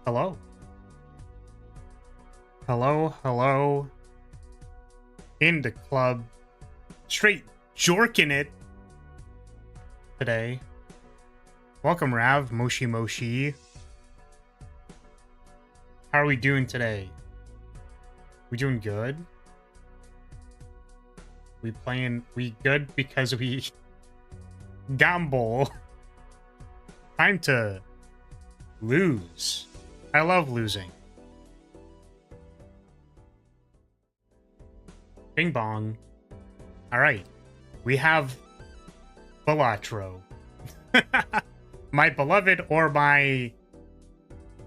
Hello. Hello, hello. In the club. Straight jorking it today. Welcome, Rav. Moshi Moshi. How are we doing today? We doing good? We good because we gamble. Time to lose. I love losing. Bing bong. Alright. We have Balatro. My beloved or my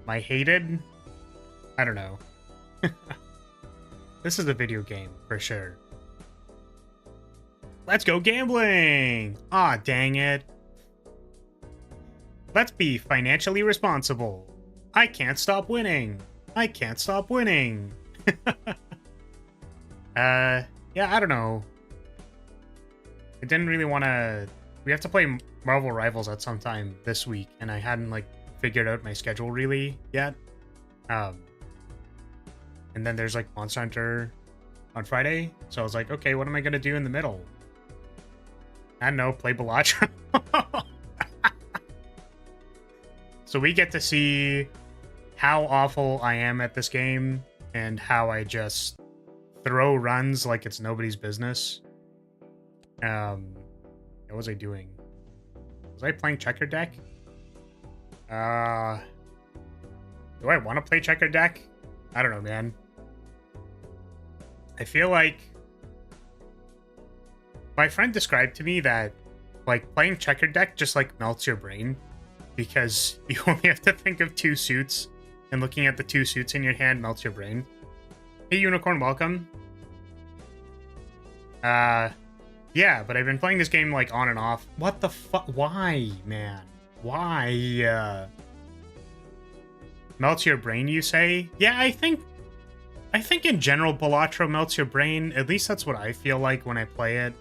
hated? I don't know. This is a video game, for sure. Let's go gambling! Aw, dang it. Let's be financially responsible. I can't stop winning. I can't stop winning. Yeah, I don't know. I didn't really want to... We have to play Marvel Rivals at some time this week, and I hadn't, like, figured out my schedule really yet. And then there's, like, Monster Hunter on Friday, so I was like, okay, what am I going to do in the middle? I don't know, play Balatro. So we get to see how awful I am at this game and how I just throw runs like it's nobody's business. What was I doing? Was I playing checker deck? Do I want to play checker deck? I don't know, man. I feel like my friend described to me that like playing checker deck just like melts your brain because you only have to think of two suits, and looking at the two suits in your hand melts your brain. Hey Unicorn, welcome. Yeah, but I've been playing this game like on and off. What the fuck? Why, man? Why? Melts your brain, you say? Yeah, I think in general Balatro melts your brain. At least that's what I feel like when I play it.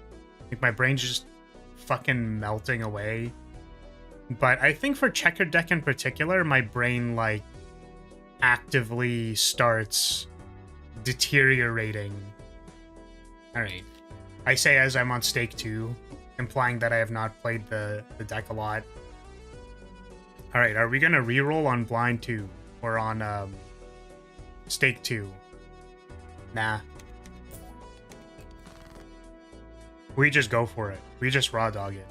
Like my brain's just fucking melting away. But I think for checker deck in particular, my brain like actively starts deteriorating. All right. I say as I'm on stake 2, implying that I have not played the deck a lot. All right, are we gonna reroll on blind 2 or on stake 2? Nah. We just go for it. We just raw dog it.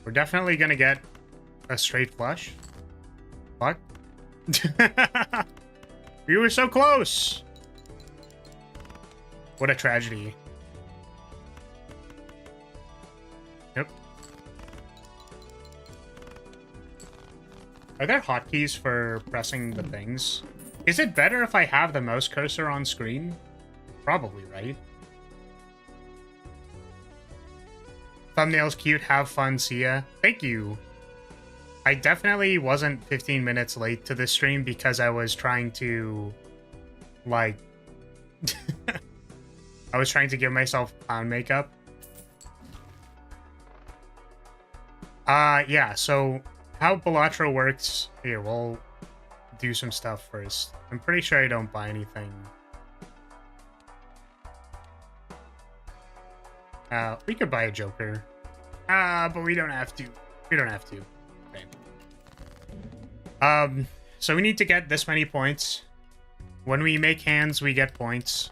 We're definitely gonna get a straight flush. Fuck. We were so close. What a tragedy. Yep. Are there hotkeys for pressing the things? Is it better if I have the mouse cursor on screen? Probably, right? Thumbnail's cute, have fun, see ya. Thank you. I definitely wasn't 15 minutes late to this stream because I was trying to, like... I was trying to give myself clown makeup. Yeah, so how Balatro works... Here, we'll do some stuff first. I'm pretty sure I don't buy anything. We could buy a Joker. But we don't have to. We don't have to. Okay. So we need to get this many points. When we make hands, we get points.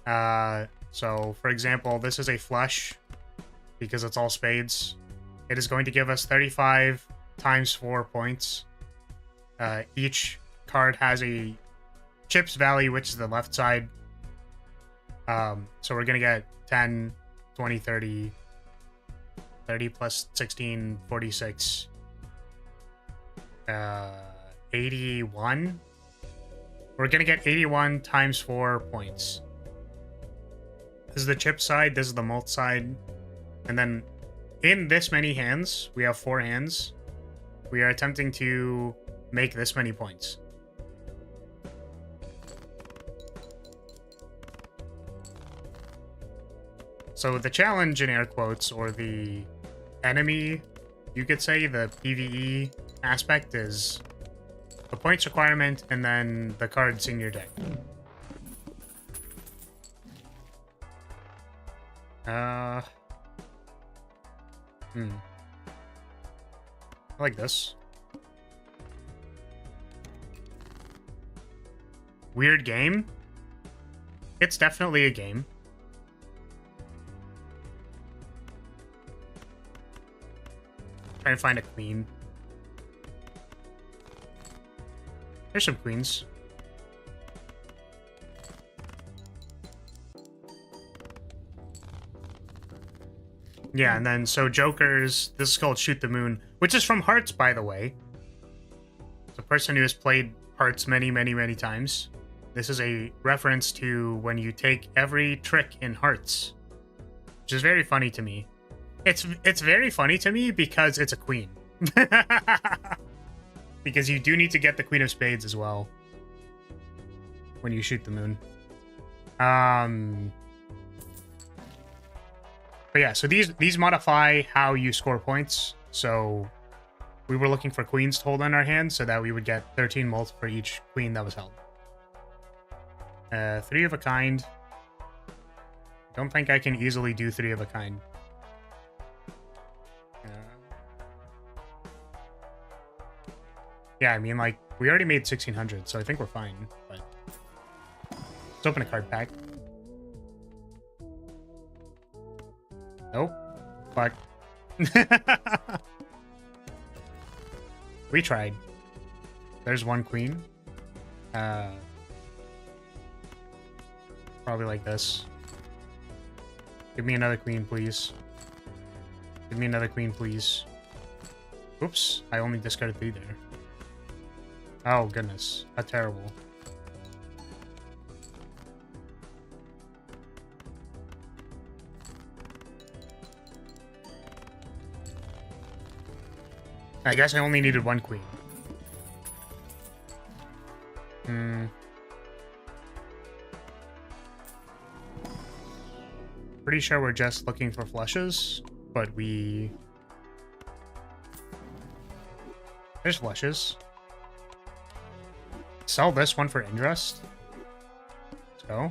So, for example, this is a flush, because it's all spades. It is going to give us 35 times 4 points. Each card has a chips value, which is the left side. So we're going to get 10, 20, 30... 30 plus 16, 46. 81. We're gonna get 81 times 4 points. This is the chip side, this is the mult side. And then in this many hands, we have 4 hands. We are attempting to make this many points. So the challenge in air quotes, or the enemy, you could say, the PvE aspect is the points requirement and then the cards in your deck. I like this. Weird game. It's definitely a game. Trying to find a queen. There's some queens. Yeah, and then so jokers, this is called Shoot the Moon, which is from Hearts, by the way. It's a person who has played Hearts many, many, many times. This is a reference to when you take every trick in Hearts, which is very funny to me. It's very funny to me because it's a queen. Because you do need to get the Queen of Spades as well when you shoot the moon. But yeah, so these modify how you score points. So we were looking for queens to hold in our hand so that we would get 13 mults for each queen that was held. 3 of a kind. Don't think I can easily do 3 of a kind. Yeah, I mean, like, we already made 1600, so I think we're fine. But let's open a card pack. Nope. Fuck. We tried. There's one queen. Probably like this. Give me another queen, please. Give me another queen, please. Oops, I only discarded 3 there. Oh, goodness. How terrible. I guess I only needed 1 queen. Pretty sure we're just looking for flushes, but we... There's flushes. Sell this one for interest. Let's go.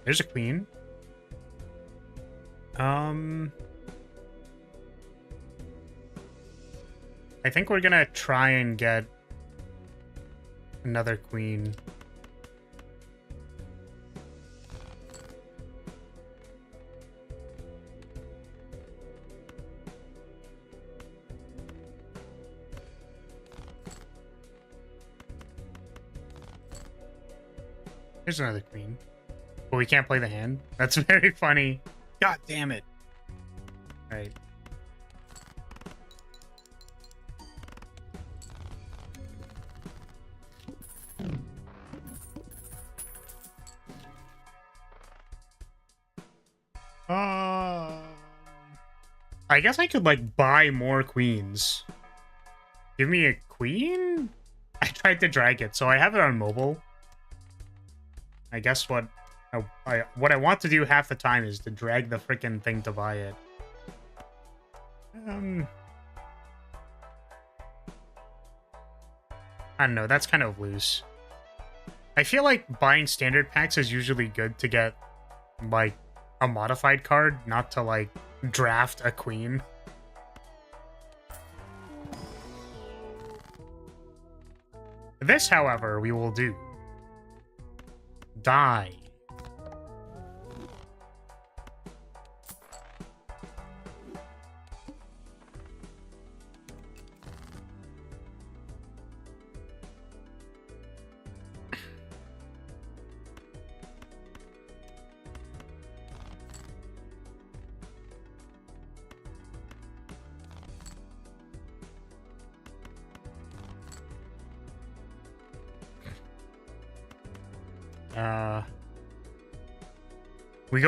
There's a queen. I think we're gonna try and get another queen. There's another queen. But we can't play the hand. That's very funny. God damn it. Alright. I guess I could, like, buy more queens. Give me a queen? I tried to drag it, so I have it on mobile. I guess what I want to do half the time is to drag the freaking thing to buy it. I don't know, that's kind of loose. I feel like buying standard packs is usually good to get, like, a modified card, not to, like, draft a queen. This, however, we will do. Die.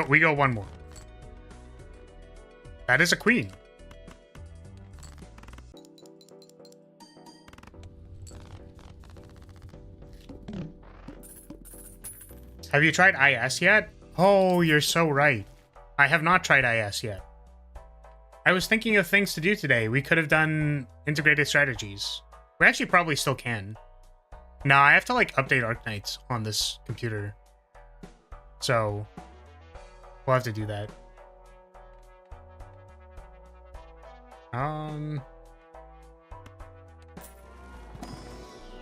We go one more. That is a queen. Have you tried IS yet? Oh, you're so right. I have not tried IS yet. I was thinking of things to do today. We could have done integrated strategies. We actually probably still can. No, I have to like update Arknights on this computer. So we'll have to do that.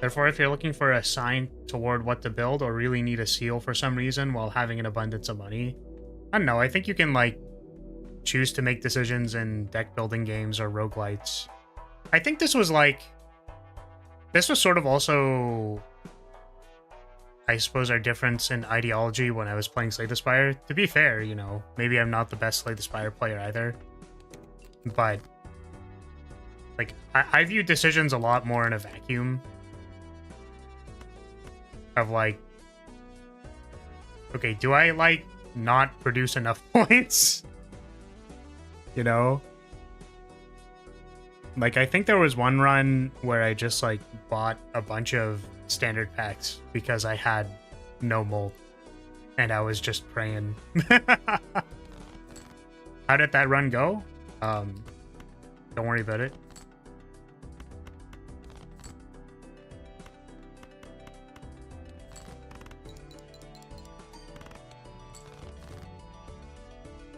Therefore, if you're looking for a sign toward what to build or really need a seal for some reason while having an abundance of money, I don't know, I think you can like choose to make decisions in deck building games or roguelites. I think this was sort of also, I suppose, our difference in ideology when I was playing Slay the Spire. To be fair, you know, maybe I'm not the best Slay the Spire player either, but like I view decisions a lot more in a vacuum of like, okay, do I like not produce enough points? You know? Like, I think there was one run where I just like bought a bunch of standard packs because I had no mold and I was just praying. How did that run go? Don't worry about it.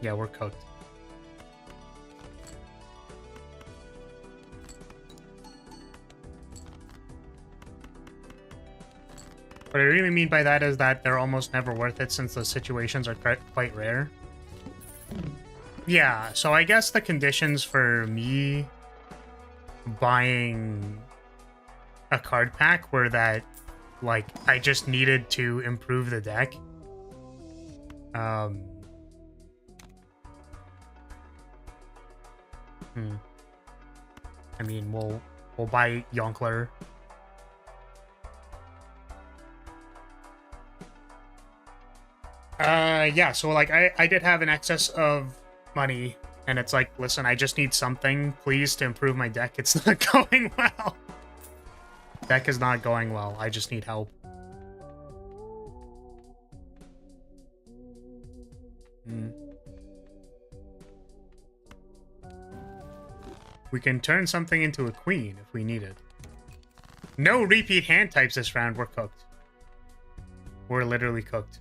Yeah, we're cooked. What I really mean by that is that they're almost never worth it since those situations are quite rare. Yeah, so I guess the conditions for me buying a card pack were that, like, I just needed to improve the deck. I mean, we'll buy Yonkler. Yeah, so like I did have an excess of money, and it's like, listen, I just need something, please, to improve my deck. It's not going well. Deck is not going well. I just need help. We can turn something into a queen if we need it. No repeat hand types this round. We're cooked. We're literally cooked.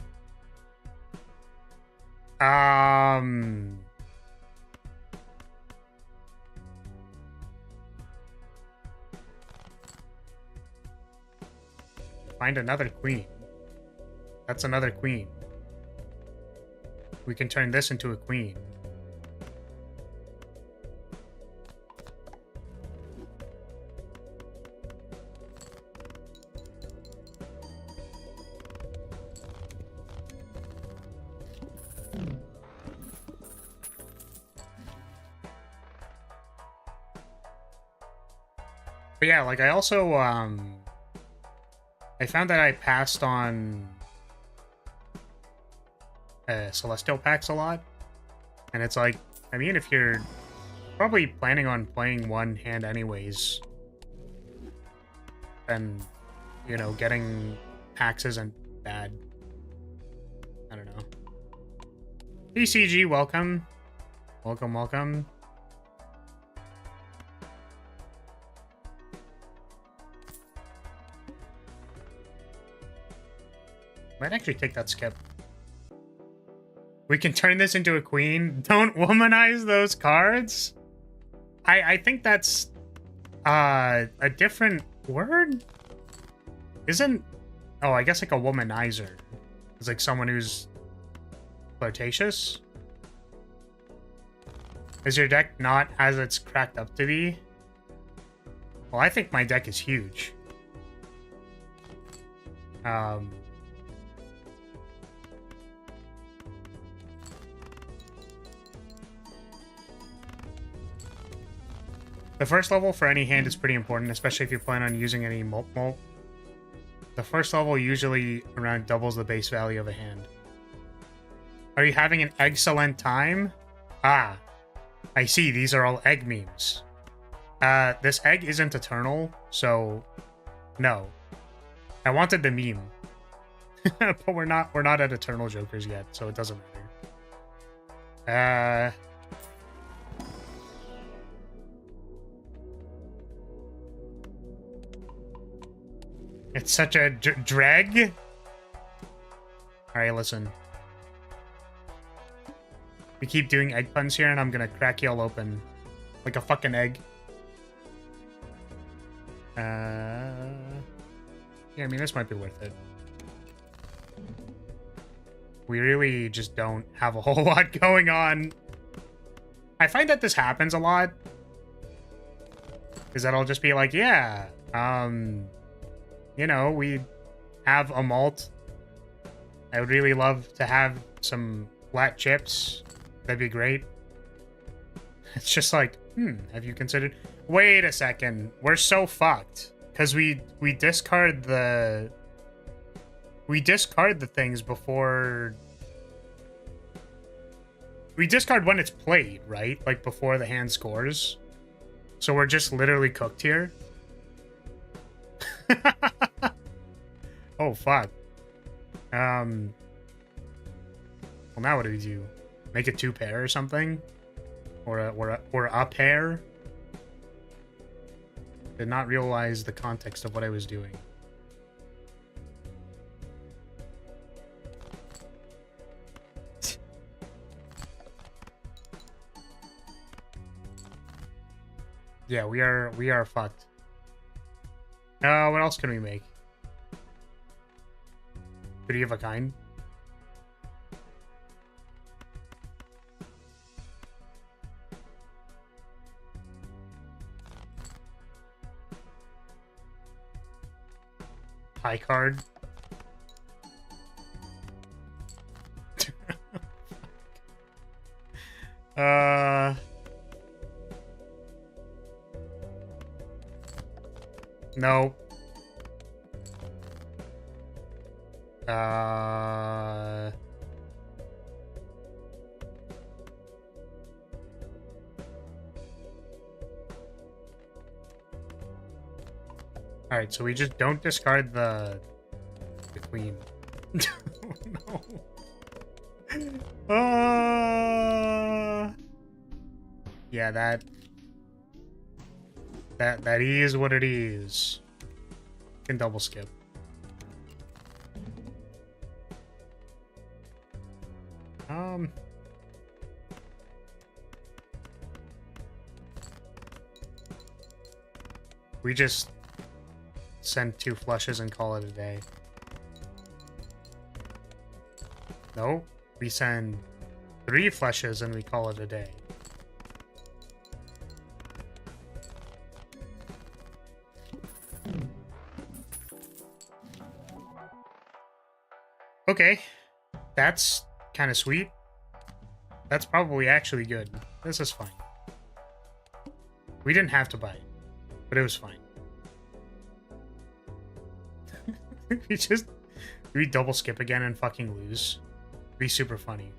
Find another queen. That's another queen. We can turn this into a queen. But yeah, like I also, I found that I passed on Celestial packs a lot. And it's like, I mean, if you're probably planning on playing one hand anyways, then, you know, getting packs isn't bad. I don't know. PCG, welcome. Welcome, welcome. Might actually take that skip. We can turn this into a queen. Don't womanize those cards. I think that's a different word. Isn't... Oh, I guess like a womanizer. It's like someone who's flirtatious. Is your deck not as it's cracked up to be? Well, I think my deck is huge. The first level for any hand is pretty important, especially if you plan on using any molt. The first level usually around doubles the base value of a hand. Are you having an excellent time? Ah, I see. These are all egg memes. This egg isn't eternal, so no. I wanted the meme. But we're not at Eternal Jokers yet, so it doesn't matter. It's such a drag. Alright, listen. We keep doing egg puns here, and I'm gonna crack y'all open. Like a fucking egg. Yeah, I mean, this might be worth it. We really just don't have a whole lot going on. I find that this happens a lot. Because that'll just be like, yeah, you know, we have a malt. I would really love to have some flat chips. That'd be great. It's just like, have you considered... Wait a second. We're so fucked. Because we discard the... We discard the things before... We discard when it's played, right? Like, before the hand scores. So we're just literally cooked here. Oh, fuck. Well, now what do we do? Make it 2 pair or something? Or a pair? Did not realize the context of what I was doing. Yeah, we are fucked. What else can we make? Three of a kind? High card. No. Alright, so we just don't discard the queen. No. Yeah, that is what it is. Can double skip. We just send 2 flushes and call it a day. No, we send 3 flushes and we call it a day. Okay, that's kind of sweet. That's probably actually good. This is fine. We didn't have to buy it, but it was fine. we double skip again and fucking lose. It'd be super funny.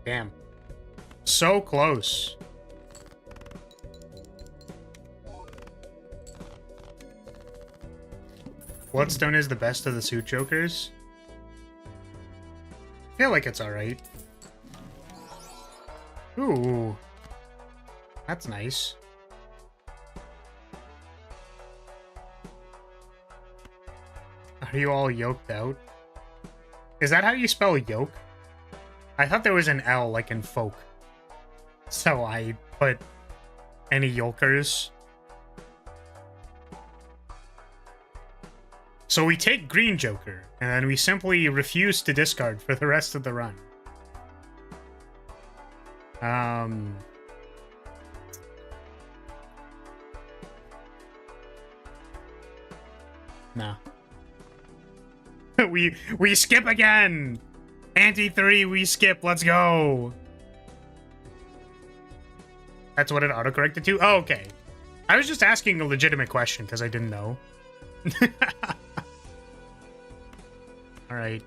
Damn. So close. Bloodstone is the best of the suit jokers. I feel like it's alright. Ooh. That's nice. Are you all yoked out? Is that how you spell yoke? I thought there was an L, like in folk. So I put any yolkers. So we take green joker, and then we simply refuse to discard for the rest of the run. Nah. we skip again. Ante 3, we skip. Let's go. That's what it autocorrected to? Oh, okay. I was just asking a legitimate question because I didn't know. All right.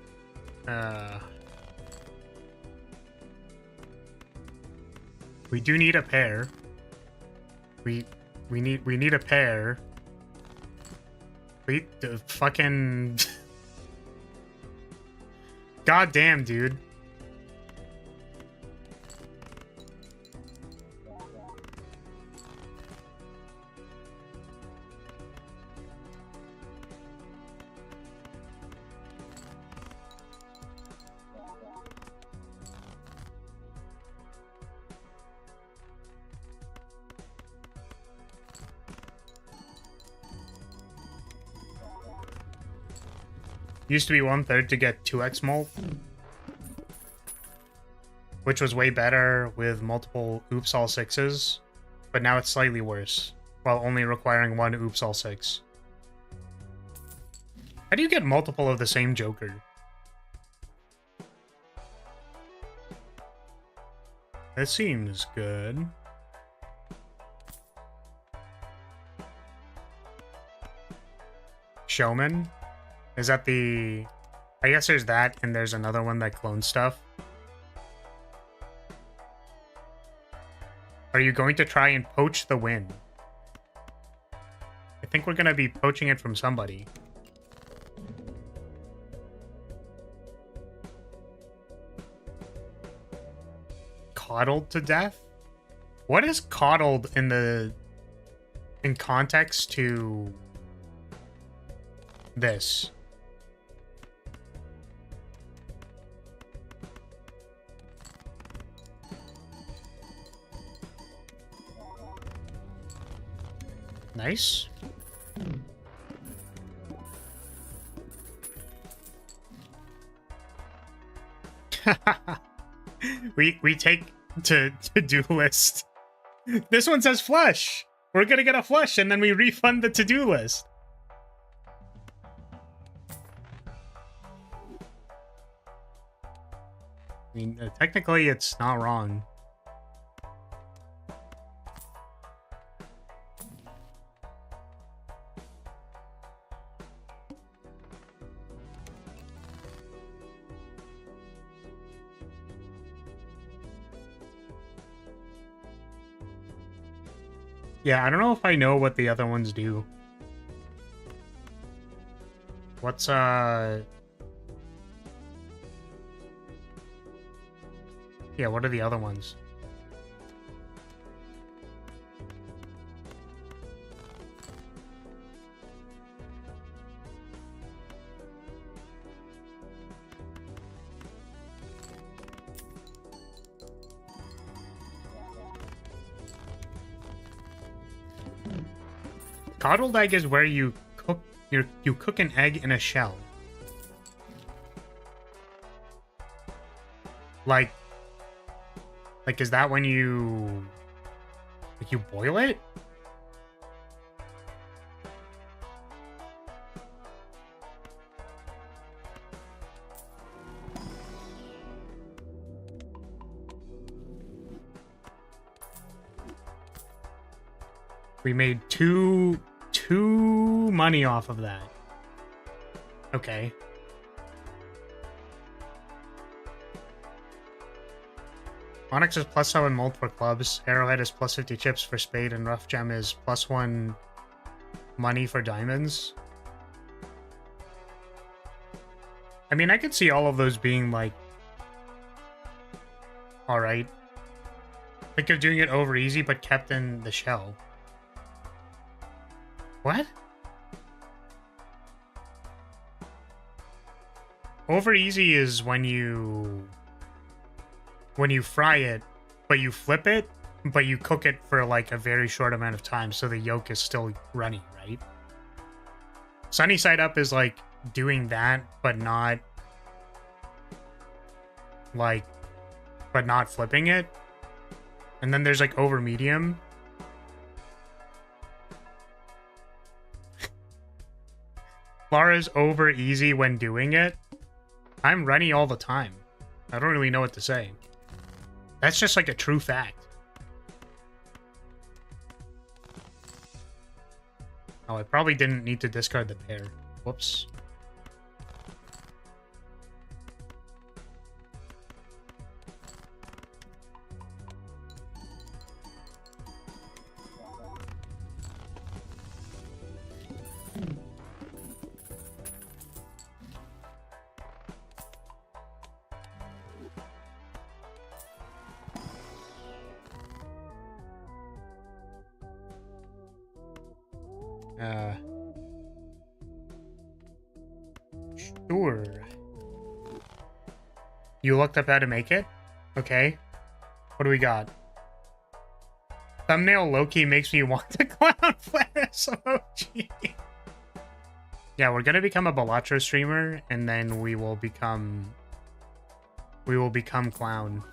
We do need a pair. We need a pair. Wait, the fucking God damn, dude. Used to be 1/3 to get 2x molt, which was way better with multiple oops all sixes, but now it's slightly worse, while only requiring one oops all six. How do you get multiple of the same Joker? That seems good. Showman? Is that the... I guess there's that, and there's another one that clones stuff. Are you going to try and poach the win? I think we're going to be poaching it from somebody. Coddled to death? What is coddled in context to this? Nice. we take to-do list. This one says flush. We're gonna get a flush and then we refund the to-do list. I mean, technically it's not wrong. Yeah, I don't know if I know what the other ones do. What's, Yeah, what are the other ones? Coddled egg is where you cook an egg in a shell. Like is that when you boil it? We made two money off of that. Okay. Onyx is +7 mult for clubs. Arrowhead is +50 chips for spade, and Rough Gem is +1 money for diamonds. I mean, I could see all of those being like, all right. Think of doing it over easy, but kept in the shell. What? Over easy is when you fry it, but you flip it, but you cook it for like a very short amount of time, so the yolk is still runny, right? Sunny side up is like doing that, but not flipping it. And then there's like over medium. Flara's over easy when doing it. I'm runny all the time. I don't really know what to say. That's just like a true fact. Oh, I probably didn't need to discard the pair. Whoops. Sure. You looked up how to make it? Okay. What do we got? Thumbnail Loki makes me want to clown flash emoji. Yeah, we're gonna become a Balatro streamer, and then we will become clown.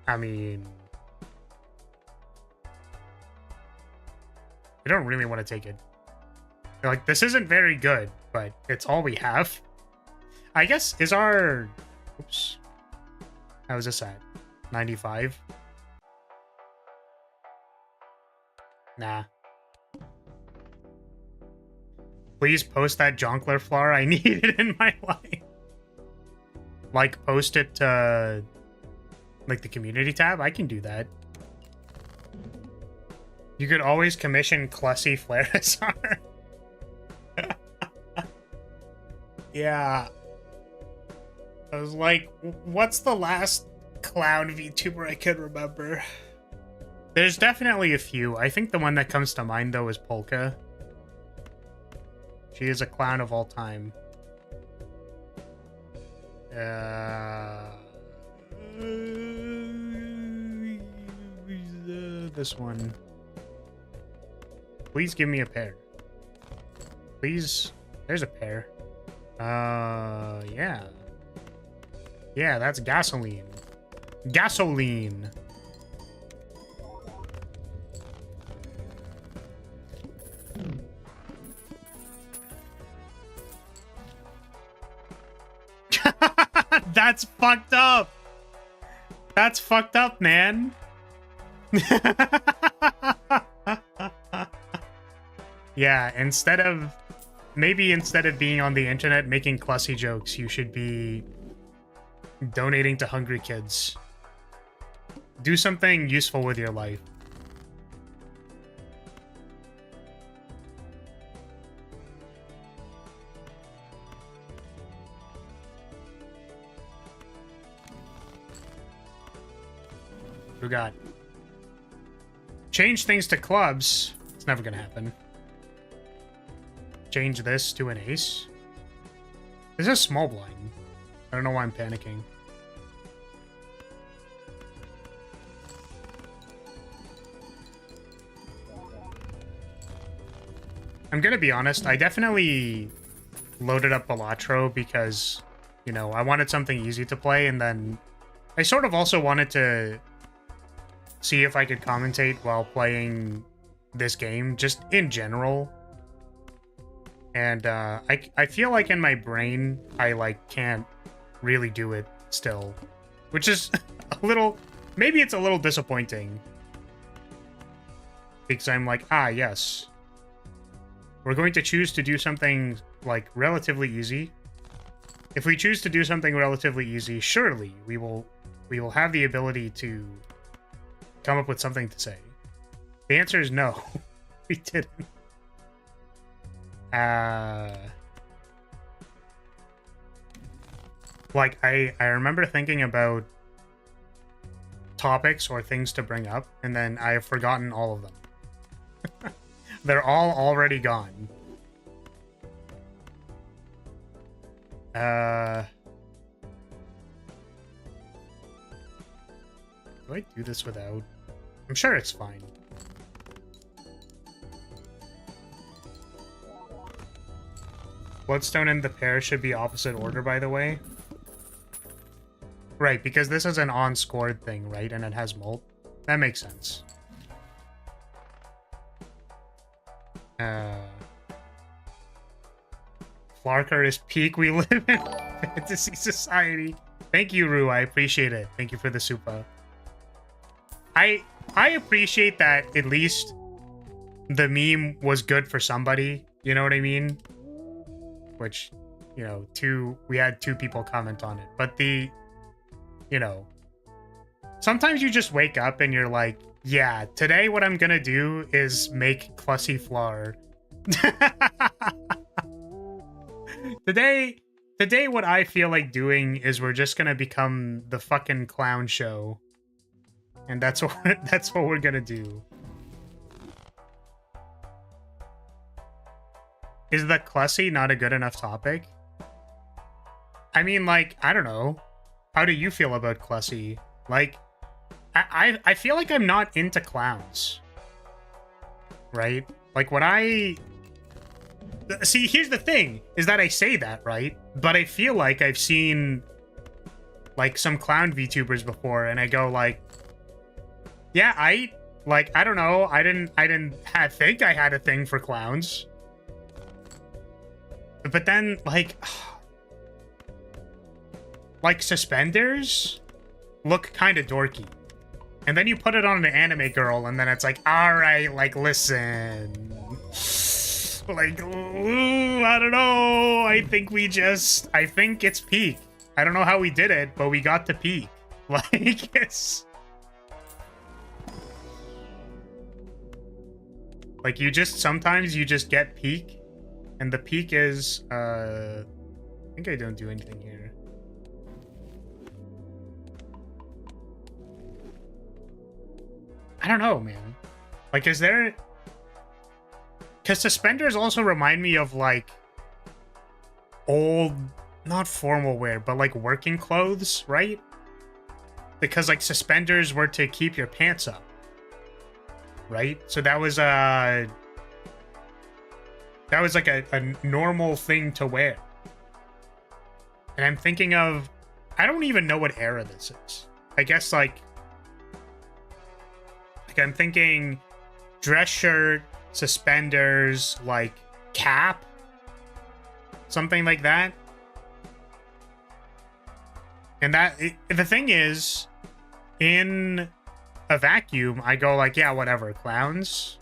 I mean, I don't really want to take it. Like, this isn't very good, but it's all we have. I guess, is our... Oops. How is this at? 95? Nah. Please post that Jonkler flower. I need it in my life. Like, post it to... like, the community tab? I can do that. You could always commission Clussy Flaresaur. Yeah. I was like, what's the last clown VTuber I could remember? There's definitely a few. I think the one that comes to mind, though, is Polka. She is a clown of all time. This one. Please give me a pair. Please. There's a pair. Yeah. Yeah, that's gasoline. Gasoline. That's fucked up. That's fucked up, man. Yeah, maybe instead of being on the internet making Clussy jokes, you should be donating to hungry kids. Do something useful with your life. Who got? Change things to clubs. It's never gonna happen. Change this to an ace. This is small blind. I don't know why I'm panicking. I'm gonna be honest, I definitely loaded up Balatro because, you know, I wanted something easy to play, and then I sort of also wanted to see if I could commentate while playing this game, just in general. And I feel like in my brain, I like can't really do it still, which is a little, maybe it's a little disappointing, because I'm like, ah, yes, we're going to choose to do something like relatively easy. If we choose to do something relatively easy, surely we will have the ability to come up with something to say. The answer is no. We didn't. Like, I remember thinking about topics or things to bring up, and then I have forgotten all of them. They're all already gone. Do I do this without? I'm sure it's fine. Bloodstone and the pair should be opposite order, by the way. Right, because this is an on-scored thing, right? And it has molt. That makes sense. Flarker is peak. We live in fantasy society. Thank you, Rue. I appreciate it. Thank you for the super. I appreciate that at least the meme was good for somebody. You know what I mean? Which, you know, we had 2 people comment on it. But you know, sometimes you just wake up and you're like, yeah, today what I'm gonna do is make Clussy Flar. Today what I feel like doing is we're just gonna become the fucking clown show. And that's what we're gonna do. Is the Clussy not a good enough topic? I mean, like, I don't know. How do you feel about Clussy? Like, I feel like I'm not into clowns. Right? Like, when I... See, here's the thing, is that I say that, right? But I feel like I've seen, like, some clown VTubers before, and I go, like... Yeah, I don't know. I didn't think I had a thing for clowns. But then, like suspenders look kind of dorky. And then you put it on an anime girl, and then it's like, all right, like, listen. Like, ooh, I don't know. I think it's peak. I don't know how we did it, but we got to peak. Like, it's... Like, sometimes you just get peak. And the peak is, I think I don't do anything here. I don't know, man. Like, is there... Because suspenders also remind me of, like, old, not formal wear, but, like, working clothes, right? Because, like, suspenders were to keep your pants up. Right? So that was, like a normal thing to wear. And I'm thinking of... I don't even know what era this is. I guess, like I'm thinking dress shirt, suspenders, like cap. Something like that. And the thing is, in a vacuum, I go like, yeah, whatever. Clowns?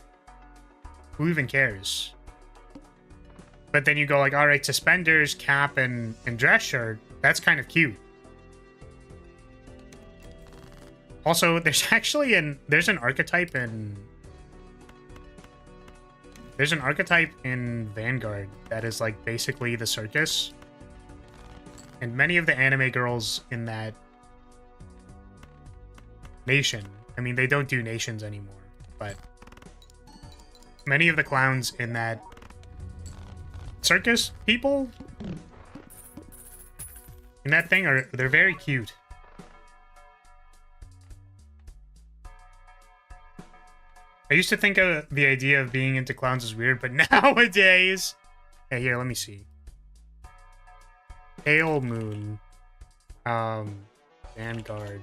Who even cares? But then you go like, all right, suspenders, cap, and dress shirt. That's kind of cute. Also, there's actually there's an archetype in Vanguard that is like basically the circus. And many of the anime girls in that nation, I mean, they don't do nations anymore, but many of the clowns in that circus people in that thing they're very cute. I used to think of the idea of being into clowns as weird, but nowadays... Hey, here, let me see. Pale Moon. Vanguard.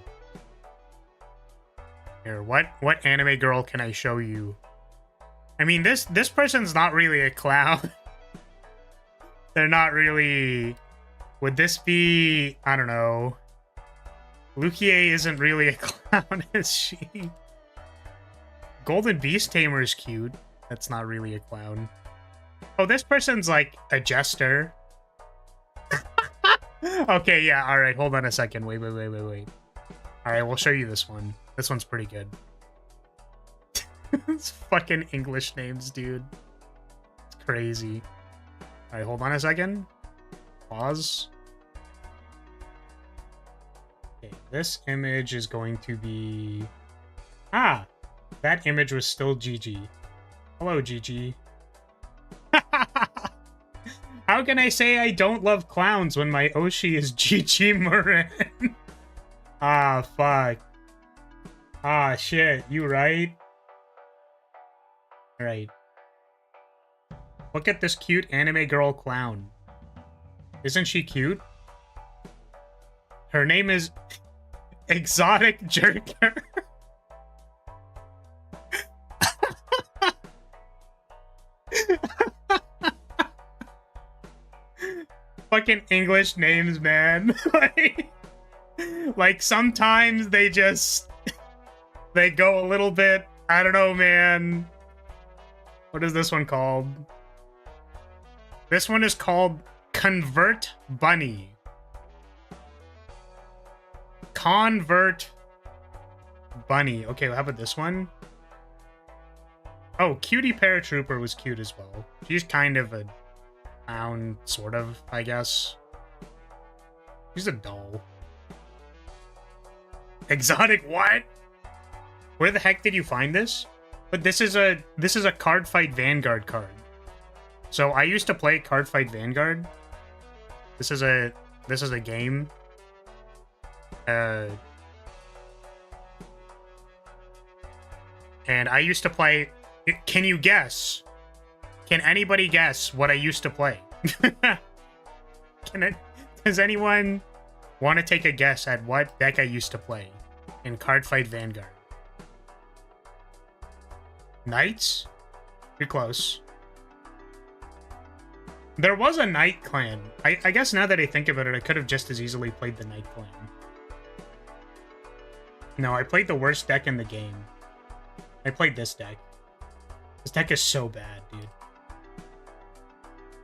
Here, what anime girl can I show you? I mean, this person's not really a clown. They're not really... Would this be... I don't know. Lukier isn't really a clown, is she? Golden Beast Tamer is cute. That's not really a clown. Oh, this person's like a jester. Okay, yeah, alright, hold on a second. Wait. Alright, we'll show you this one. This one's pretty good. It's fucking English names, dude. It's crazy. Alright, hold on a second. Pause. Okay, this image is going to be... Ah! That image was still GG. Hello, GG. How can I say I don't love clowns when my Oshi is GG Marin? Ah, fuck. Ah, shit. You right? Right. Look at this cute anime girl clown. Isn't she cute? Her name is... Exotic jerker. Fucking English names, man. like sometimes they just they go a little bit, I don't know, man. What is this one called? This one is called Convert Bunny. Convert Bunny. Okay, how about this one? Oh, Cutie Paratrooper was cute as well. She's kind of a clown, sort of, I guess. She's a doll. Exotic what? Where the heck did you find this? But this is a Card Fight Vanguard card. So I used to play Card Fight Vanguard. This is a game. And I used to play. Can you guess? Can anybody guess what I used to play? Does anyone want to take a guess at what deck I used to play in Card Fight Vanguard? Knights? You're close. There was a Knight clan. I guess now that I think about it, I could have just as easily played the Knight clan. No, I played the worst deck in the game. I played this deck. This deck is so bad, dude.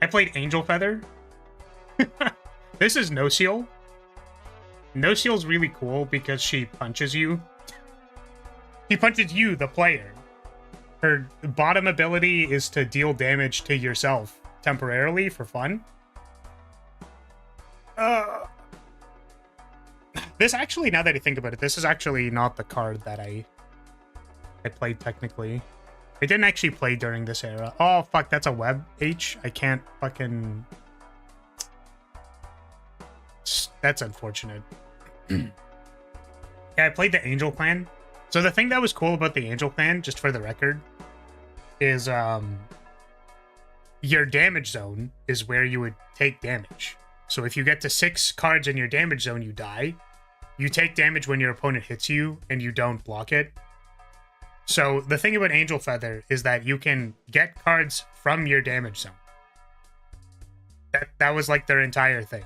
I played Angel Feather. This is No Seal. No Seal's really cool because she punches you. She punches you, the player. Her bottom ability is to deal damage to yourself temporarily for fun. This actually, now that I think about it, this is actually not the card that I played technically. I didn't actually play during this era. Oh, fuck, that's a web H. I can't fucking... That's unfortunate. Yeah, I played the Angel Clan. So the thing that was cool about the Angel Clan, just for the record, is your damage zone is where you would take damage. So if you get to 6 cards in your damage zone, you die. You take damage when your opponent hits you, and you don't block it. So the thing about Angel Feather is that you can get cards from your damage zone. That was like their entire thing.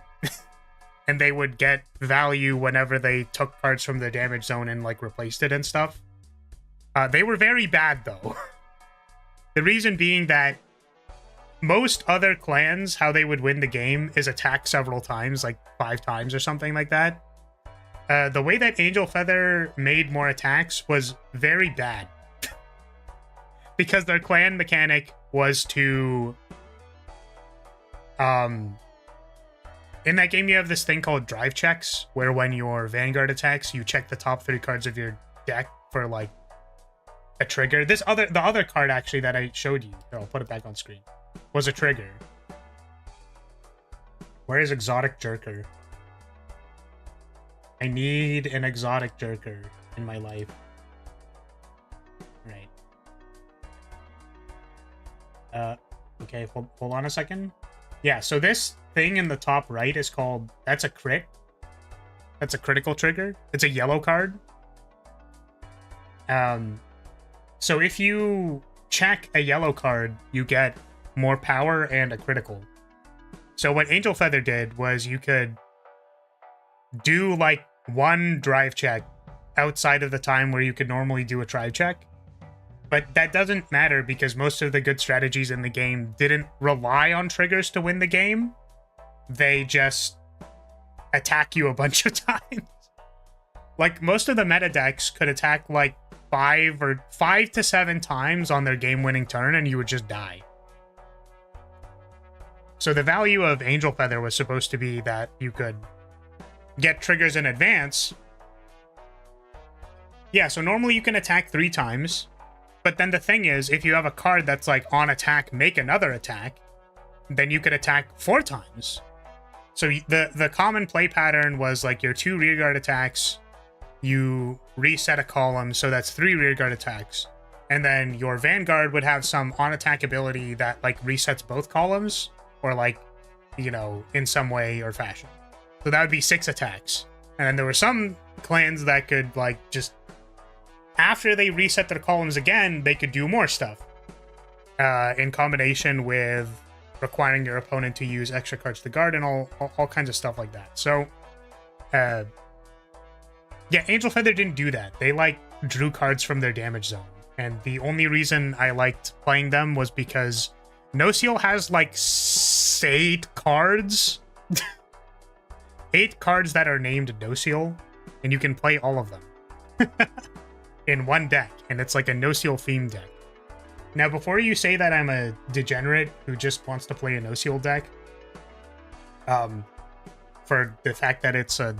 And they would get value whenever they took cards from their damage zone and like replaced it and stuff. They were very bad though. The reason being that most other clans, how they would win the game is attack several times, like 5 times or something like that. The way that Angel Feather made more attacks was very bad. Because their clan mechanic was to... in that game, you have this thing called drive checks, where when your Vanguard attacks, you check the top 3 cards of your deck for, like, a trigger. The other card, actually, that I showed you, here, I'll put it back on screen, was a trigger. Where is Exotic Jerker? I need an Exotic Jerker in my life. Right. Okay, hold on a second. Yeah, so this thing in the top right is called... That's a crit. That's a critical trigger. It's a yellow card. So if you check a yellow card, you get more power and a critical. So what Angel Feather did was you could do like 1 drive check outside of the time where you could normally do a drive check. But that doesn't matter because most of the good strategies in the game didn't rely on triggers to win the game. They just attack you a bunch of times. Like, most of the meta decks could attack like 5 to 7 times on their game-winning turn, and you would just die. So the value of Angel Feather was supposed to be that you could get triggers in advance. Yeah, so normally you can attack 3 times. But then the thing is, if you have a card that's like on attack, make another attack, then you could attack 4 times. So the common play pattern was like your 2 rearguard attacks, you reset a column, so that's 3 rearguard attacks. And then your Vanguard would have some on-attack ability that like resets both columns, or like, you know, in some way or fashion. So that would be 6 attacks. And then there were some clans that could, like, just after they reset their columns again, they could do more stuff in combination with requiring your opponent to use extra cards to guard and all kinds of stuff like that. So yeah, Angel Feather didn't do that. They, like, drew cards from their damage zone, and the only reason I liked playing them was because No Seal has, like, 8 cards 8 cards that are named No Seal, and you can play all of them in one deck, and it's like a No Seal themed deck. Now, before you say that I'm a degenerate who just wants to play a No Seal deck, for the fact that it's a,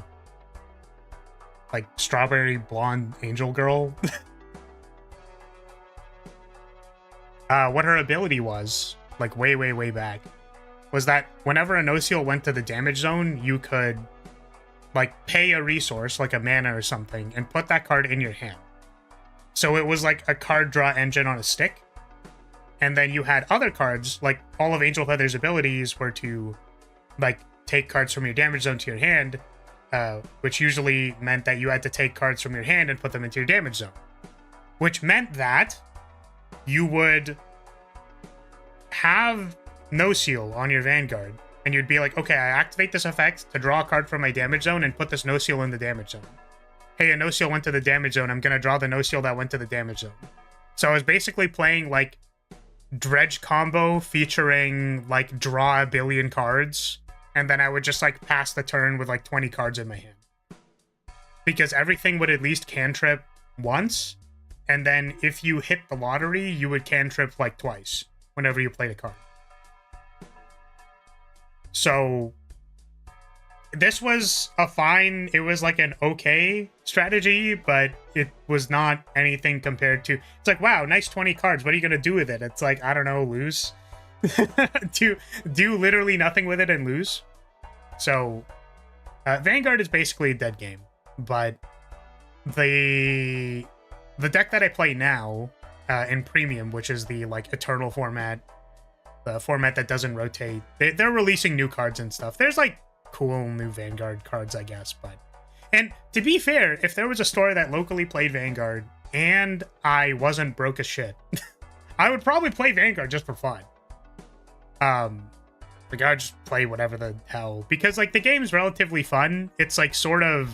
like, strawberry blonde angel girl, what her ability was, like, way back, was that whenever a No Seal went to the damage zone, you could, like, pay a resource, like a mana or something, and put that card in your hand. So it was like a card draw engine on a stick. And then you had other cards, like all of Angel Feather's abilities were to, like, take cards from your damage zone to your hand, which usually meant that you had to take cards from your hand and put them into your damage zone. Which meant that you would have No Seal on your Vanguard, and you'd be like, okay, I activate this effect to draw a card from my damage zone and put this No Seal in the damage zone. Hey, a No Seal went to the damage zone, I'm gonna draw the No Seal that went to the damage zone. So I was basically playing, like, dredge combo featuring, like, draw a billion cards, and then I would just, like, pass the turn with, like, 20 cards in my hand. Because everything would at least cantrip once, and then if you hit the lottery, you would cantrip, like, twice whenever you played a card. So this was a fine, it was like an okay strategy, but it was not anything compared to, it's like, wow, nice 20 cards, what are you going to do with it? It's like, I don't know, lose. do literally nothing with it and lose. So Vanguard is basically a dead game, but the deck that I play now in Premium, which is the, like, Eternal format, the format that doesn't rotate, they're releasing new cards and stuff. There's, like, cool new Vanguard cards, I guess, but... And to be fair, if there was a store that locally played Vanguard and I wasn't broke as shit, I would probably play Vanguard just for fun. Like, I'd just play whatever the hell, because, like, the game's relatively fun. It's, like, sort of...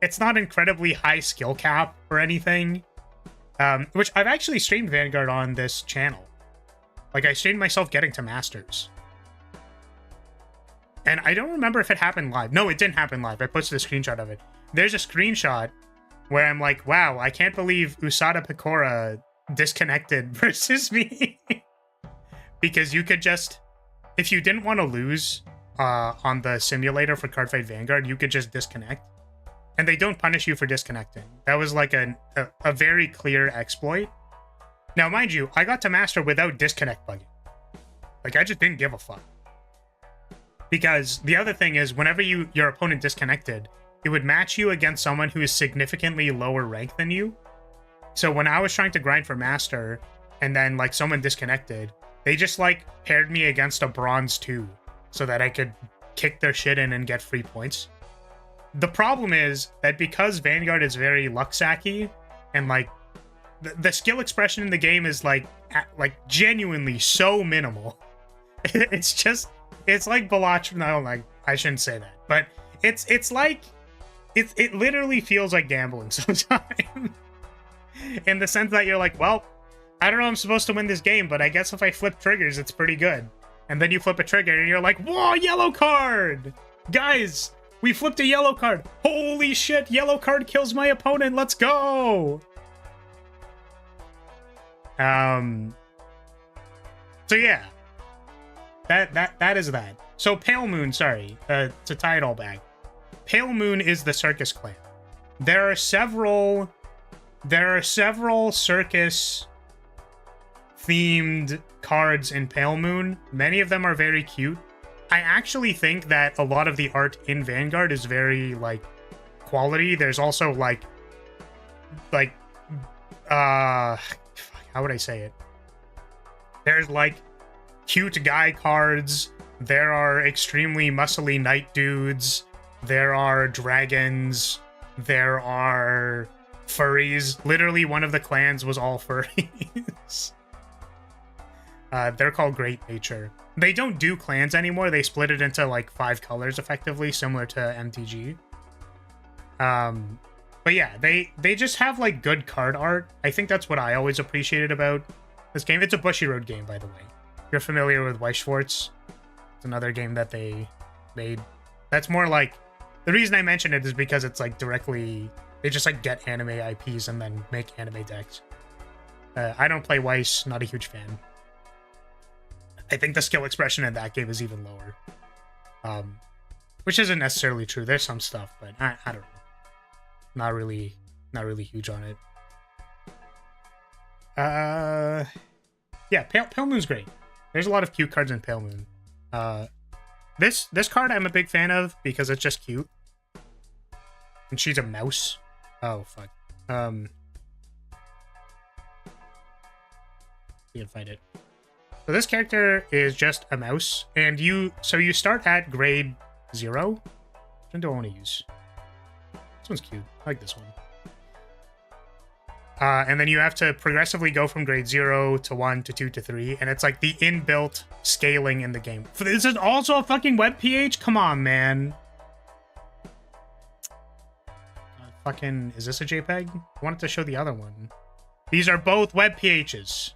It's not incredibly high skill cap or anything, which I've actually streamed Vanguard on this channel. Like, I streamed myself getting to Masters. And I don't remember if it happened live. No, it didn't happen live. I posted a screenshot of it. There's a screenshot where I'm like, wow, I can't believe Usada Picora disconnected versus me. Because you could just, if you didn't want to lose on the simulator for Cardfight Vanguard, you could just disconnect. And they don't punish you for disconnecting. That was like a very clear exploit. Now, mind you, I got to Master without disconnect bugging. Like, I just didn't give a fuck. Because the other thing is, whenever your opponent disconnected, it would match you against someone who is significantly lower rank than you. So when I was trying to grind for Master, and then, like, someone disconnected, they just, like, paired me against a Bronze 2, so that I could kick their shit in and get free points. The problem is that because Vanguard is very luck-sacky, and, like, the skill expression in the game is, like genuinely so minimal. It's just... It's like Balatro. No, like, I shouldn't say that, but it's like it literally feels like gambling sometimes. In the sense that you're like, well, I don't know, I'm supposed to win this game, but I guess if I flip triggers, it's pretty good. And then you flip a trigger and you're like, whoa, yellow card! Guys, we flipped a yellow card. Holy shit, yellow card kills my opponent. Let's go. So yeah. That is that. So Pale Moon, sorry, to tie it all back. Pale Moon is the circus clan. There are several circus themed cards in Pale Moon. Many of them are very cute. I actually think that a lot of the art in Vanguard is very, like, quality. There's also like how would I say it? There's, like, cute guy cards. There are extremely muscly knight dudes. There are dragons. There are furries. Literally, one of the clans was all furries. They're called Great Nature. They don't do clans anymore. They split it into like 5 colors effectively, similar to MTG. But yeah, they just have like good card art. I think that's what I always appreciated about this game. It's a Bushiroad game, by the way. If you're familiar with Weiss Schwarz, it's another game that they made. That's more like, the reason I mention it is because it's like directly, they just like get anime IPs and then make anime decks. I don't play Weiss, not a huge fan. I think the skill expression in that game is even lower. Which isn't necessarily true. There's some stuff, but I don't know. Not really huge on it. Yeah, Pale Moon's great. There's a lot of cute cards in Pale Moon. This card I'm a big fan of because it's just cute. And she's a mouse. Oh fuck. You can find it. So this character is just a mouse, and you start at grade 0. Which one do I want to use? This one's cute. I like this one. And then you have to progressively go from grade 0 to 1 to 2 to 3, and it's like the inbuilt scaling in the game. This is also a fucking web PH? Come on, man. Fucking, is this a JPEG? I wanted to show the other one. These are both web PHs.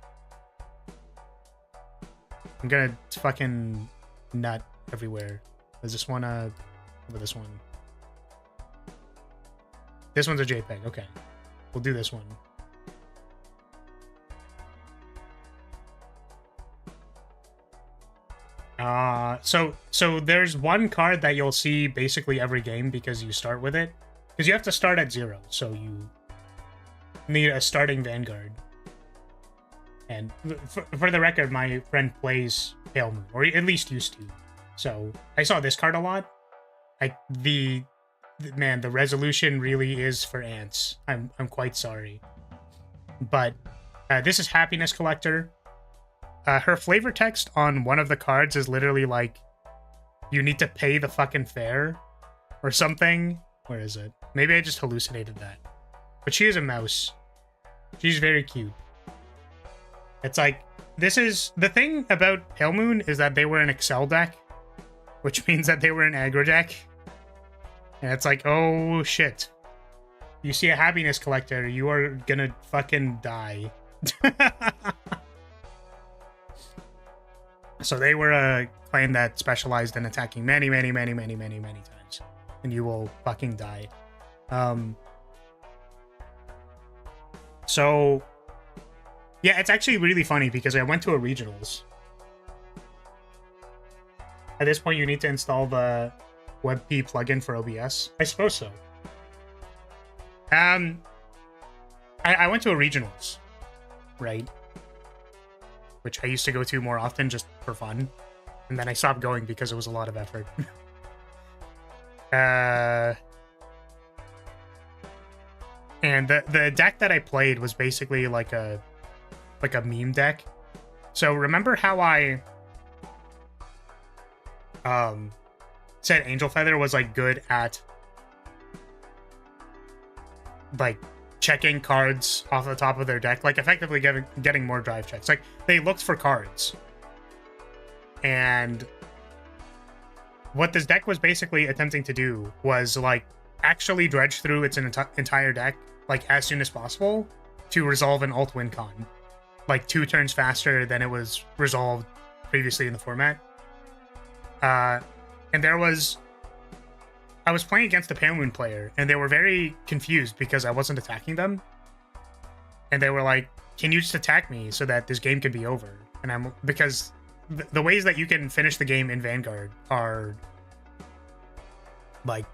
I'm gonna fucking nut everywhere. Is this one over this one? This one's a JPEG. Okay, we'll do this one. So there's one card that you'll see basically every game because you start with it. Because you have to start at 0, so you need a starting Vanguard. And for the record, my friend plays Pale Moon, or at least used to. So I saw this card a lot. Man, the resolution really is for ants. I'm quite sorry. But this is Happiness Collector. Her flavor text on one of the cards is literally like, you need to pay the fucking fare or something. Where is it? Maybe I just hallucinated that. But she is a mouse. She's very cute. It's like, this is the thing about Pale Moon is that they were an Excel deck, which means that they were an aggro deck. And it's like, oh shit. You see a Happiness Collector, you are gonna fucking die. So they were a clan that specialized in attacking many times. And you will fucking die. So yeah, it's actually really funny because I went to a regionals. At this point, you need to install the WebP plugin for OBS. I suppose so. I went to a regionals, right? Which I used to go to more often just for fun. And then I stopped going because it was a lot of effort. And the deck that I played was basically like a meme deck. So remember how I said Angel Feather was like good at like checking cards off the top of their deck, like effectively getting more drive checks. Like they looked for cards. And what this deck was basically attempting to do was like actually dredge through its entire deck like as soon as possible to resolve an alt win con, like 2 turns faster than it was resolved previously in the format. And I was playing against a Pale Moon player, and they were very confused because I wasn't attacking them. And they were like, can you just attack me so that this game can be over? And because the ways that you can finish the game in Vanguard are like,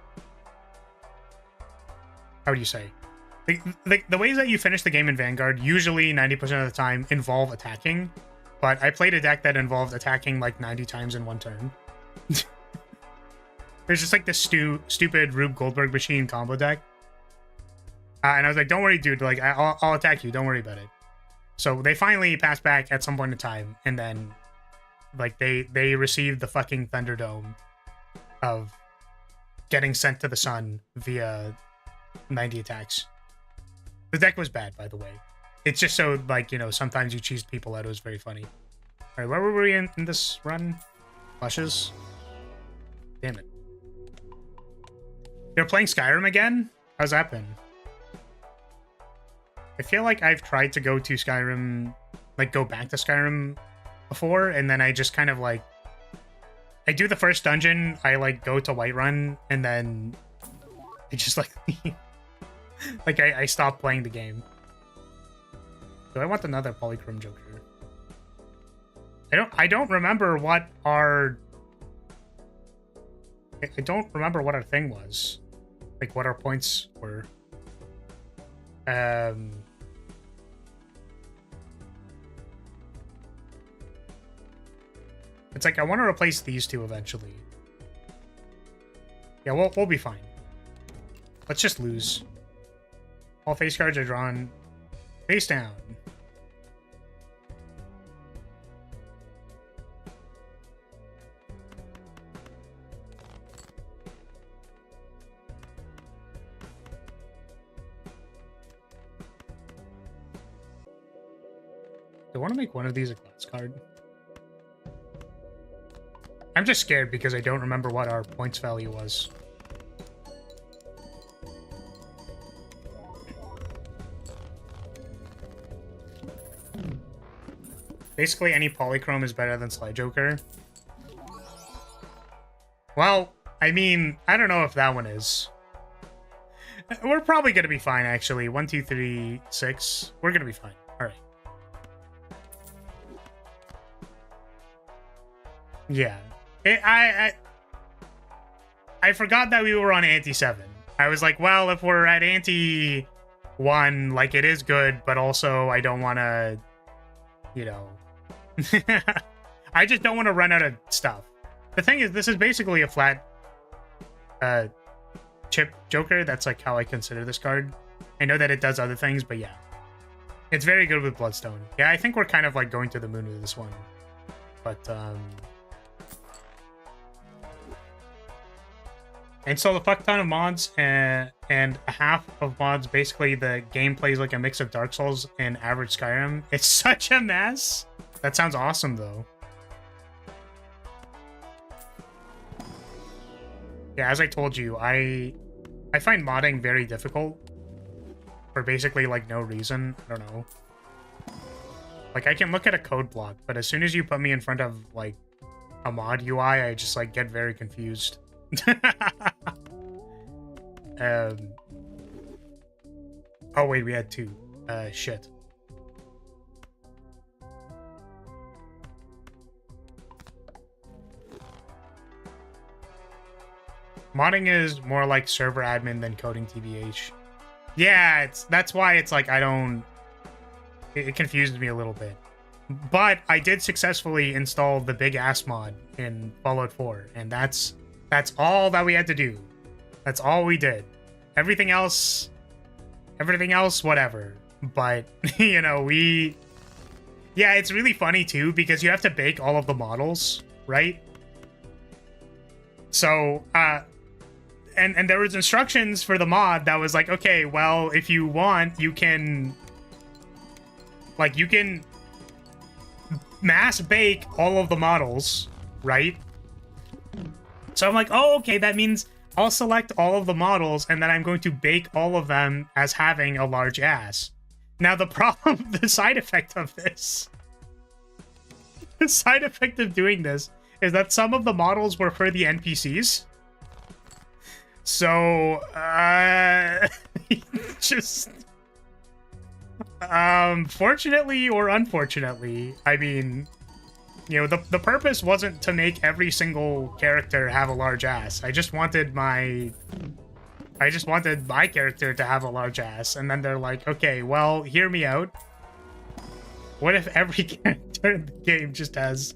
how would you say? The ways that you finish the game in Vanguard usually 90% of the time involve attacking, but I played a deck that involved attacking like 90 times in 1 turn. There's just like this stupid Rube Goldberg machine combo deck. And I was like, don't worry, dude. Like, I'll attack you. Don't worry about it. So they finally passed back at some point in time. And then, like, they received the fucking Thunderdome of getting sent to the sun via 90 attacks. The deck was bad, by the way. It's just so, like, you know, sometimes you cheese people out. It was very funny. All right, where were we in this run? Flushes? Damn it. You're playing Skyrim again? How's that been? I feel like I've tried to go to Skyrim, like, go back to Skyrim before, and then I just kind of, like, I do the first dungeon, I, like, go to Whiterun, and then I just, like, like, I stop playing the game. Do I want another Polychrome Joker? I don't remember what our... I don't remember what our thing was. Like, what our points were. It's like, I want to replace these two eventually. Yeah, we'll be fine. Let's just lose. All face cards are drawn face down. Do I want to make one of these a class card? I'm just scared because I don't remember what our points value was. Basically, any Polychrome is better than Slide Joker. Well, I mean, I don't know if that one is. We're probably going to be fine, actually. 1, 2, 3, 6. We're going to be fine. All right. Yeah. I forgot that we were on ante-7. I was like, well, if we're at ante-1, like, it is good, but also I don't want to, you know... I just don't want to run out of stuff. The thing is, this is basically a flat chip Joker. That's, like, how I consider this card. I know that it does other things, but yeah. It's very good with Bloodstone. Yeah, I think we're kind of, like, going to the moon with this one. But, and so the fuck ton of mods and a half of mods, basically the game plays like a mix of Dark Souls and average Skyrim. It's such a mess. That sounds awesome though. Yeah, as I told you, I find modding very difficult for basically like no reason. I don't know. Like I can look at a code block, but as soon as you put me in front of like a mod UI, I just like get very confused. Oh wait, we had 2. Shit. Modding is more like server admin than coding, TBH. Yeah, that's why it's like I don't... It confuses me a little bit. But I did successfully install the big ass mod in Fallout 4, and that's all that we had to do. That's all we did. Everything else, whatever. But, you know, yeah, it's really funny too, because you have to bake all of the models, right? So, and there was instructions for the mod that was like, okay, well, if you want, you can, like, you can mass bake all of the models, right? So I'm like, oh, okay, that means I'll select all of the models and then I'm going to bake all of them as having a large ass. Now the problem, the side effect of this, the side effect of doing this is that some of the models were for the NPCs. So, just, fortunately or unfortunately, I mean, you know, the purpose wasn't to make every single character have a large ass. I just wanted my character to have a large ass. And then they're like, okay, well, hear me out. What if every character in the game just has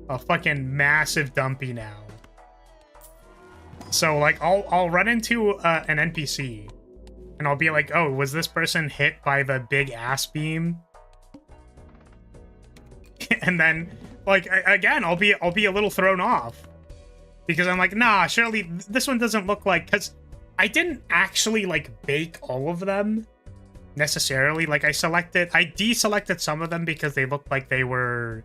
a fucking massive dumpy now? So, like, I'll run into an NPC, and I'll be like, oh, was this person hit by the big ass beam? And then, like, again, I'll be a little thrown off. Because I'm like, nah, surely this one doesn't look like... Because I didn't actually, like, bake all of them necessarily. Like, I deselected some of them because they looked like they were...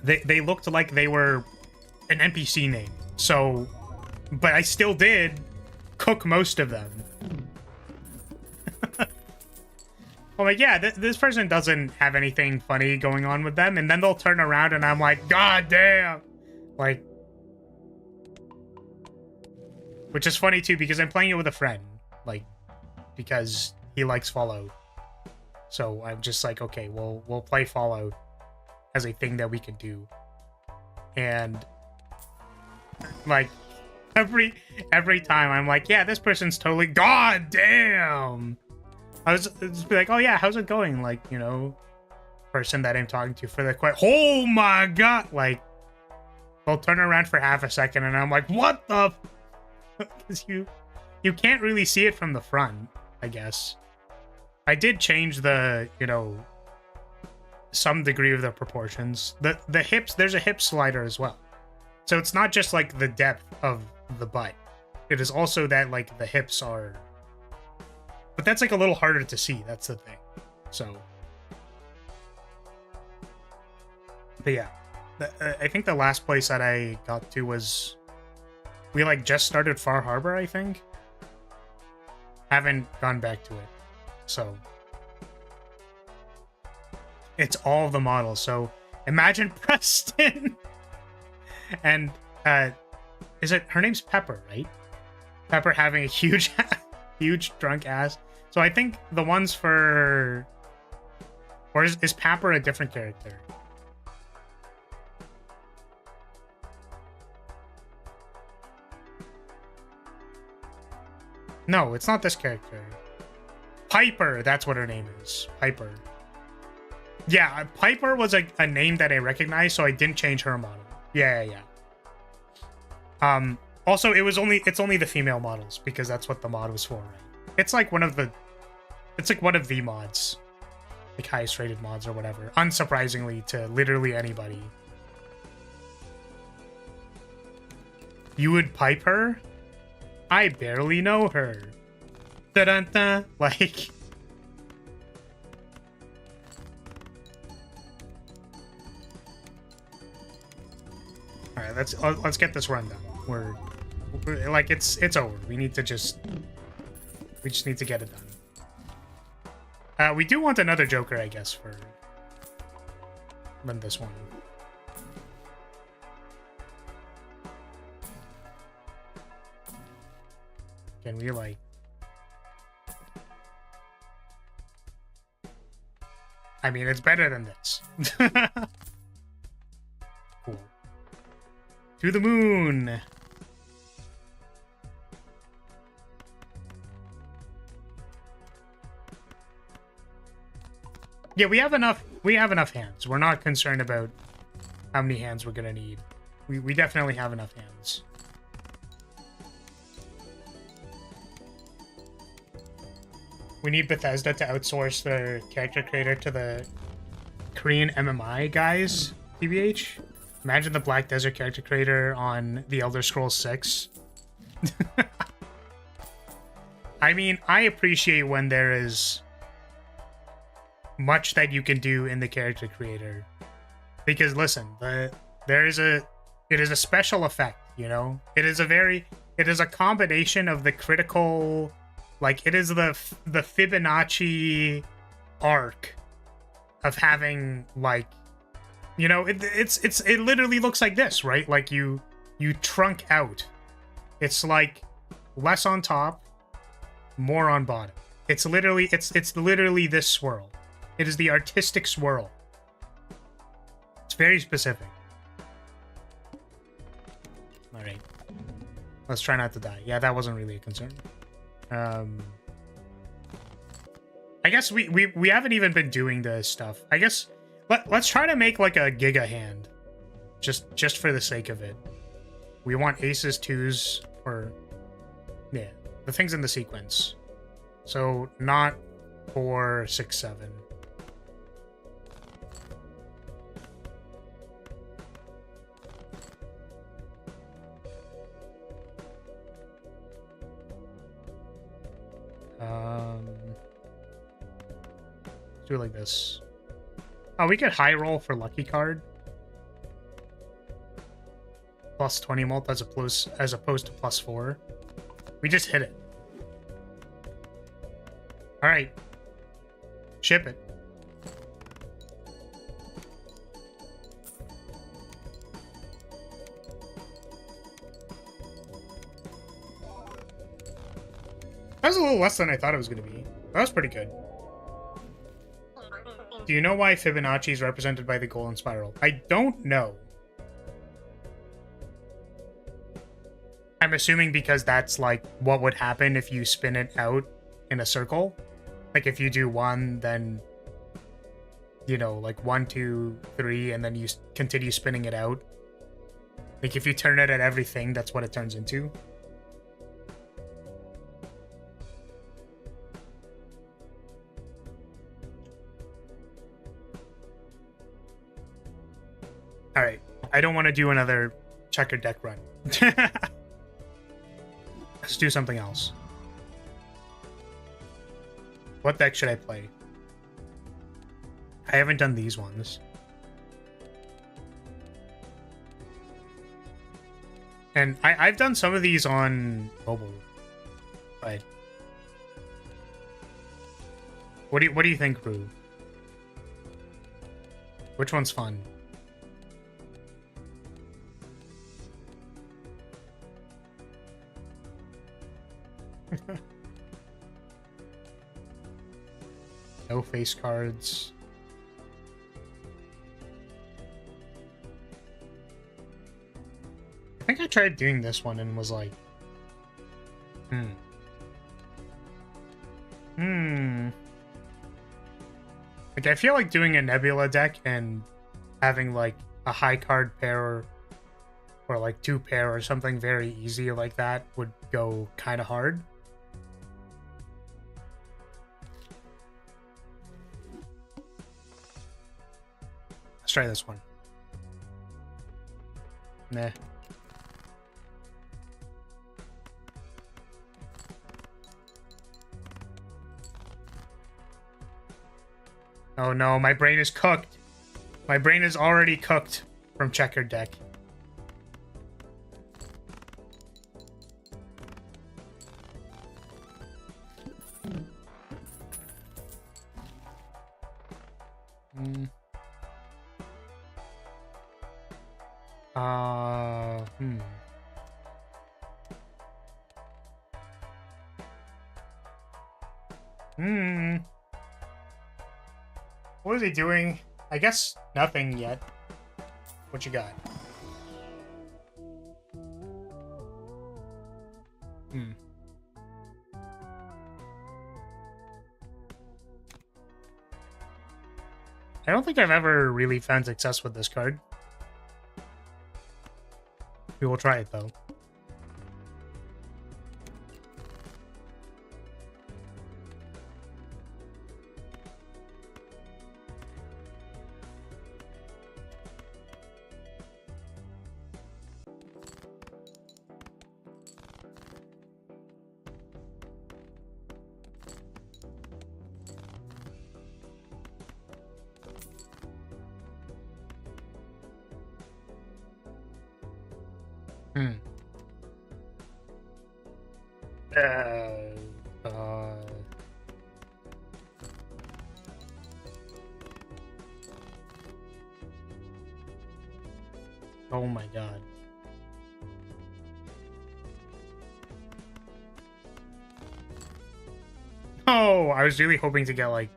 They looked like they were an NPC name. So... But I still did cook most of them. I'm like, yeah, this person doesn't have anything funny going on with them. And then they'll turn around and I'm like, God damn. Like, which is funny too, because I'm playing it with a friend. Like, because he likes Fallout. So I'm just like, okay, we'll play Fallout as a thing that we can do. And like, every time I'm like, yeah, this person's totally, God damn. I was just be like, oh yeah, how's it going? Like, you know, person that I'm talking to for the oh my God. Like, they'll turn around for half a second and I'm like, what the? Because you can't really see it from the front, I guess. I did change the, you know, some degree of the proportions. The hips, there's a hip slider as well. So it's not just like the depth of the butt. It is also that like the hips are... But that's like a little harder to see. That's the thing. So... But yeah. I think the last place that I got to was... We like just started Far Harbor, I think. Haven't gone back to it. So... It's all the models. So imagine Preston! And, is it... Her name's Pepper, right? Pepper having a huge... huge drunk ass. So I think the ones for... Or is Pepper a different character? No, it's not this character. Piper, that's what her name is. Piper. Yeah, Piper was a name that I recognized, so I didn't change her model. Yeah. Also, it's only the female models, because that's what the mod was for, right? It's like one of the mods. Like highest rated mods or whatever. Unsurprisingly to literally anybody. You would pipe her? I barely know her. Da-dun-dun. Like... Alright, let's get this run done. We're like it's over. We just need to get it done. We do want another Joker, I guess, than this one. Can we like... I mean, it's better than this. Cool. To the moon. Yeah, we have enough hands. We're not concerned about how many hands we're gonna need. We definitely have enough hands. We need Bethesda to outsource their character creator to the Korean MMI guys, TBH. Imagine the Black Desert character creator on The Elder Scrolls 6. I mean, I appreciate when there is much that you can do in the character creator. Because listen, it is a special effect, you know? It is a combination of the critical, like, it is the Fibonacci arc of having, like, you know, it literally looks like this, right? Like you trunk out. It's like less on top, more on bottom. It's literally this swirl. It is the artistic swirl. It's very specific. All right. Let's try not to die. Yeah, that wasn't really a concern. I guess we haven't even been doing this stuff. I guess let's try to make like a Giga hand. Just for the sake of it. We want aces, twos, or yeah, the things in the sequence. So not 4, 6, 7. Do it like this. Oh, we could high roll for lucky card. Plus 20 mult as opposed to plus 4. We just hit it. All right. Ship it. That was a little less than I thought it was going to be. That was pretty good. Do you know why Fibonacci is represented by the golden spiral? I don't know. I'm assuming because that's like what would happen if you spin it out in a circle. Like if you do 1, then, you know, like 1, 2, 3, and then you continue spinning it out. Like if you turn it at everything, that's what it turns into. All right, I don't want to do another checkered deck run. Let's do something else. What deck should I play? I haven't done these ones. And I've done some of these on mobile, but what do you think, Rue? Which one's fun? No face cards. I think I tried doing this one and was like, Like, I feel like doing a Nebula deck and having, like, a high card pair or like 2 pair or something very easy like that would go kind of hard. Let's try this one. Nah. Oh no, my brain is cooked. My brain is already cooked from checkered deck. What is he doing? I guess nothing yet. What you got? I don't think I've ever really found success with this card. We will try it though. Oh my god. Oh, I was really hoping to get like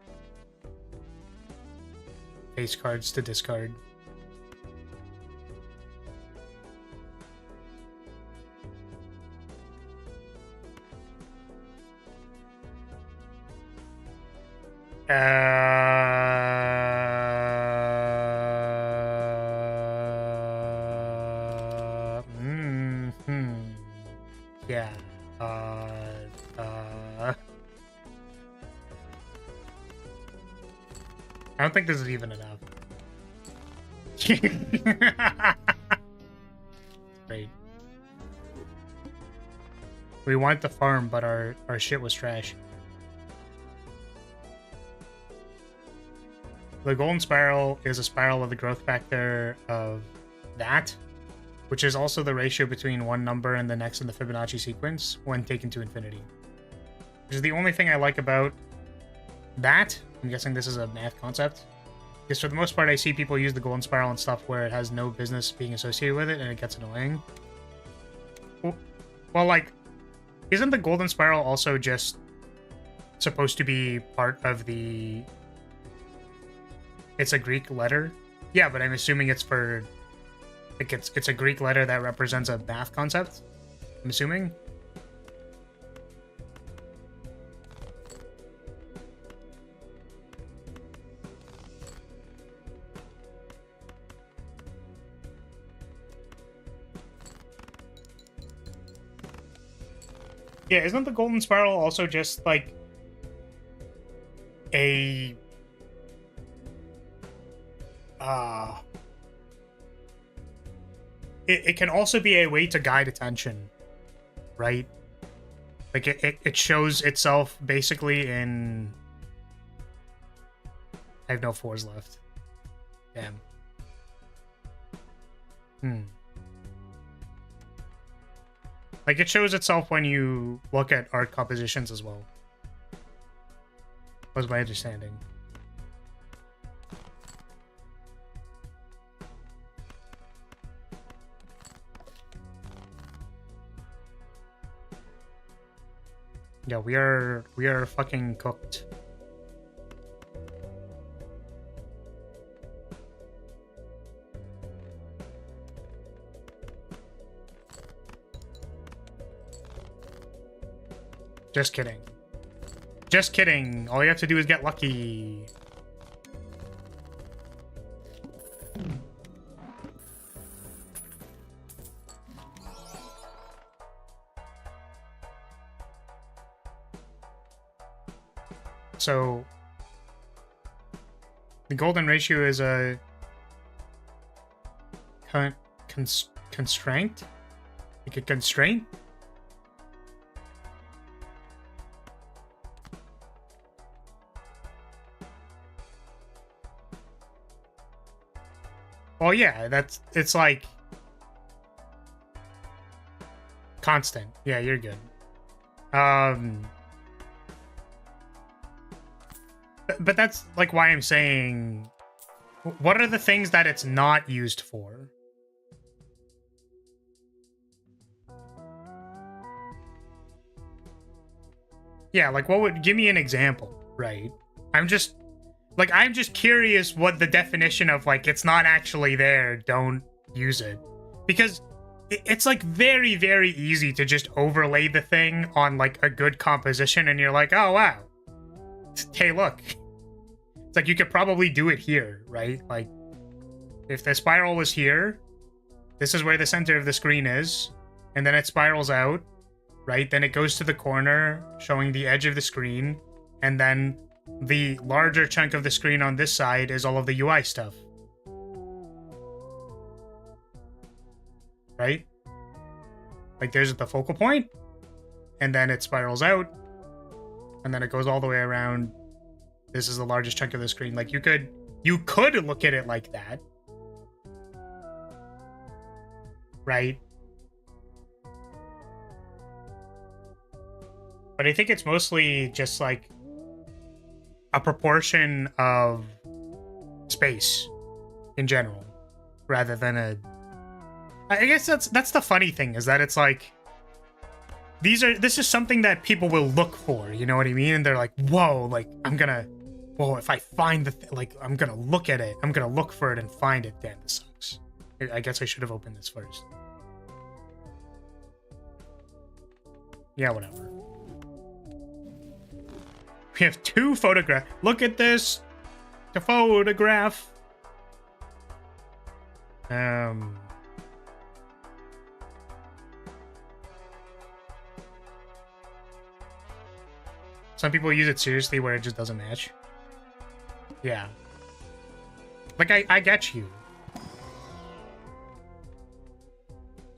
face cards to discard. Yeah. I don't think this is even enough. Great. We want the farm, but our shit was trash. the golden spiral is a spiral of the growth factor of that, which is also the ratio between one number and the next in the Fibonacci sequence when taken to infinity. Which is the only thing I like about that. I'm guessing this is a math concept. Because for the most part, I see people use the golden spiral and stuff where it has no business being associated with it and it gets annoying. Well, like, isn't the golden spiral also just supposed to be part of the... It's a Greek letter? Yeah, but I'm assuming it's for... Like, it's a Greek letter that represents a math concept? I'm assuming? Yeah, isn't the golden spiral also just, like, a... It can also be a way to guide attention, right? Like, it shows itself basically in... I have no 4s left. Damn. Like, it shows itself when you look at art compositions as well. Was my understanding. Yeah, we are fucking cooked. Just kidding. Just kidding. All you have to do is get lucky. So the golden ratio is a constraint? Like a constraint? Well, yeah, it's like constant. Yeah, you're good. But that's like why I'm saying, what are the things that it's not used for? Yeah, like what would, give me an example, right? I'm just curious what the definition of, like, it's not actually there, don't use it. Because it's like very, very easy to just overlay the thing on like a good composition and you're like, oh wow, hey look. It's like you could probably do it here, right? Like if the spiral was here, this is where the center of the screen is, and then it spirals out, right? Then it goes to the corner showing the edge of the screen, and then the larger chunk of the screen on this side is all of the UI stuff. Right? Like there's the focal point, and then it spirals out, and then it goes all the way around. This is the largest chunk of the screen. Like you could look at it like that. Right? But I think it's mostly just like a proportion of space in general, rather than a... I guess that's the funny thing, is that it's like this is something that people will look for, you know what I mean? And they're like, whoa, like whoa, if I find like I'm gonna look at it, I'm gonna look for it and find it. Damn, this sucks. I guess I should have opened this first. Yeah, whatever. We have 2 photographs. Look at this. The photograph. Some people use it seriously where it just doesn't match. Yeah. Like, I get you.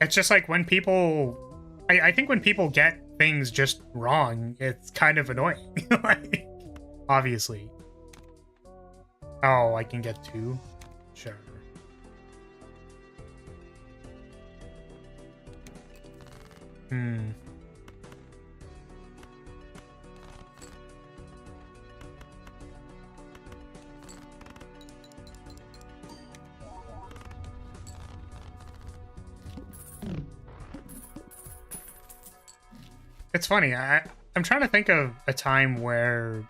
It's just like when people... I think when people get things just wrong, it's kind of annoying. Like, obviously. Oh, I can get 2? Sure. It's funny, I'm trying to think of a time where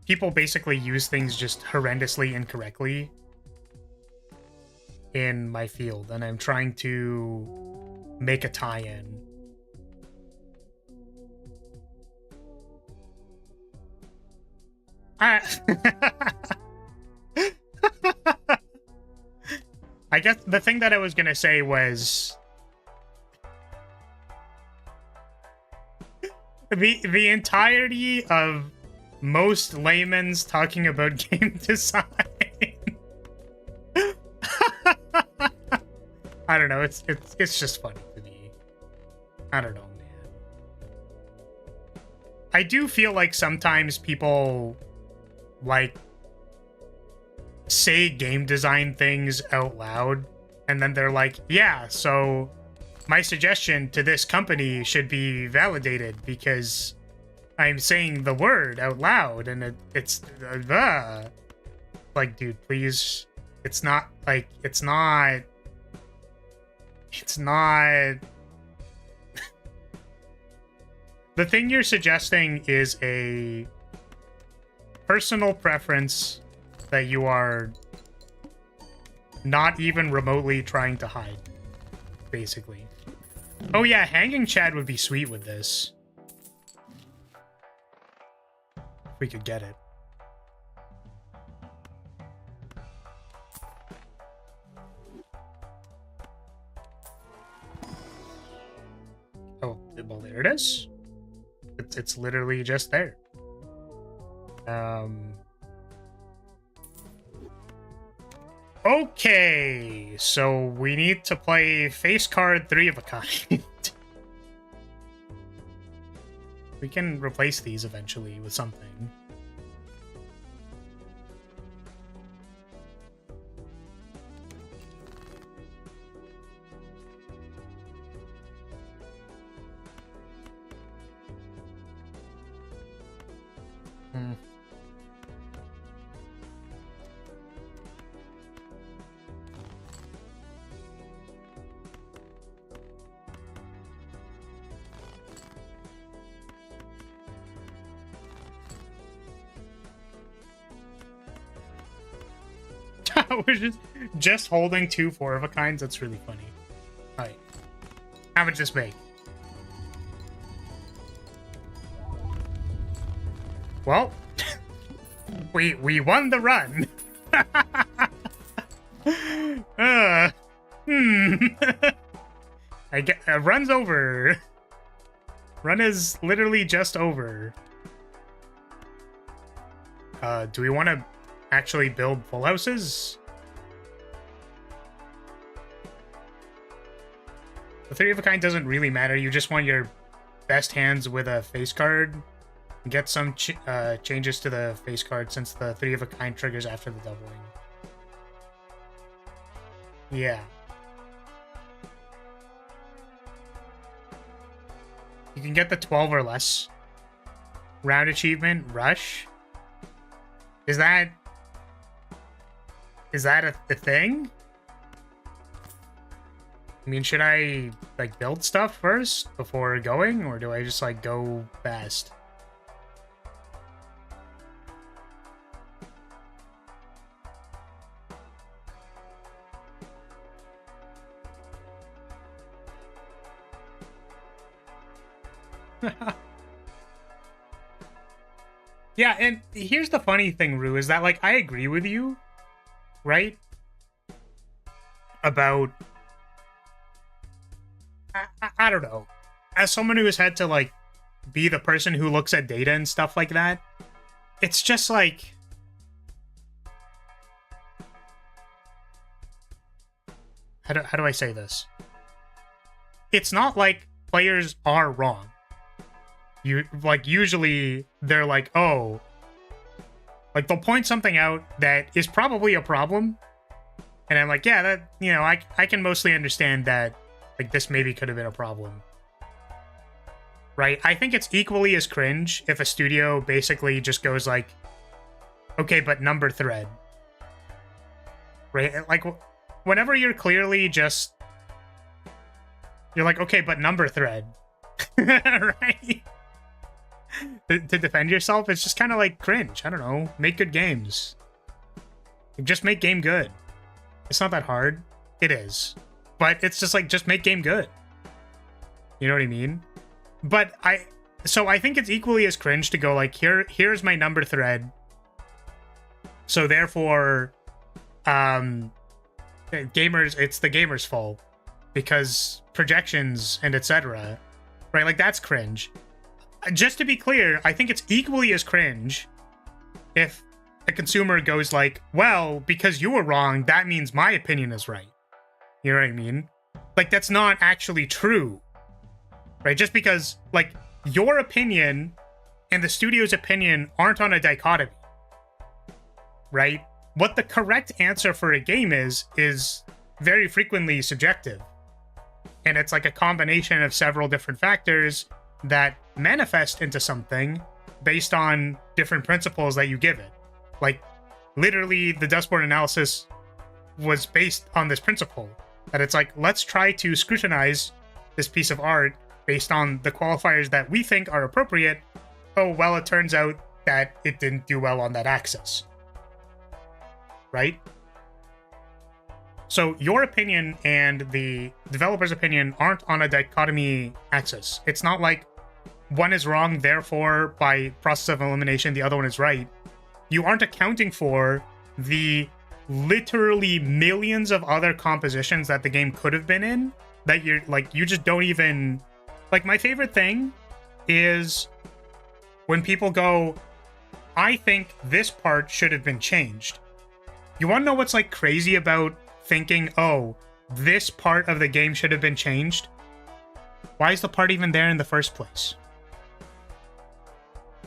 people basically use things just horrendously incorrectly in my field, and I'm trying to make a tie-in. I guess the thing that I was gonna say was the entirety of most laymen's talking about game design. I don't know. It's just funny to me. I don't know, man. I do feel like sometimes people like say game design things out loud, and then they're like, "Yeah, so my suggestion to this company should be validated because I'm saying the word out loud," and it's like, dude, please. It's not. The thing you're suggesting is a personal preference that you are not even remotely trying to hide, basically. Oh yeah, hanging Chad would be sweet with this. If we could get it. Oh, well, there it is. It's literally just there. Okay, so we need to play face card 3 of a kind. We can replace these eventually with something. We're just holding 2 4 of a kinds. That's really funny. All right, how much this make? Well, we won the run. I get run's over. Run is literally just over. Do we want to actually build full houses? The 3 of a kind doesn't really matter. You just want your best hands with a face card. Get some changes to the face card since the 3 of a kind triggers after the doubling. Yeah. You can get the 12 or less round achievement, Rush. Is that a thing? I mean, should I like build stuff first before going, or do I just like go fast? Yeah, and here's the funny thing, Rue, is that like I agree with you, right? About I don't know. As someone who has had to like be the person who looks at data and stuff like that, it's just like how do I say this? It's not like players are wrong. You like usually they're like, oh, Like, they'll point something out that is probably a problem, and I'm like, yeah, that, you know, I can mostly understand that, like, this maybe could have been a problem. Right? I think it's equally as cringe if a studio basically just goes like, okay, but number thread. Right? Like, whenever you're clearly just... You're like, okay, but number thread. Right? To defend yourself, it's just kind of like cringe. I don't know. Make good games. Just make game good. It's not that hard. It is. But it's just like, just make game good. You know what I mean? But I think it's equally as cringe to go like, here's my number thread. So therefore, gamers, it's the gamers' fault because projections and etc. Right? Like, that's cringe. Just to be clear, I think it's equally as cringe if a consumer goes like, well, because you were wrong, that means my opinion is right. You know what I mean? Like, that's not actually true. Right? Just because, like, your opinion and the studio's opinion aren't on a dichotomy. Right? What the correct answer for a game is very frequently subjective. And it's like a combination of several different factors that manifest into something based on different principles that you give it. Like, literally, the dustboard analysis was based on this principle. That it's like, let's try to scrutinize this piece of art based on the qualifiers that we think are appropriate. Oh, well, it turns out that it didn't do well on that axis. Right? So your opinion and the developer's opinion aren't on a dichotomy axis. It's not like one is wrong, therefore, by process of elimination, the other one is right. You aren't accounting for the literally millions of other compositions that the game could have been in that you're like, you just don't even... Like, my favorite thing is when people go, I think this part should have been changed. You want to know what's, like, crazy about thinking, oh, this part of the game should have been changed? Why is the part even there in the first place?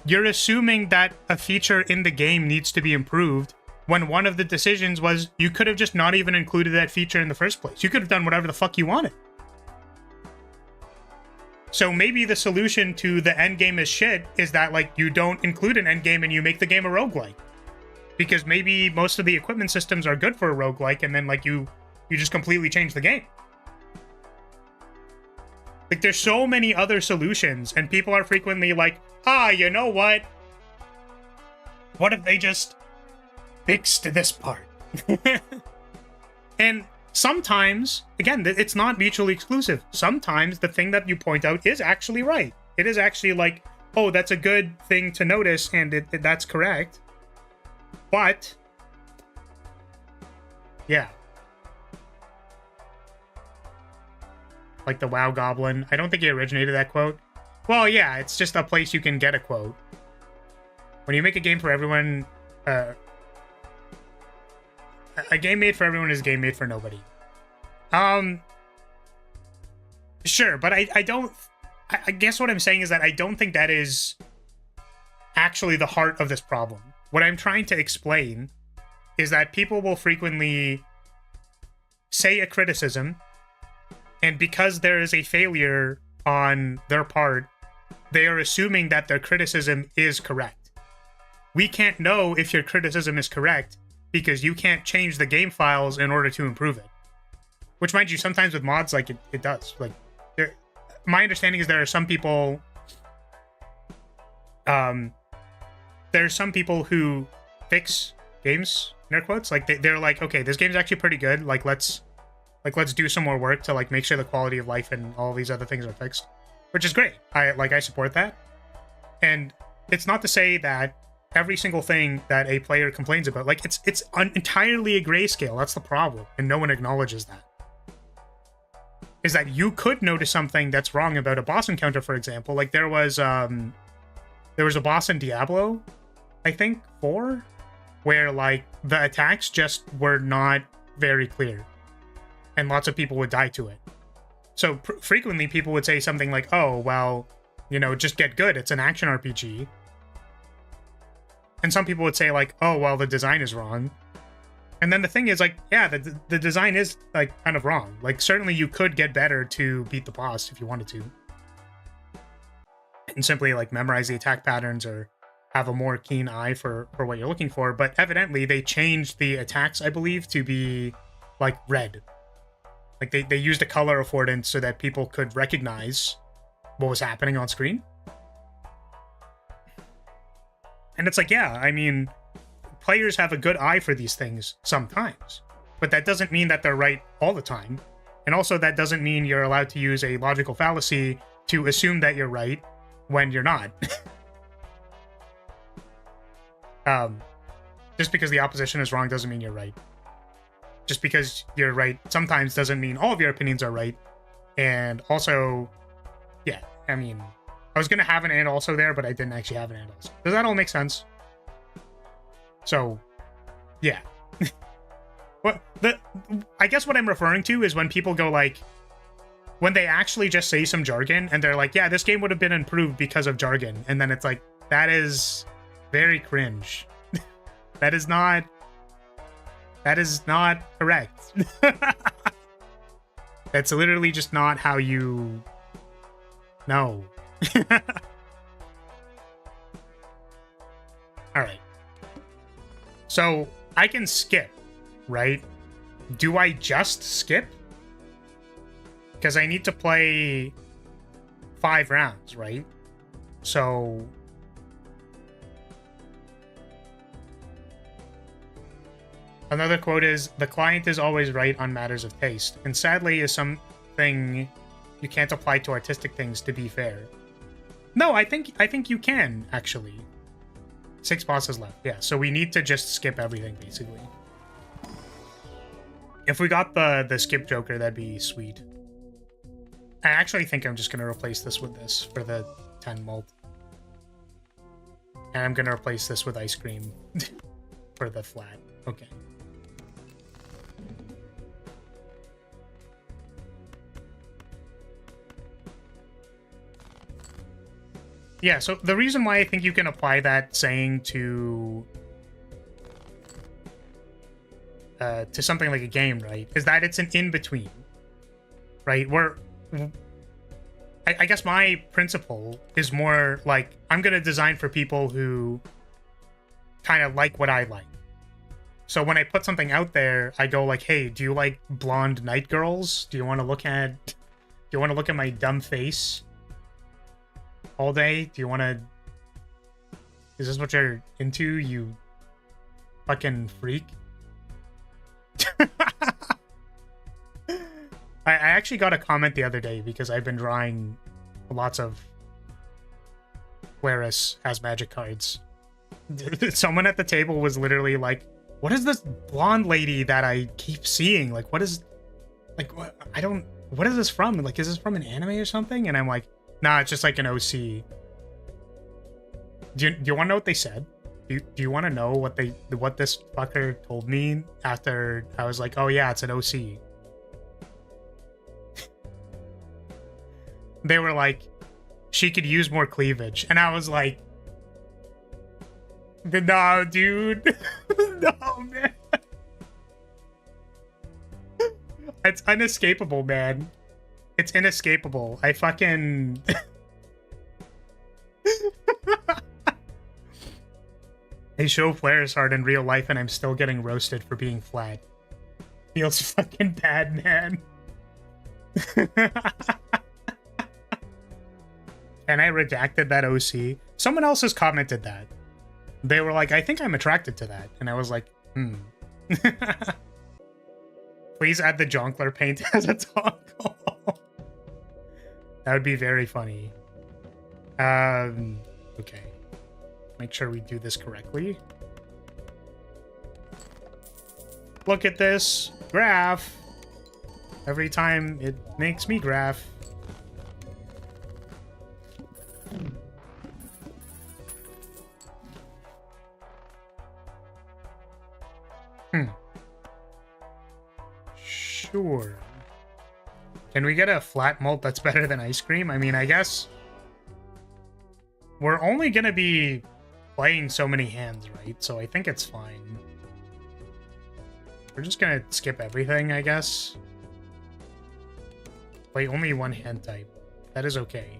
You're assuming that a feature in the game needs to be improved when one of the decisions was you could have just not even included that feature in the first place. You could have done whatever the fuck you wanted. So maybe the solution to the end game is shit is that, like, you don't include an end game and you make the game a roguelike. Because maybe most of the equipment systems are good for a roguelike, and then, like, you just completely change the game. Like, there's so many other solutions, and people are frequently like, you know what? What if they just fixed this part? And sometimes, again, it's not mutually exclusive. Sometimes the thing that you point out is actually right. It is actually like, oh, that's a good thing to notice, and that's correct. But, yeah. Like the WoW Goblin. I don't think he originated that quote. Well, yeah, it's just a place you can get a quote. When you make a game for everyone, a game made for everyone is a game made for nobody. Sure, but I don't... I guess what I'm saying is that I don't think that is actually the heart of this problem. What I'm trying to explain is that people will frequently say a criticism, and because there is a failure on their part, they are assuming that their criticism is correct. We can't know if your criticism is correct because you can't change the game files in order to improve it. Which, mind you, sometimes with mods, like, it does. Like, my understanding is there are some people... there's some people who fix games, in air quotes. Like, they're like, okay, this game's actually pretty good. Like, let's do some more work to, like, make sure the quality of life and all these other things are fixed. Which is great. I support that. And it's not to say that every single thing that a player complains about, like, it's entirely a grayscale. That's the problem. And no one acknowledges that. Is that you could notice something that's wrong about a boss encounter, for example. Like, there was a boss in Diablo, I think, 4, where, like, the attacks just were not very clear. And lots of people would die to it. So frequently people would say something like, oh, well, you know, just get good. It's an action RPG. And some people would say like, oh, well, the design is wrong. And then the thing is like, yeah, the design is like kind of wrong. Like certainly you could get better to beat the boss if you wanted to. And simply like memorize the attack patterns or have a more keen eye for what you're looking for. But evidently they changed the attacks, I believe, to be like red. Like they used a color affordance so that people could recognize what was happening on screen. And it's like, yeah, I mean, players have a good eye for these things sometimes, but that doesn't mean that they're right all the time. And also that doesn't mean you're allowed to use a logical fallacy to assume that you're right when you're not. Just because the opposition is wrong doesn't mean you're right. Just because you're right sometimes doesn't mean all of your opinions are right. And also, yeah, I mean, I was going to have an and also there, but I didn't actually have an and also. Does that all make sense? So, yeah. I guess what I'm referring to is when people go like, when they actually just say some jargon and they're like, yeah, this game would have been improved because of jargon. And then it's like, that is very cringe. That is not correct. That's literally just not how you know. All right. So I can skip, right? Do I just skip? Because I need to play 5 rounds, right? So another quote is, the client is always right on matters of taste, and sadly is something you can't apply to artistic things, to be fair. No, I think you can, actually. 6 bosses left. Yeah, so we need to just skip everything, basically. If we got the skip joker, that'd be sweet. I actually think I'm just going to replace this with this for the 10 malt. And I'm going to replace this with ice cream for the flat. Okay. Yeah, so the reason why I think you can apply that saying to something like a game, right, is that it's an in-between, right? I guess my principle is more like, I'm going to design for people who kind of like what I like. So when I put something out there, I go like, hey, do you like blonde night girls? Do you want to look at my dumb face all day? Do you want to... Is this what you're into, you fucking freak? I actually got a comment the other day because I've been drawing lots of Whereas has magic cards. Someone at the table was literally like, what is this blonde lady that I keep seeing? Like, what is... Like, what? I don't... What is this from? Like, is this from an anime or something? And I'm like, nah, it's just like an OC. Do you want to know what they said? Do you want to know what this fucker told me after I was like, oh yeah, it's an OC? They were like, she could use more cleavage. And I was like, no, dude. No, man. It's inescapable, man. It's inescapable. I fucking... I show players hard in real life and I'm still getting roasted for being flat. Feels fucking bad, man. And I redacted that OC. Someone else has commented that. They were like, I think I'm attracted to that. And I was like, Please add the Jonkler paint as a toggle. That would be very funny. Okay. Make sure we do this correctly. Look at this graph. Every time it makes me graph. Sure. Can we get a flat malt that's better than ice cream? I mean, I guess we're only gonna be playing so many hands, right? So I think it's fine. We're just gonna skip everything, I guess. Play only one hand type. That is okay.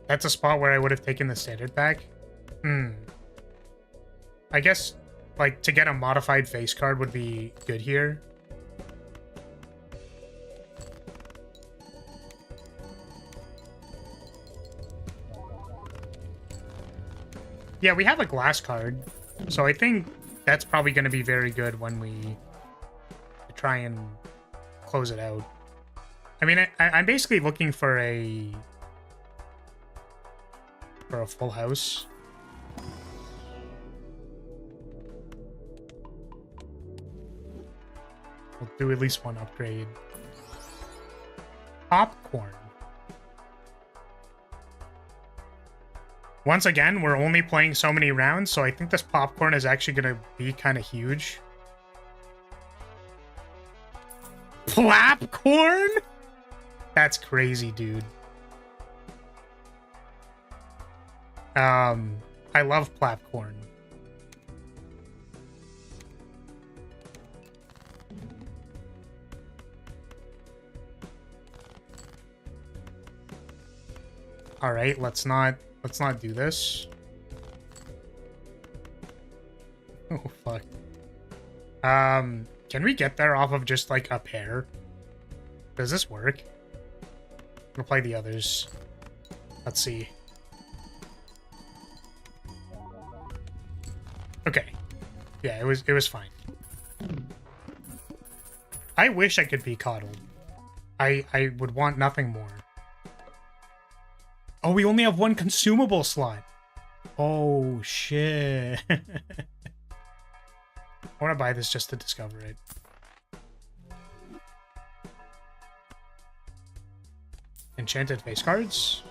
That's a spot where I would have taken the standard pack. I guess, like, to get a modified face card would be good here. Yeah, we have a glass card, so I think that's probably going to be very good when we try and close it out. I mean, I'm basically looking for a full house. We'll do at least one upgrade. Popcorn. Once again, we're only playing so many rounds, so I think this popcorn is actually going to be kind of huge. Plapcorn? That's crazy, dude. I love plapcorn. All right, let's not do this. Oh fuck. Can we get there off of just like a pair? Does this work? We'll play the others. Let's see. Okay. Yeah, it was fine. I wish I could be coddled. I would want nothing more. Oh, we only have one consumable slot. Oh, shit. I want to buy this just to discover it. Enchanted face cards.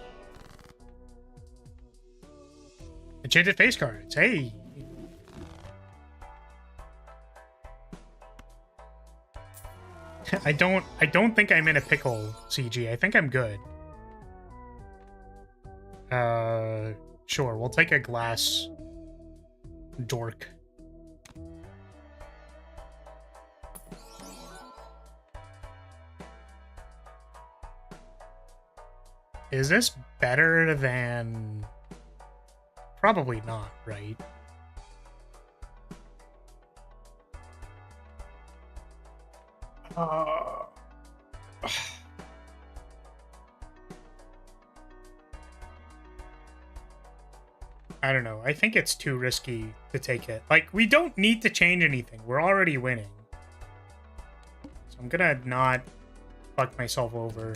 Enchanted face cards. Hey. I don't think I'm in a pickle, CG. I think I'm good. Sure, we'll take a glass dork. Is this better than... Probably not, right? I don't know. I think it's too risky to take it. Like, we don't need to change anything. We're already winning. So I'm gonna not fuck myself over.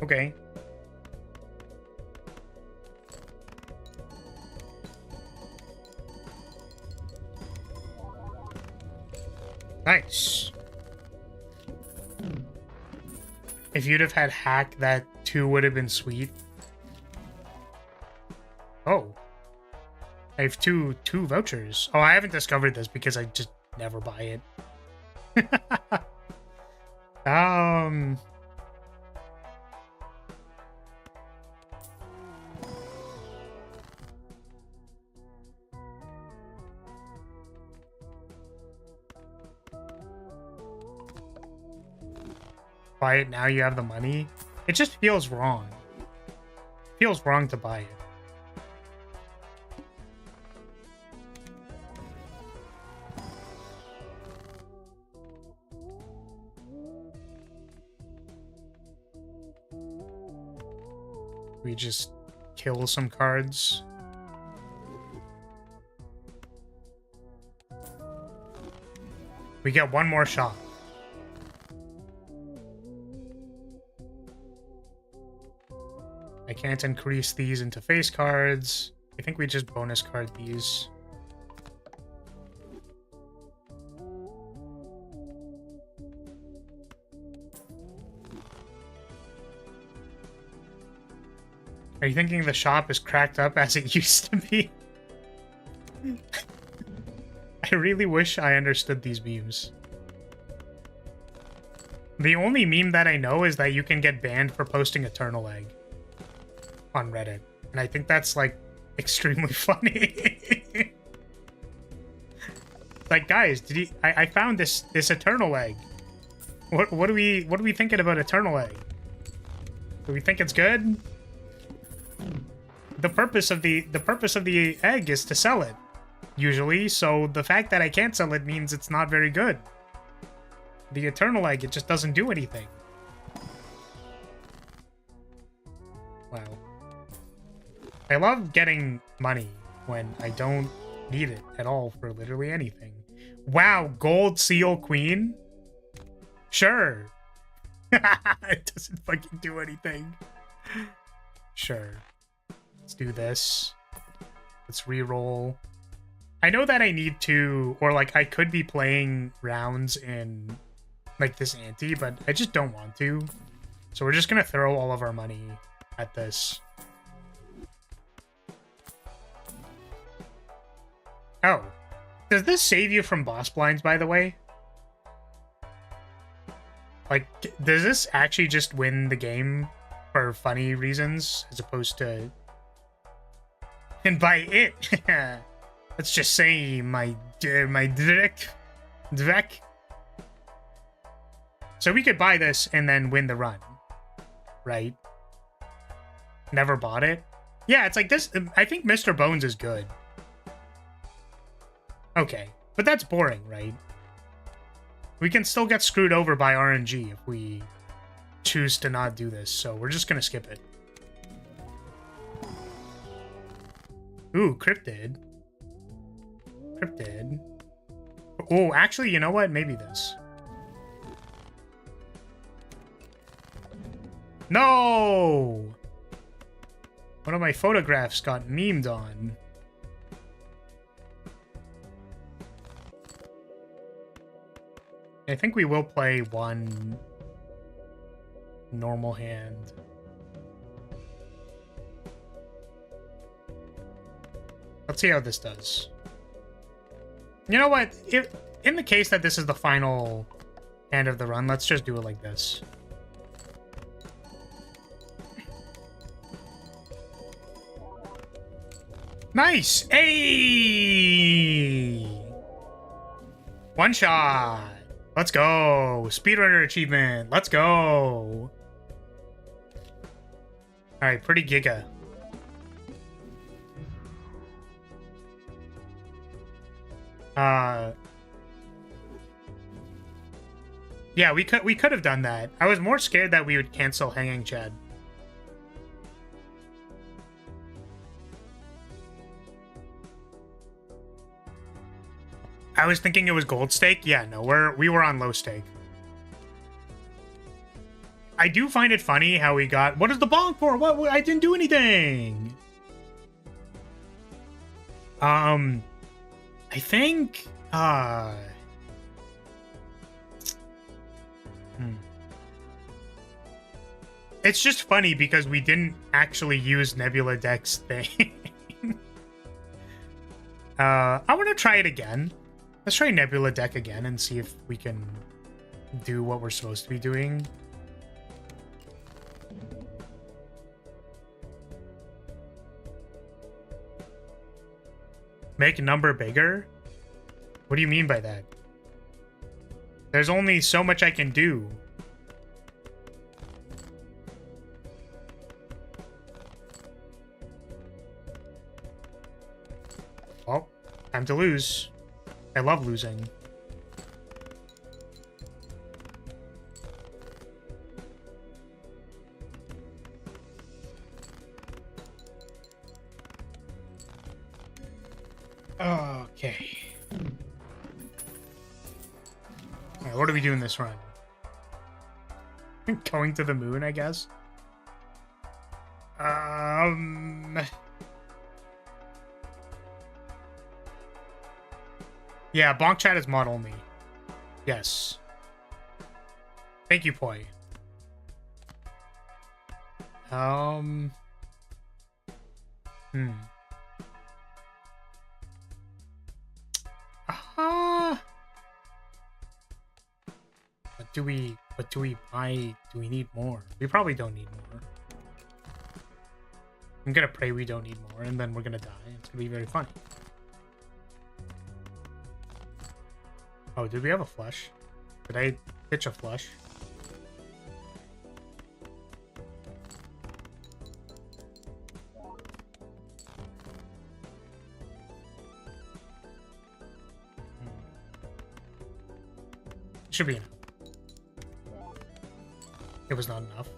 Okay. Nice. If you'd have had hack, that too would have been sweet. Oh. I have two vouchers. Oh, I haven't discovered this because I just never buy it. Buy it now you have the money. It just feels wrong. It feels wrong to buy it. We just kill some cards. We get one more shot. I can't increase these into face cards. I think we just bonus card these. Are you thinking the shop is cracked up as it used to be? I really wish I understood these memes. The only meme that I know is that you can get banned for posting Eternal Egg on Reddit. And I think that's, like, extremely funny. Like, guys, did you... I found this Eternal Egg. What are we thinking about Eternal Egg? Do we think it's good? The purpose of the egg is to sell it, usually, so the fact that I can't sell it means it's not very good. The Eternal Egg, it just doesn't do anything. Wow. I love getting money when I don't need it at all for literally anything. Wow, Gold Seal Queen? Sure. It doesn't fucking do anything. Sure. Let's do this. Let's re-roll. I know that I need to, or like I could be playing rounds in like this ante, but I just don't want to. So we're just gonna throw all of our money at this. Oh. Does this save you from boss blinds, by the way? Like, does this actually just win the game for funny reasons as opposed to... And by it, let's just say my direct. So we could buy this and then win the run, right? Never bought it. Yeah, it's like this. I think Mr. Bones is good. Okay, but that's boring, right? We can still get screwed over by RNG if we choose to not do this, so we're just gonna skip it. Ooh, Cryptid. Cryptid. Oh, actually, you know what? Maybe this. No! One of my photographs got memed on. I think we will play one normal hand. Let's see how this does. You know what? If, in the case that this is the final hand of the run, let's just do it like this. Nice! Hey! One shot! Let's go! Speedrunner achievement! Let's go! Alright, pretty giga. Yeah, we could have done that. I was more scared that we would cancel Hanging Chad. I was thinking it was gold stake. Yeah, no, we were on low stake. I do find it funny how we got... What is the bonk for? What? I didn't do anything! I think... It's just funny because we didn't actually use Nebula Deck's thing. I want to try it again. Let's try Nebula Deck again and see if we can do what we're supposed to be doing. Make number bigger? What do you mean by that? There's only so much I can do. Well, time to lose. I love losing. Okay. Alright, what are we doing this run? Going to the moon, I guess? Yeah, bonk chat is mod only. Yes. Thank you, Poi. What do we buy? Do we need more? We probably don't need more. I'm gonna pray we don't need more, and then we're gonna die. It's gonna be very funny. Oh, did we have a flush? Did I pitch a flush? Should be enough. It was not enough.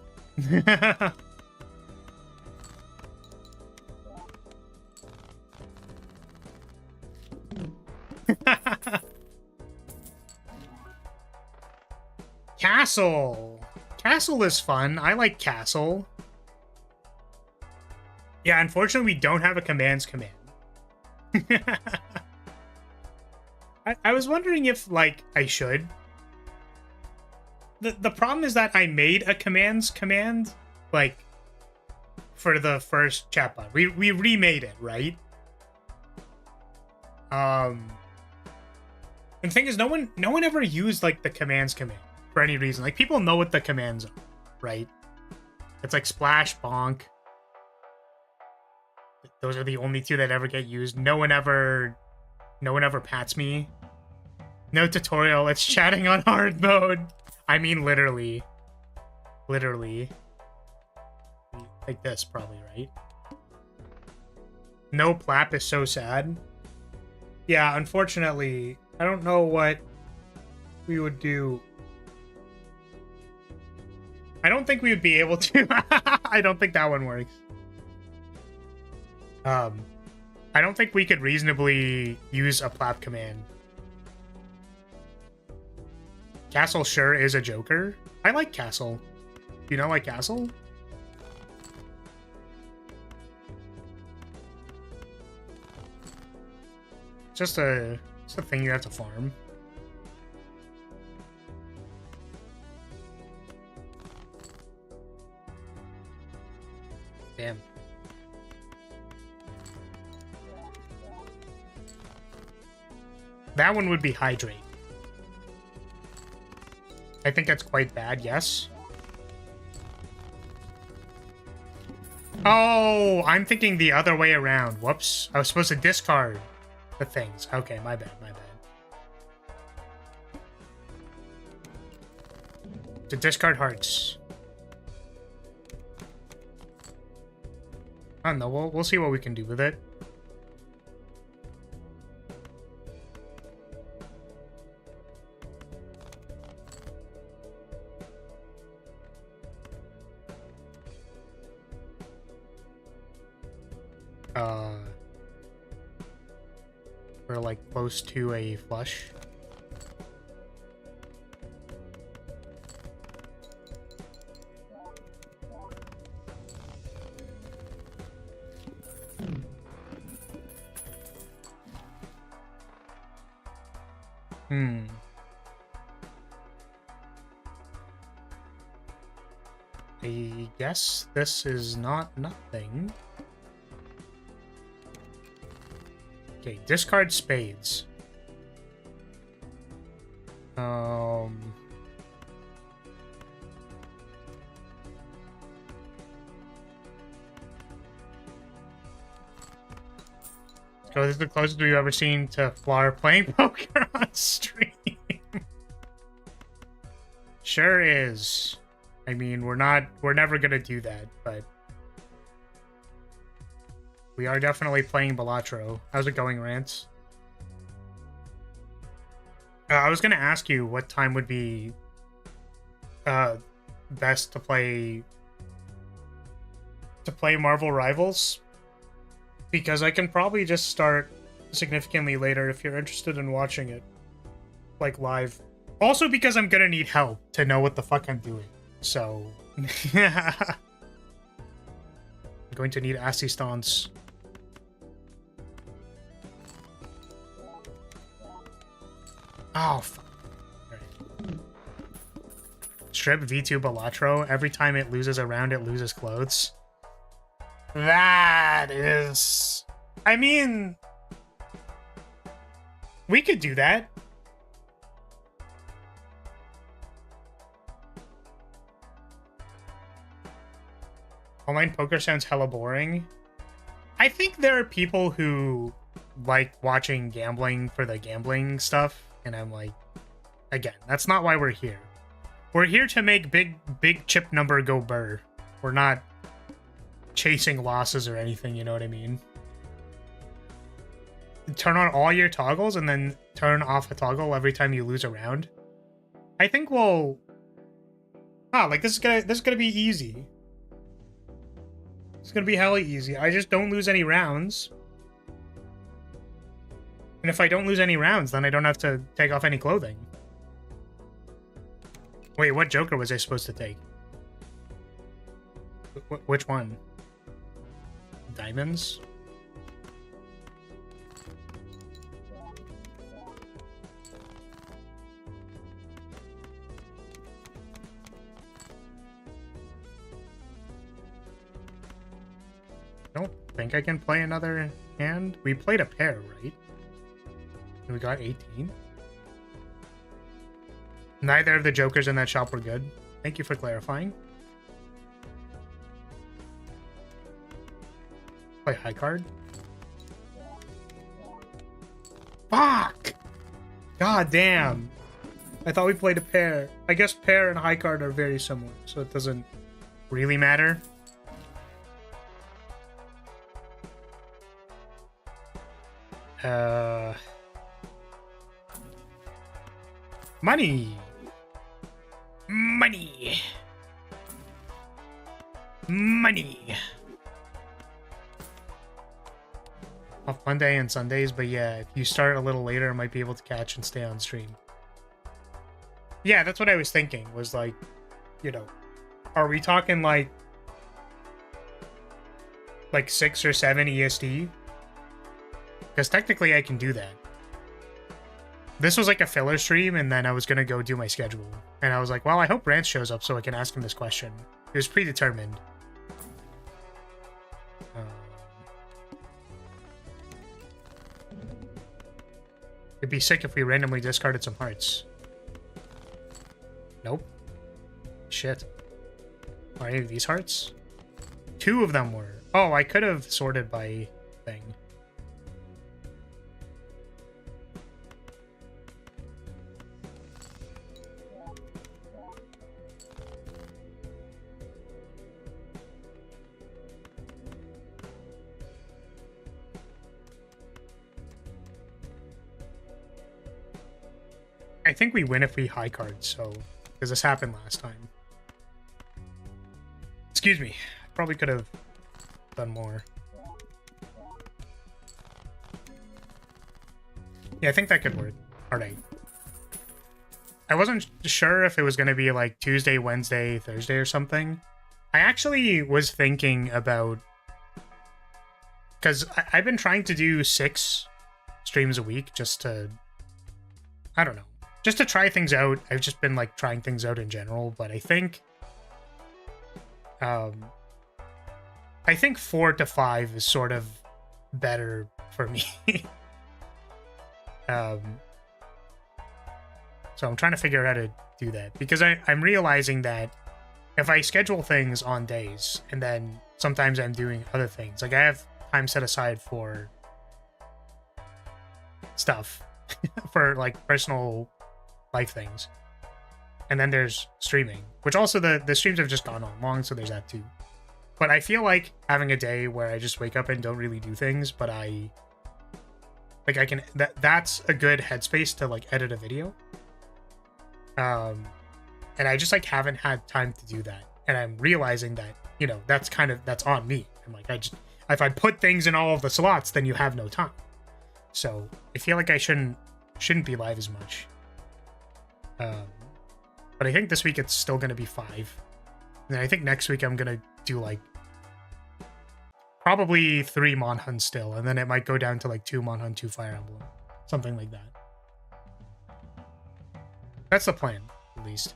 Castle! Castle is fun. I like Castle. Yeah, unfortunately, we don't have a commands command. I was wondering if, like, I should. The problem is that I made a commands command, like, for the first chatbot. We remade it, right? And the thing is, no one ever used, like, the commands command for any reason. Like, people know what the commands are, right? It's like splash, bonk. Those are the only two that ever get used. No one ever pats me. No tutorial. It's chatting on hard mode. I mean, literally. Literally. Like this, probably, right? No plap is so sad. Yeah, unfortunately, I don't know what we would do. I don't think we would be able to. I don't think that one works. I don't think we could reasonably use a plap command. Castle sure is a joker. I like Castle. Do you not like Castle? It's a thing you have to farm. Damn. That one would be hydrate. I think that's quite bad, yes. Oh, I'm thinking the other way around. Whoops. I was supposed to discard the things. Okay, my bad, my bad. To discard hearts. I don't know, we'll see what we can do with it. We're like close to a flush. I guess this is not nothing. Okay, discard spades. So this is the closest we've ever seen to Flar playing poker on stream. Sure is. I mean, we're never gonna do that, but we are definitely playing Balatro. How's it going, Rance? I was gonna ask you what time would be best to play Marvel Rivals, because I can probably just start significantly later if you're interested in watching it, like live. Also because I'm gonna need help to know what the fuck I'm doing. So I'm going to need assistance. Oh, fuck. Right. Strip V2 Balatro. Every time it loses a round, it loses clothes. That is... I mean... We could do that. Online poker sounds hella boring. I think there are people who like watching gambling for the gambling stuff, and I'm like, again, that's not why we're here. We're here to make big chip number go burr. We're not chasing losses or anything, you know what I mean? Turn on all your toggles and then turn off a toggle every time you lose a round. I think we'll... like this is gonna be easy. It's gonna be hella easy. I just don't lose any rounds. And if I don't lose any rounds, then I don't have to take off any clothing. Wait, what joker was I supposed to take? Which one? Diamonds? I don't think I can play another hand. We played a pair, right? And we got 18. Neither of the jokers in that shop were good. Thank you for clarifying. Play high card. Fuck! God damn. I thought we played a pair. I guess pair and high card are very similar, so it doesn't really matter. Money. Money. Money. Off Monday and Sundays, but yeah, if you start a little later, I might be able to catch and stay on stream. Yeah, that's what I was thinking, was like, you know, are we talking like 6 or 7 EST? Because technically I can do that. This was like a filler stream, and then I was going to go do my schedule. And I was like, well, I hope Rance shows up so I can ask him this question. It was predetermined. It'd be sick if we randomly discarded some hearts. Nope. Shit. Are any of these hearts? 2 of them were. Oh, I could have sorted by thing. I think we win if we high card, so... Because this happened last time. Excuse me. Probably could have done more. Yeah, I think that could work. Alright. I wasn't sure if it was going to be like Tuesday, Wednesday, Thursday or something. I actually was thinking about... Because I've been trying to do 6 streams a week just to... I don't know. Just to try things out. I've just been like trying things out in general, but I think 4 to 5 is sort of better for me. So I'm trying to figure out how to do that, because I'm realizing that if I schedule things on days and then sometimes I'm doing other things, like I have time set aside for stuff for like personal life things, and then there's streaming, which also the streams have just gone on long, so there's that too. But I feel like having a day where I just wake up and don't really do things, but I can that's a good headspace to like edit a video, and I just like haven't had time to do that, and I'm realizing that, you know, that's on me. I'm like, if I put things in all of the slots, then you have no time. So I feel like I shouldn't be live as much. But I think this week it's still going to be 5. And then I think next week I'm going to do like Probably 3 Monhun still, and then it might go down to like 2 Monhun, 2 Fire Emblem. Something like that. That's the plan, at least.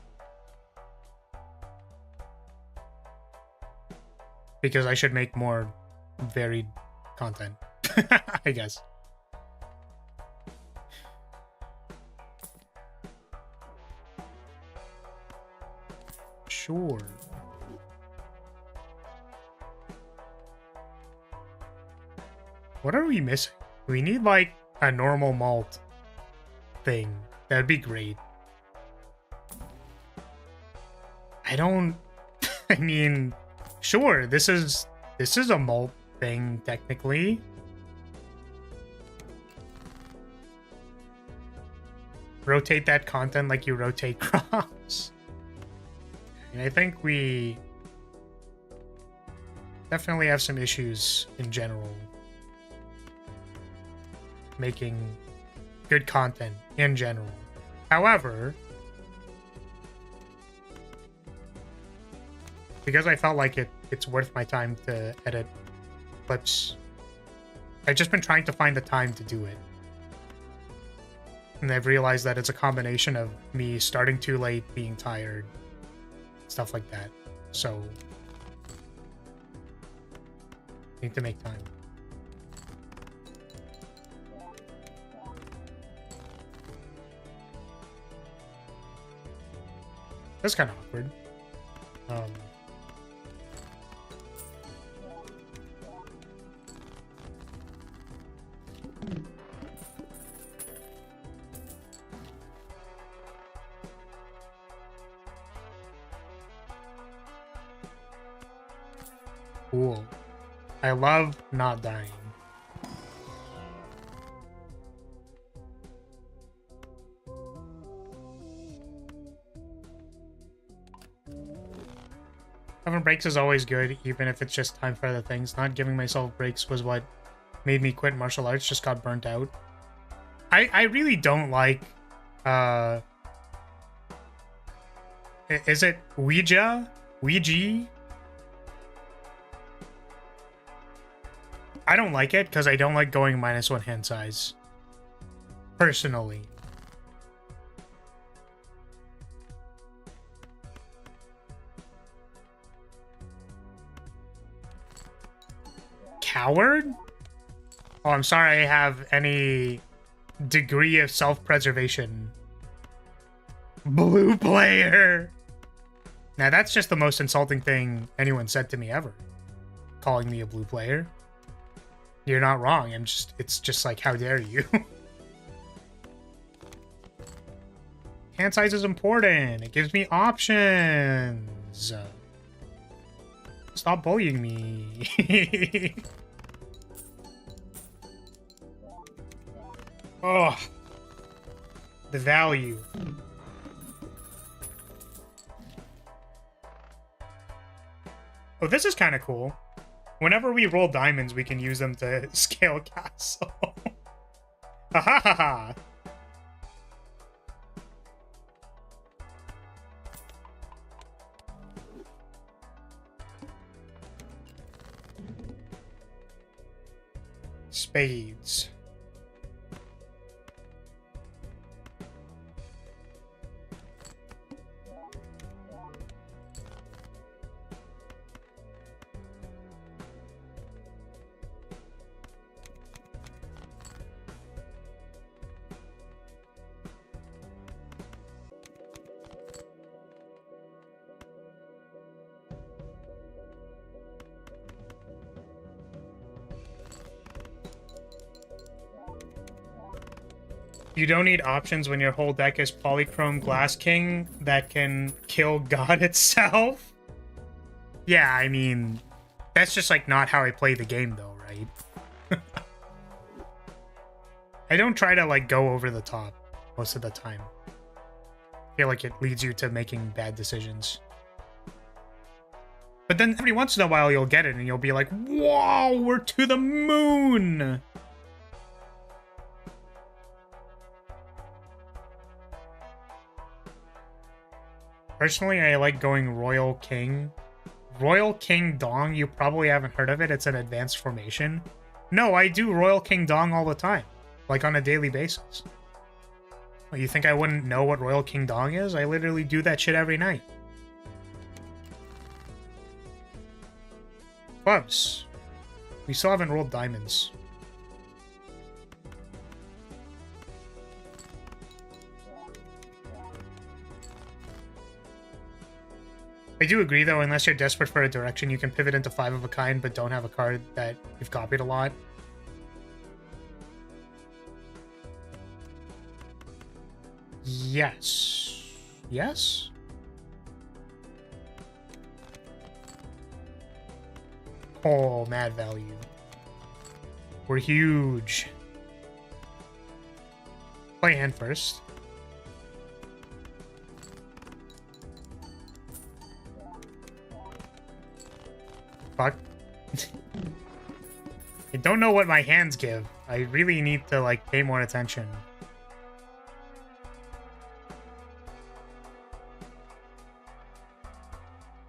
Because I should make more varied content, I guess. Sure. What are we missing? We need, like, a normal malt thing. That'd be great. I don't... I mean, sure, this is a malt thing, technically. Rotate that content like you rotate crops. And I think we definitely have some issues in general making good content in general. However, because I felt like it's worth my time to edit clips, I've just been trying to find the time to do it. And I've realized that it's a combination of me starting too late, being tired, stuff like that. So, I need to make time. That's kind of awkward. Cool. I love not dying. Having breaks is always good, even if it's just time for other things. Not giving myself breaks was what made me quit martial arts, just got burnt out. I really don't like, is it Ouija? Ouija? I don't like it because I don't like going -1 hand size. Personally. Coward? Oh, I'm sorry I have any degree of self-preservation. Blue player! Now that's just the most insulting thing anyone said to me ever. Calling me a blue player. You're not wrong. It's just like, how dare you? Hand size is important. It gives me options. Stop bullying me. Oh, the value. Oh, this is kind of cool. Whenever we roll diamonds, we can use them to scale castle. Ha ha ha ha! Spades. You don't need options when your whole deck is Polychrome Glass King that can kill God itself. Yeah, I mean, that's just like not how I play the game though, right? I don't try to like go over the top most of the time. I feel like it leads you to making bad decisions. But then every once in a while you'll get it and you'll be like, whoa, we're to the moon! Personally, I like going Royal King Royal King Dong, you probably haven't heard of it. It's an advanced formation. No, I do Royal King Dong all the time. Like on a daily basis. Well, you think I wouldn't know what Royal King Dong is? I literally do that shit every night. Clubs. We still haven't rolled diamonds. I do agree, though, unless you're desperate for a direction, you can pivot into 5 of a kind, but don't have a card that you've copied a lot. Yes. Yes? Oh, mad value. We're huge. Play hand first. Fuck. I don't know what my hands give. I really need to, like, pay more attention.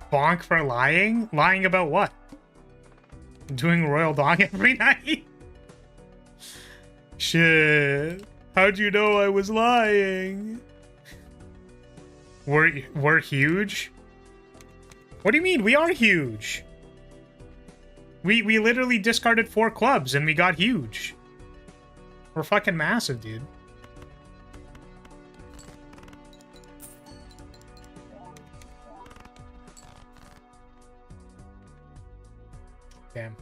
Bonk for lying? Lying about what? Doing Royal Dong every night? Shit. How'd you know I was lying? We're huge? What do you mean? We are huge. We literally discarded 4 clubs and we got huge. We're fucking massive, dude. Damn.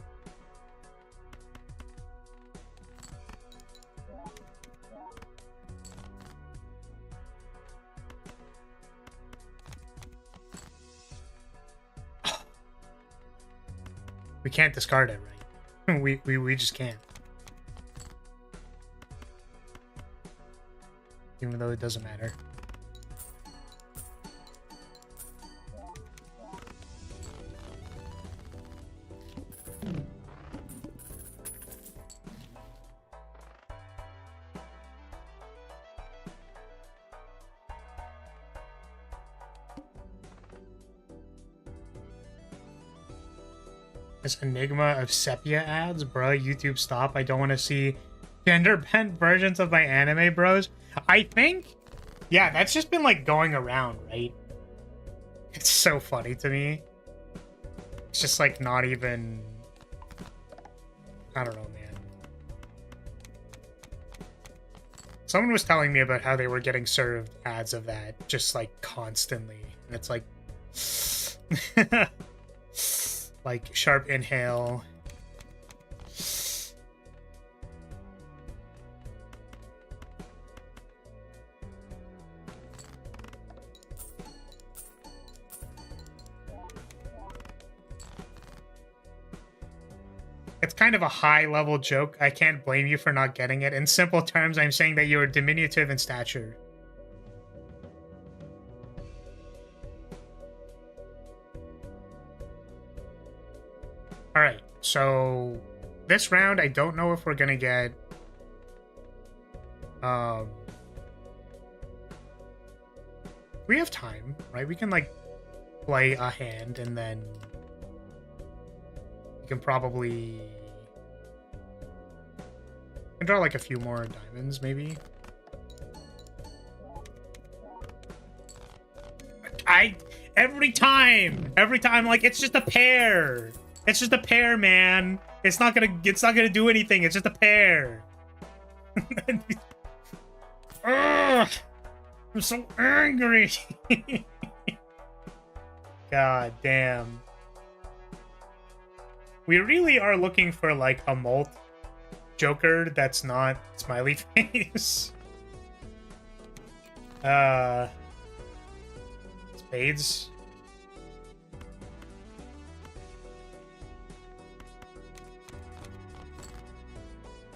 We can't discard it, right? we just can't. Even though it doesn't matter. This enigma of sepia ads, bruh. YouTube, stop. I don't want to see gender bent versions of my anime, bros. I think, yeah, that's just been like going around, right? It's so funny to me. It's just like not even, I don't know, man. Someone was telling me about how they were getting served ads of that just like constantly, and it's like like sharp inhale. It's kind of a high-level joke. I can't blame you for not getting it. In simple terms, I'm saying that you're diminutive in stature. Alright, so this round, I don't know if we're gonna get we have time, right? We can like play a hand and then we can probably draw like a few more diamonds, maybe. Every time, like, it's just a pair. It's just a pair, man. It's not gonna do anything. It's just a pair. Ugh, I'm so angry. God damn. We really are looking for like a molt Joker that's not smiley face. Spades.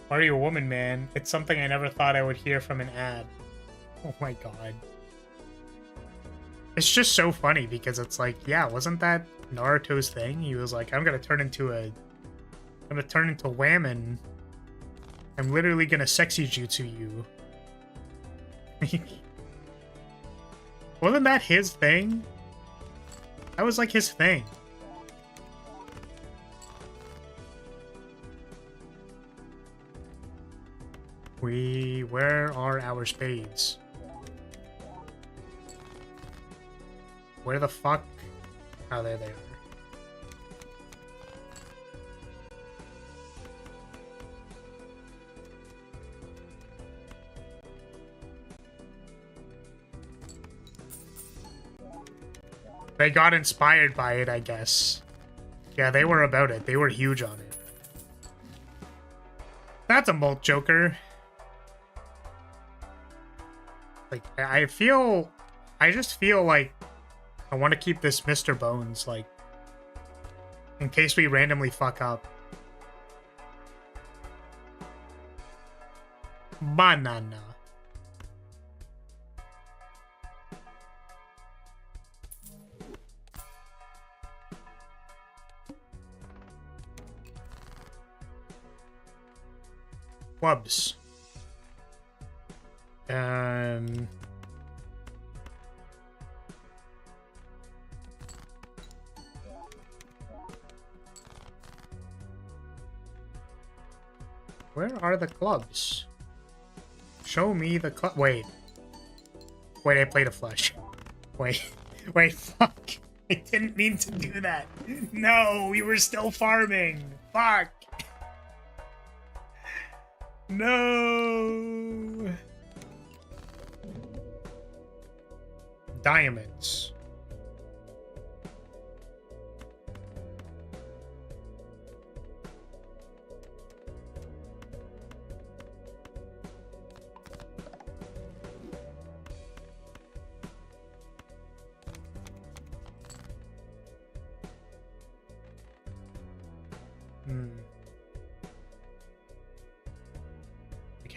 Why are you a woman, man? It's something I never thought I would hear from an ad. Oh my god. It's just so funny because it's like, yeah, wasn't that Naruto's thing? He was like, I'm gonna turn into Whammon. I'm literally gonna sexy jutsu you. Wasn't that his thing? That was like his thing. Where are our spades? Where the fuck? Oh, there they are. They got inspired by it, I guess. Yeah, they were about it. They were huge on it. That's a molt joker. Like, I just feel like I want to keep this Mr. Bones, like, in case we randomly fuck up. Banana. Clubs. Where are the clubs? Show me the club. Wait, I played a flush. Wait, fuck. I didn't mean to do that. No, we were still farming. Fuck. No. Diamonds.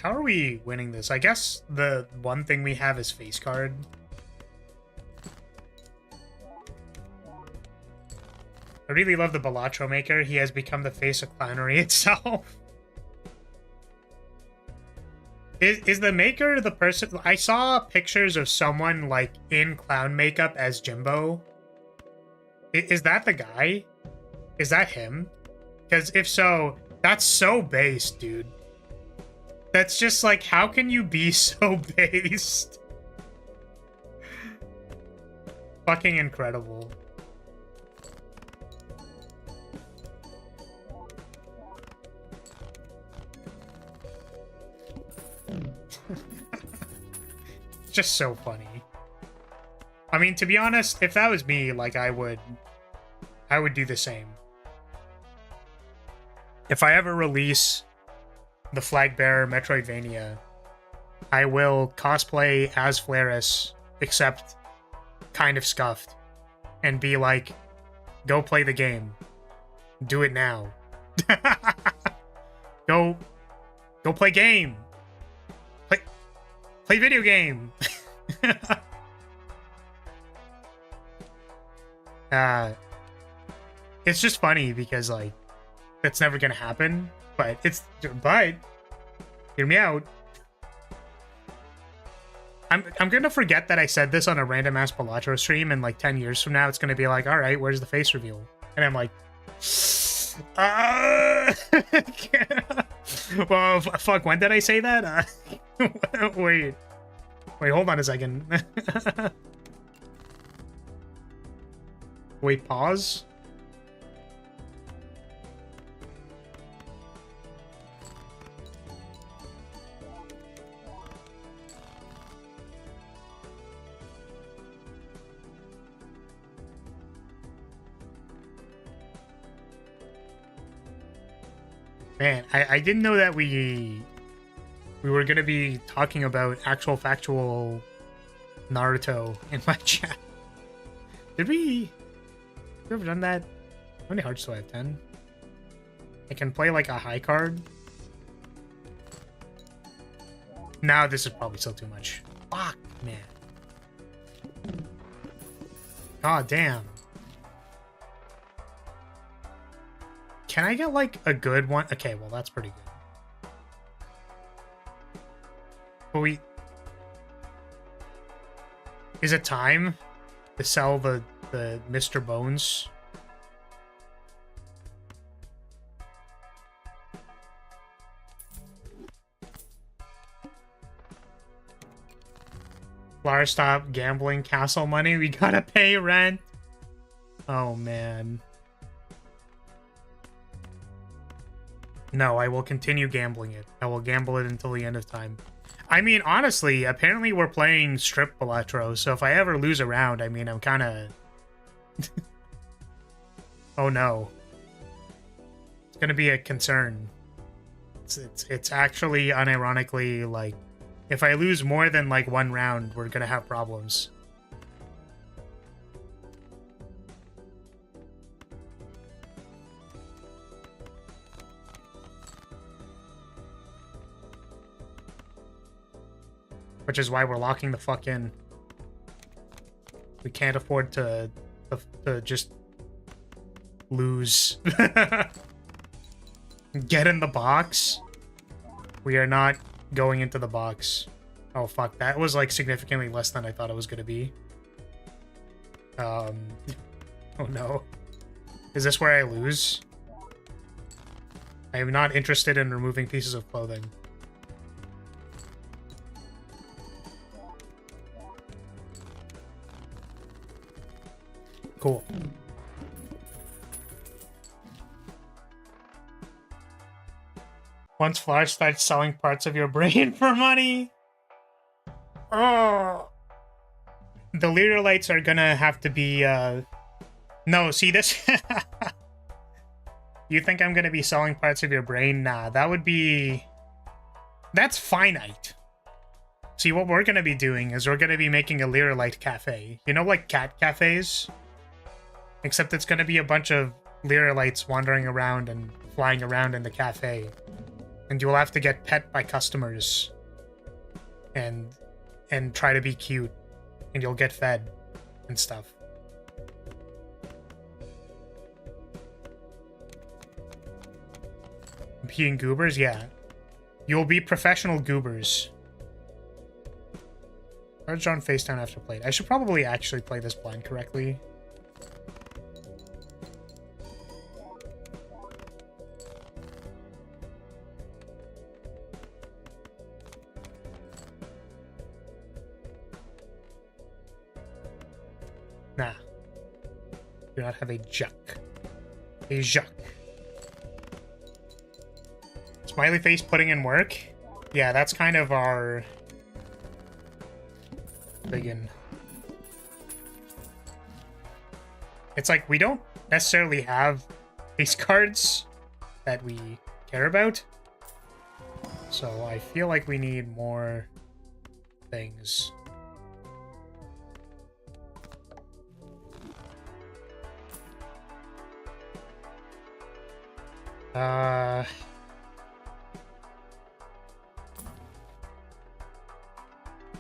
How are we winning this? I guess the one thing we have is face card. I really love the Balatro maker. He has become the face of clownery itself. Is the maker the person? I saw pictures of someone like in clown makeup as Jimbo. Is that the guy? Is that him? Because if so, that's so base, dude. That's just like, how can you be so based? Fucking incredible. Just so funny. I mean, to be honest, if that was me, like, I would do the same. If I ever release the flag bearer Metroidvania, I will cosplay as Flaris, except kind of scuffed, and be like, go play the game. Do it now. Go play game. Play video game. It's just funny because, like, that's never gonna happen. But hear me out. I'm gonna forget that I said this on a random ass Balatro stream, and like 10 years from now, it's gonna be like, all right, where's the face reveal? And I'm like, well, fuck, when did I say that? Wait, hold on a second. Wait, pause. Man, I didn't know that we were gonna be talking about actual factual Naruto in my chat. Did we ever done that? How many hearts do I have? 10? I can play like a high card. No, this is probably still too much. Fuck, man. God damn. Can I get, like, a good one? Okay, well, that's pretty good. But is it time to sell the Mr. Bones? Lar, stop gambling castle money. We gotta pay rent. Oh, man. No, I will continue gambling it. I will gamble it until the end of time. I mean, honestly, apparently we're playing strip Balatro, so if I ever lose a round, I mean, I'm kind of... Oh, no. It's gonna be a concern. It's actually, unironically, like, if I lose more than, like, one round, we're gonna have problems. Which is why we're locking the fuck in. We can't afford to just lose. Get in the box. We are not going into the box. Oh fuck, that was like significantly less than I thought it was gonna be. Oh no. Is this where I lose? I am not interested in removing pieces of clothing. Cool. Once Flash starts selling parts of your brain for money. Oh. The Lyrilytes are gonna have to be, No, see this? You think I'm gonna be selling parts of your brain? Nah, that would be... That's finite. See, what we're gonna be doing is we're gonna be making a Lyrilyte cafe. You know, like cat cafes? Except it's gonna be a bunch of Lyrilytes wandering around and flying around in the cafe. And you will have to get pet by customers. And try to be cute. And you'll get fed and stuff. Being goobers? Yeah. You'll be professional goobers. Or John FaceTime after played. I should probably actually play this blind correctly. Nah. Do not have a juck. A juck. Smiley face putting in work? Yeah, that's kind of our... Begin. It's like, we don't necessarily have face cards that we care about. So I feel like we need more things.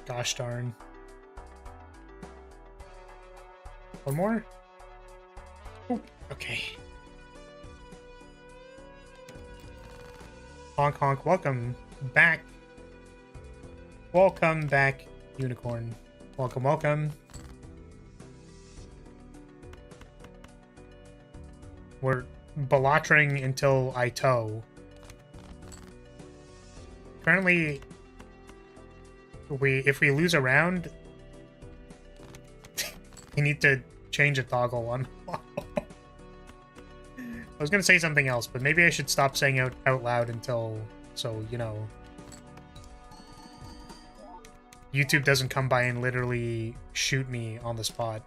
Gosh darn. One more? Oh, okay. Honk honk, welcome back. Welcome back, unicorn. Welcome, welcome. We're Balatring until I tow. Currently, if we lose a round, we need to change a toggle on. I was gonna say something else, but maybe I should stop saying it out loud until, so, you know, YouTube doesn't come by and literally shoot me on the spot.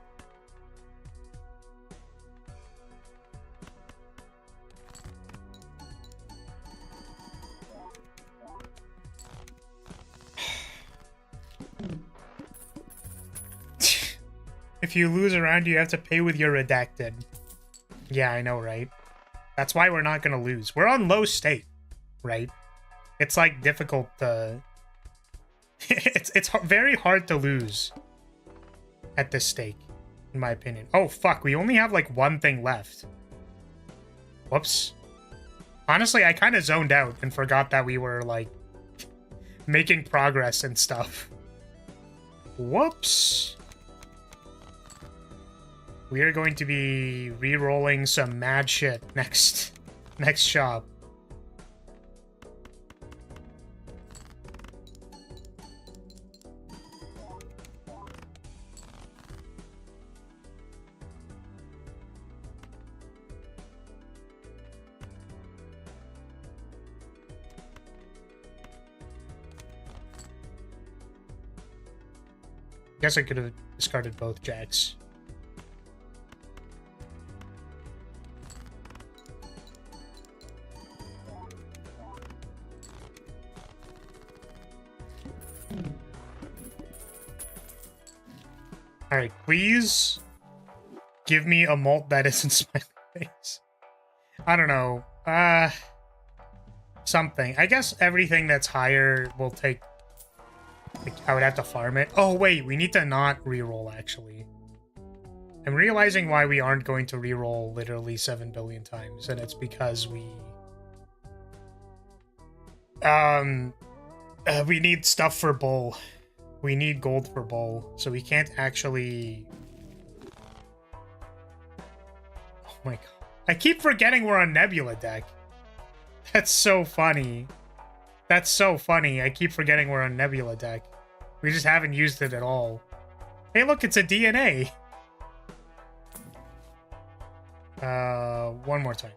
If you lose a round, you have to pay with your redacted. Yeah, I know, right? That's why we're not gonna lose. We're on low state, right? It's like difficult to... it's very hard to lose at this stake, in my opinion. Oh, fuck, we only have like one thing left. Whoops. Honestly, I kind of zoned out and forgot that we were like making progress and stuff. Whoops. We are going to be re-rolling some mad shit next shop. guess I could have discarded both jacks. Alright, please give me a mult that isn't smiley face. I don't know. Something. I guess everything that's higher will take... Like, I would have to farm it. Oh, wait, we need to not reroll, actually. I'm realizing why we aren't going to reroll literally 7 billion times, and it's because we need stuff for Bull. We need gold for Bull, so we can't actually... Oh my god. I keep forgetting we're on Nebula deck. That's so funny. That's so funny. I keep forgetting we're on Nebula deck. We just haven't used it at all. Hey, look, it's a DNA. One more time.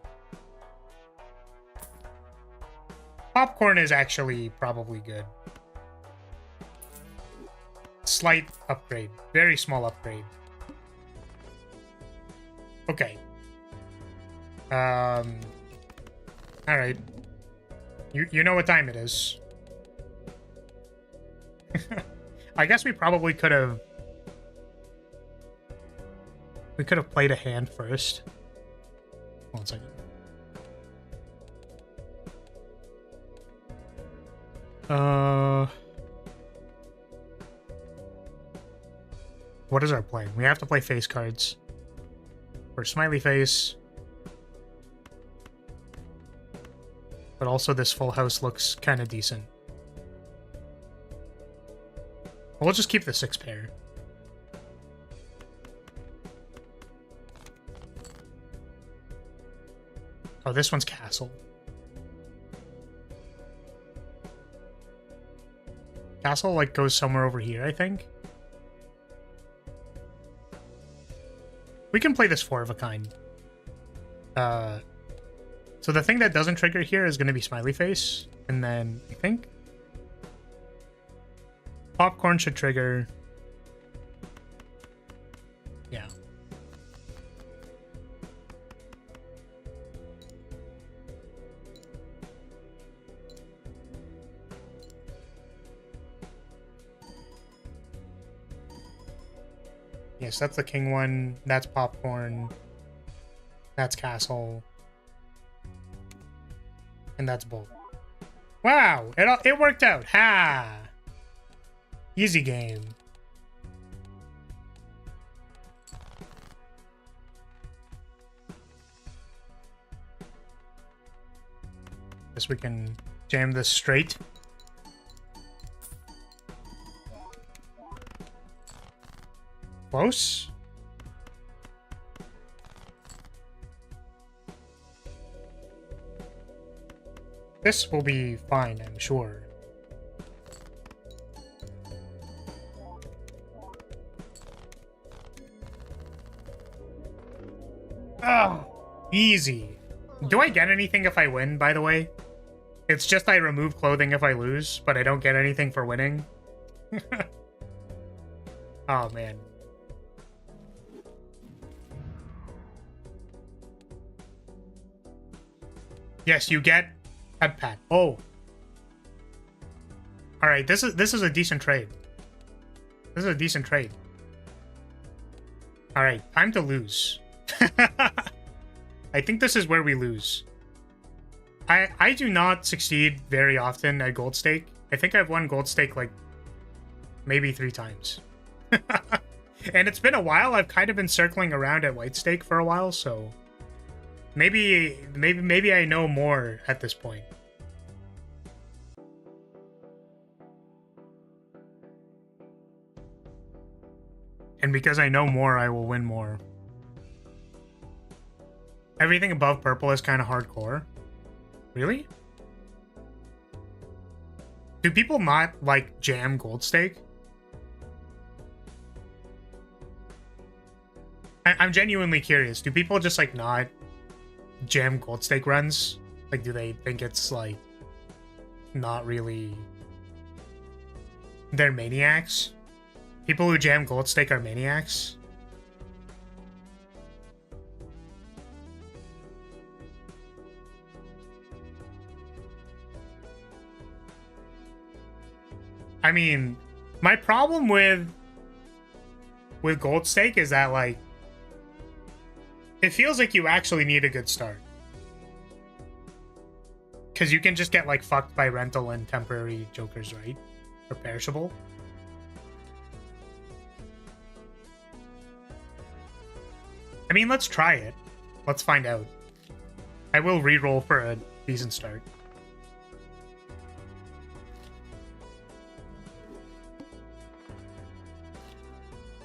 Popcorn is actually probably good. Slight upgrade. Very small upgrade. Okay. Alright. You know what time it is. I guess we probably could have... We could have played a hand first. One second. What is our plan? We have to play face cards. For smiley face. But also this full house looks kind of decent. We'll just keep the 6 pair. Oh, this one's castle. Castle, like, goes somewhere over here, I think. We can play this 4 of a kind. So the thing that doesn't trigger here is going to be smiley face. And then, I think... Popcorn should trigger. Yeah. Yes, that's the king one. That's popcorn. That's castle. And that's bull. Wow! It worked out. Ha! Easy game. Guess we can jam this straight. Close. This will be fine, I'm sure. Oh, easy. Do I get anything if I win, by the way? It's just I remove clothing if I lose, but I don't get anything for winning. Oh, man. Yes, you get head pat. Oh. Alright, this is a decent trade. This is a decent trade. Alright, time to lose. I think this is where we lose. I do not succeed very often at gold stake. I think I've won gold stake like maybe 3 times. And it's been a while. I've kind of been circling around at white stake for a while, so maybe I know more at this point. And because I know more, I will win more. Everything above purple is kind of hardcore. Really? Do people not, like, jam gold stake? I'm genuinely curious. Do people just, like, not jam gold stake runs? Like, do they think it's, like, not really... They're maniacs? People who jam gold stake are maniacs. I mean, my problem with gold stake is that, like, it feels like you actually need a good start. Because you can just get, like, fucked by rental and temporary jokers, right? Or perishable. I mean, let's try it. Let's find out. I will re-roll for a decent start.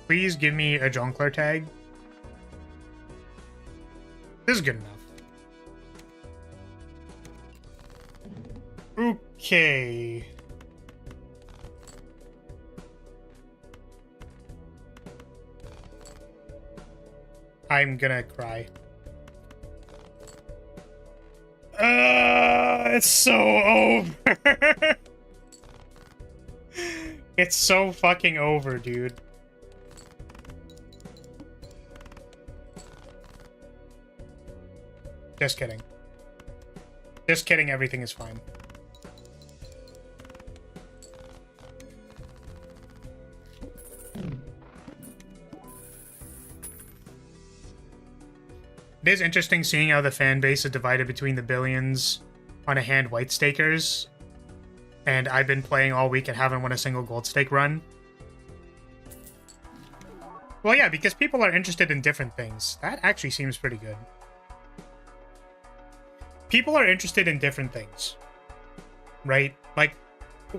Please give me a jonker tag. This is good enough. Okay. I'm gonna cry. It's so over. It's so fucking over, dude. Just kidding. Just kidding, everything is fine. It is interesting seeing how the fan base is divided between the billions on a hand white stakers. And I've been playing all week and haven't won a single gold stake run. Well, yeah, because people are interested in different things. That actually seems pretty good. People are interested in different things, right? Like,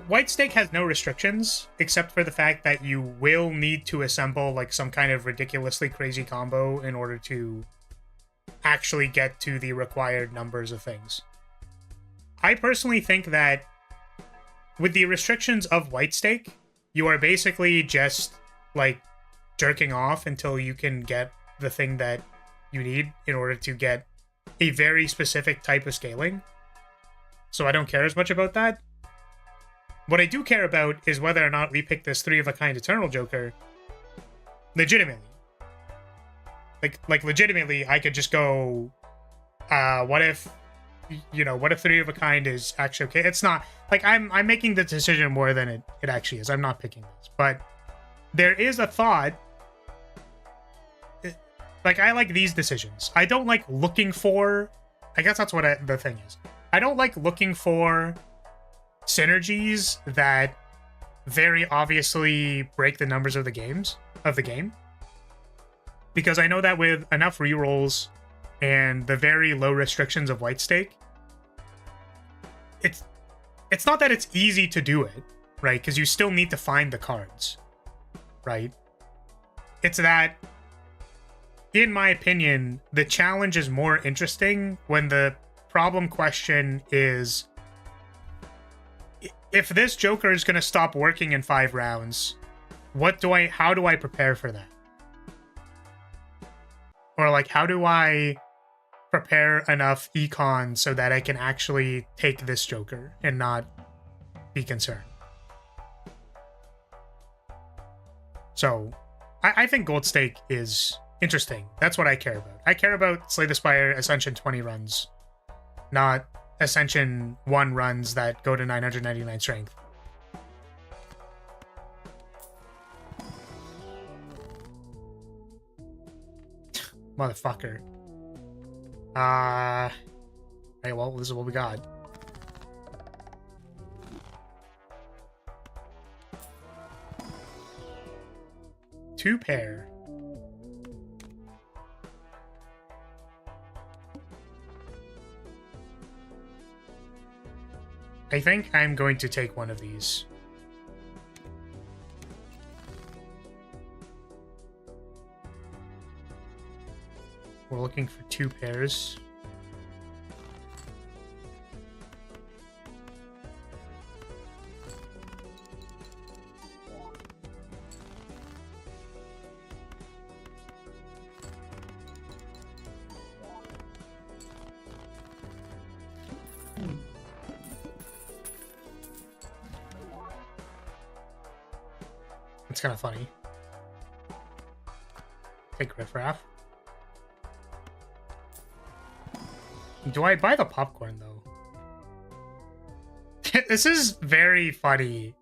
white stake has no restrictions, except for the fact that you will need to assemble, like, some kind of ridiculously crazy combo in order to actually get to the required numbers of things. I personally think that with the restrictions of white stake, you are basically just, like, jerking off until you can get the thing that you need in order to get a very specific type of scaling. So I don't care as much about that. What I do care about is whether or not we pick this 3-of-a-kind Eternal Joker legitimately. Like legitimately, I could just go, what if, you know, what if 3-of-a-kind is actually okay? It's not, like, I'm making the decision more than it actually is. I'm not picking this. But there is a thought. Like, I like these decisions. I don't like looking for... I guess that's what the thing is. I don't like looking for synergies that very obviously break the numbers of the game. Because I know that with enough rerolls and the very low restrictions of white stake, it's not that it's easy to do it, right? Because you still need to find the cards, right? It's that, in my opinion, the challenge is more interesting when the problem question is, if this Joker is going to stop working in 5 rounds, how do I prepare for that? Or, like, how do I prepare enough econ so that I can actually take this Joker and not be concerned? So, I think gold stake is interesting. That's what I care about. I care about Slay the Spire Ascension 20 runs, not Ascension 1 runs that go to 999 strength. Motherfucker. Hey, well, this is what we got. Two pair. I think I'm going to take one of these. We're looking for 2 pairs. It's kind of funny. Take riffraff. Do I buy the popcorn, though? This is very funny.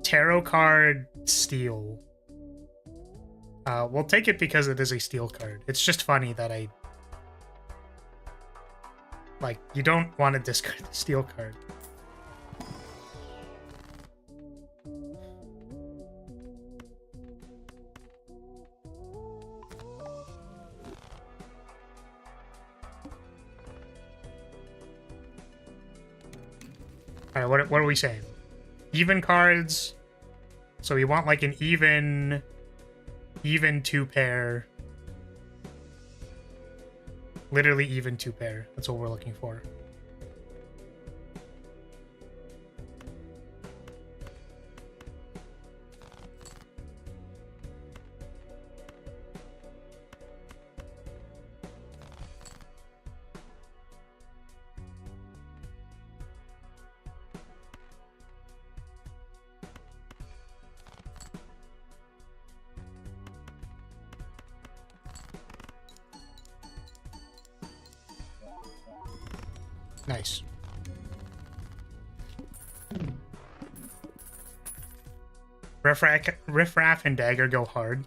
Tarot card steal. We'll take it because it is a steal card. It's just funny that I... Like, you don't want to discard the steal card. Alright, what are we saying? Even cards. So we want like an even 2 pair. Literally even 2 pair. That's what we're looking for. Nice. Riffraff and Dagger go hard.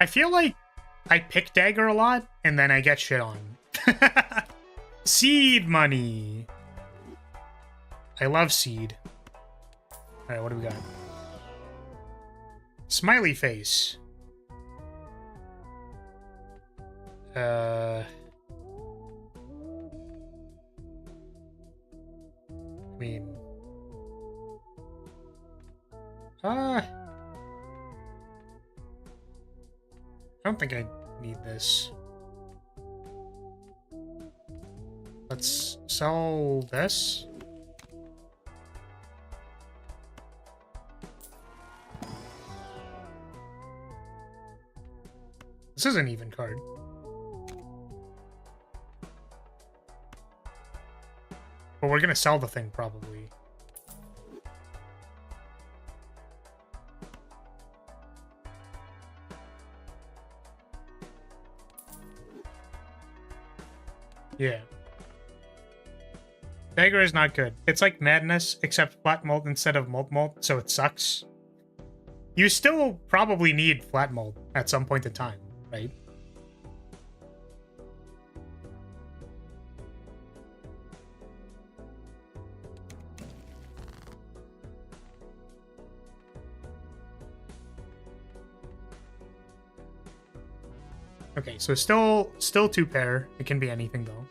I feel like I pick Dagger a lot, and then I get shit on. Seed money! I love seed. Alright, what do we got? Smiley face. I mean... I don't think I need this. Let's sell this. This is an even card. But we're gonna sell the thing, probably. Yeah. Dagger is not good. It's like Madness, except flat mold instead of mold, so it sucks. You still probably need flat mold at some point in time, right? Okay, so still 2 pair. It can be anything though.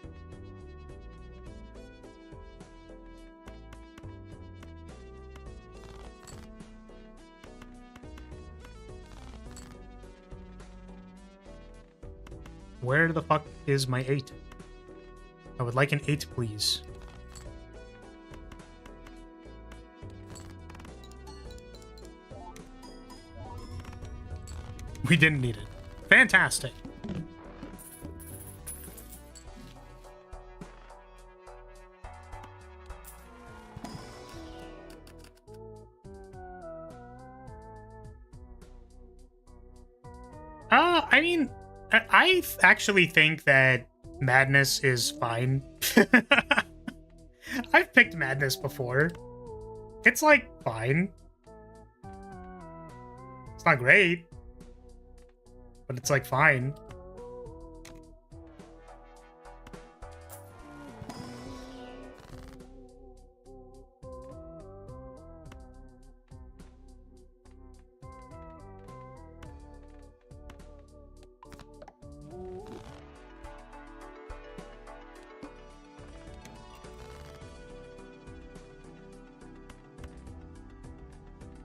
Where the fuck is my 8? I would like an 8, please. We didn't need it. Fantastic. I mean, I actually think that Madness is fine. I've picked Madness before. It's, like, fine. It's not great. But it's, like, fine.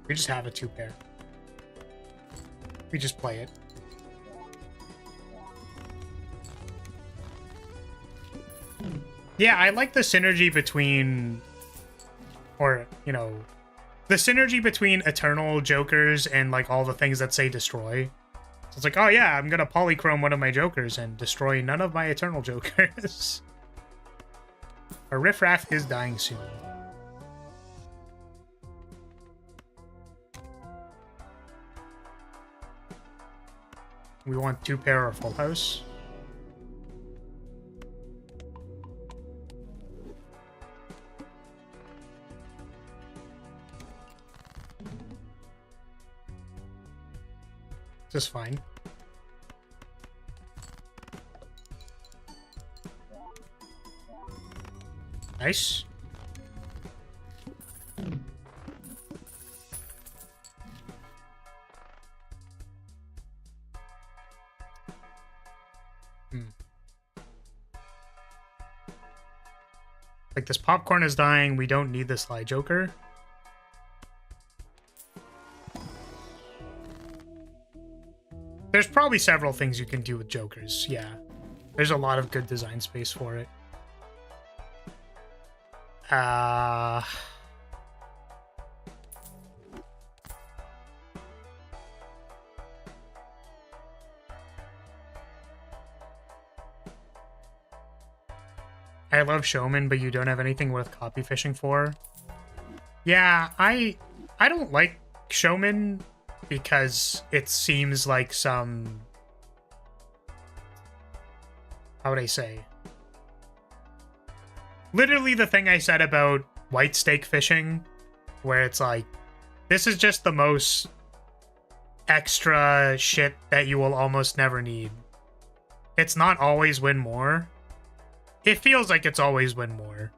We just have a 2 pair. We just play it. Yeah, I like the synergy between, or, you know, the synergy between Eternal Jokers and, like, all the things that say destroy. So it's like, oh yeah, I'm gonna polychrome one of my Jokers and destroy none of my Eternal Jokers. Our Riffraff is dying soon. We want 2 pair or full house. This is fine. Nice. Like, this popcorn is dying. We don't need the Sly Joker. There's probably several things you can do with Jokers, yeah. There's a lot of good design space for it. I love Showman, but you don't have anything worth copy fishing for. Yeah, I don't like Showman because it seems like some... How would I say? Literally the thing I said about white stake fishing, where it's like, this is just the most extra shit that you will almost never need. It's not always win more. It feels like it's always win more.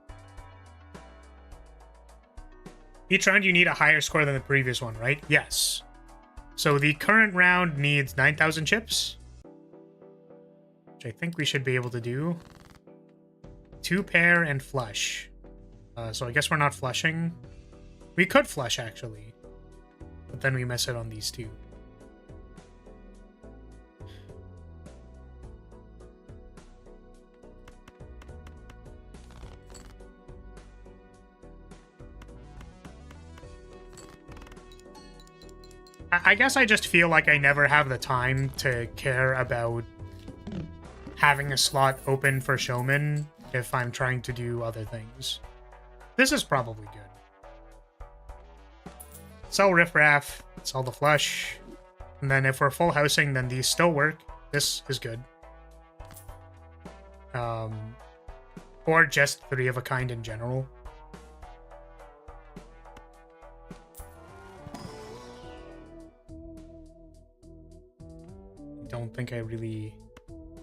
Each round you need a higher score than the previous one, right? Yes. So the current round needs 9,000 chips, which I think we should be able to do. 2 pair and flush. So I guess we're not flushing. We could flush, actually. But then we miss it on these 2. I guess I just feel like I never have the time to care about having a slot open for Showman if I'm trying to do other things. This is probably good. Sell Riffraff, sell the flush, and then if we're full housing, then these still work. This is good. Or just 3 of a kind in general. Don't think I really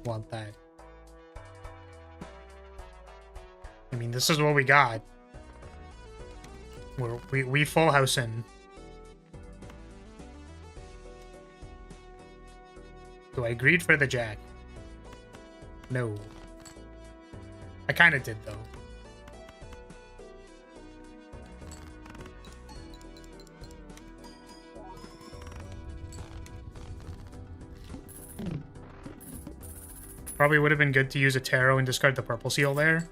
want that. I mean, this is what we got. We full house in. Do I agreed for the jack? No. I kind of did, though. Probably would have been good to use a tarot and discard the purple seal there.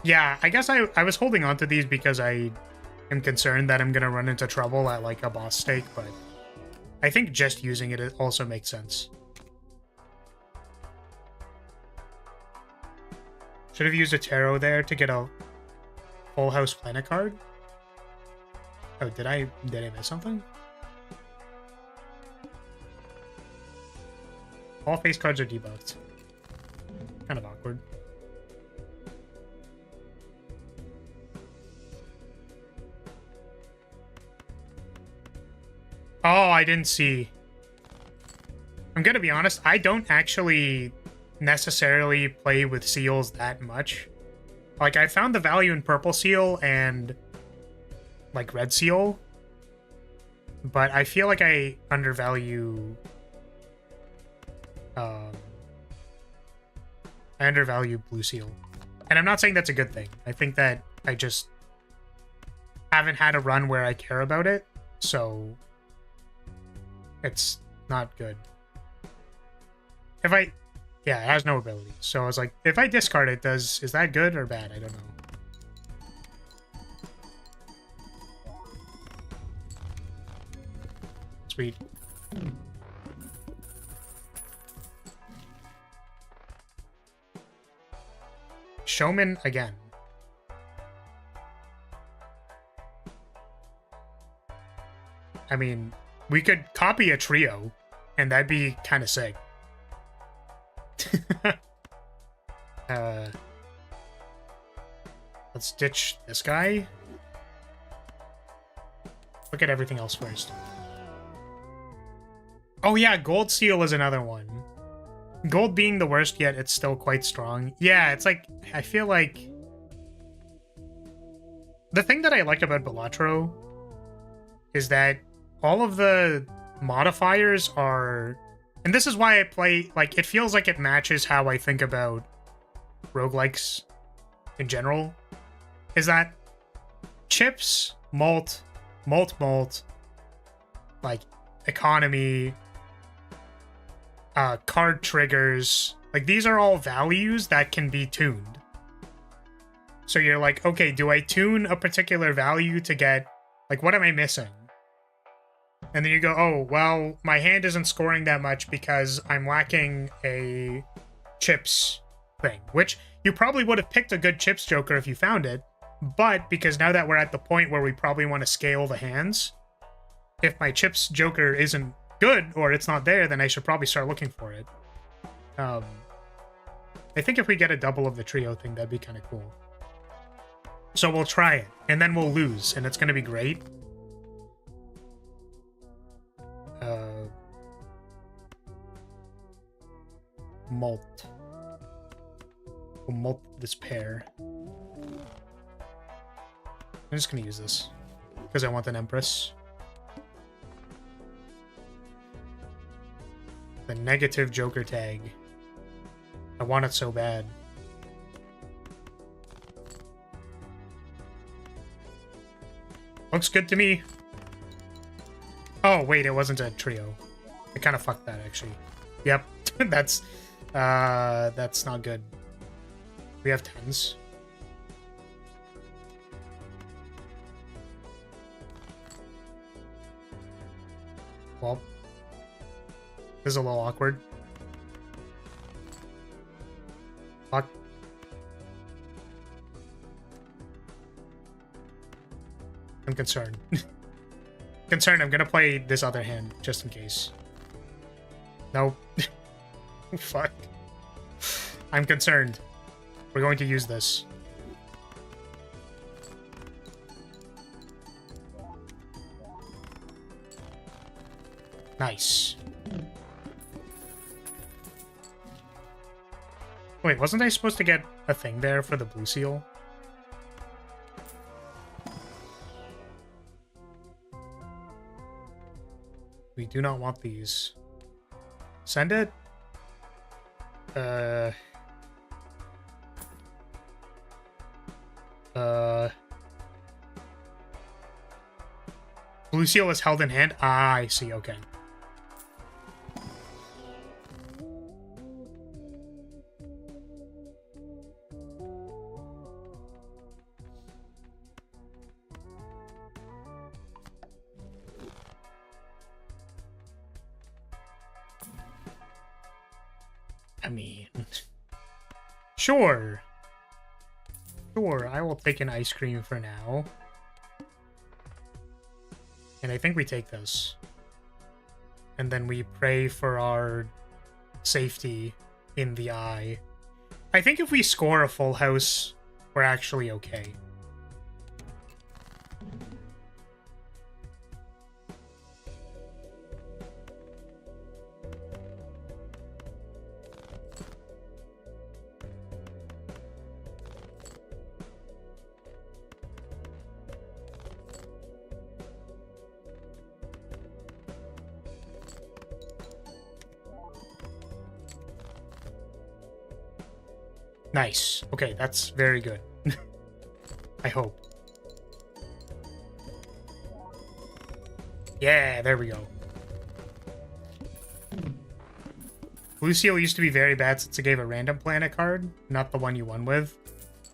Yeah, I guess I was holding on to these because I am concerned that I'm going to run into trouble at, like, a boss stake, but I think just using it also makes sense. Should have used a tarot there to get a full house planet card. Oh, did I miss something? All face cards are debuffed. Kind of awkward. Oh, I didn't see. I'm gonna be honest, I don't actually necessarily play with seals that much. Like, I found the value in purple seal and, like, red seal, but I feel like I undervalue... I undervalue blue seal. And I'm not saying that's a good thing. I think that I just haven't had a run where I care about it, so it's not good. Yeah, it has no ability. So I was like, if I discard it, is that good or bad? I don't know. Sweet. Showman again. I mean, we could copy a trio And that'd be kind of sick. Let's ditch this guy. Look at everything else first. Oh yeah, Gold Seal is another one. Gold being the worst, yet it's still quite strong. Yeah, it's like, I feel like... The thing that I like about Balatro is that all of the modifiers are... And this is why I play, like, it feels like it matches how I think about roguelikes in general. Is that chips, malt, like, economy, card triggers, like, these are all values that can be tuned. So you're like, okay, do I tune a particular value to get, like, what am I missing? And then you go, oh, well, my hand isn't scoring that much because I'm lacking a chips thing, which you probably would have picked a good chips joker if you found it, but because now that we're at the point where we probably want to scale the hands, if my chips joker isn't good or it's not there, then I should probably start looking for it. I think if we get a double of the trio thing, that'd be kind of cool. So we'll try it, and then we'll lose, and it's going to be great. Malt. We'll malt this pair. I'm just going to use this, because I want an Empress. The negative Joker tag. I want it so bad. Looks good to me. Oh, wait, it wasn't a trio. I kind of fucked that, actually. Yep, that's not good. We have 10s. Well, this is a little awkward. Fuck. I'm concerned. I'm gonna play this other hand, just in case. Nope. Fuck. I'm concerned. We're going to use this. Nice. Wait, wasn't I supposed to get a thing there for the blue seal? We do not want these. Send it? Blue seal is held in hand? Ah, I see, okay. I mean... Sure. Sure, I will take an ice cream for now. And I think we take this. And then we pray for our safety in the eye. I think if we score a full house, we're actually okay. Nice. Okay, that's very good. I hope. Yeah, there we go. Blue seal used to be very bad since it gave a random planet card, not the one you won with.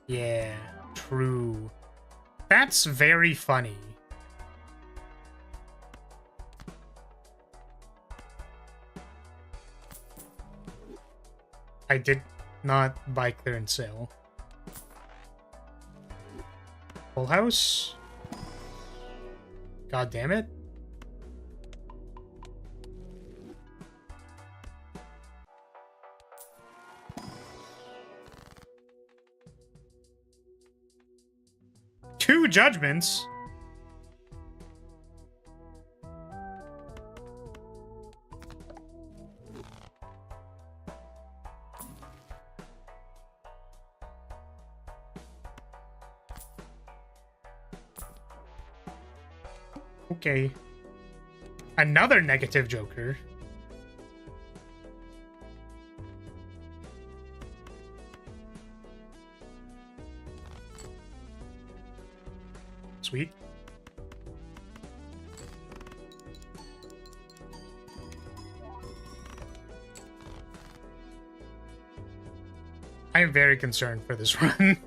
Yeah, true. That's very funny. I did not buy clearance sale. Full house? God damn it. 2 judgments. Okay. Another negative joker. Sweet. I am very concerned for this run.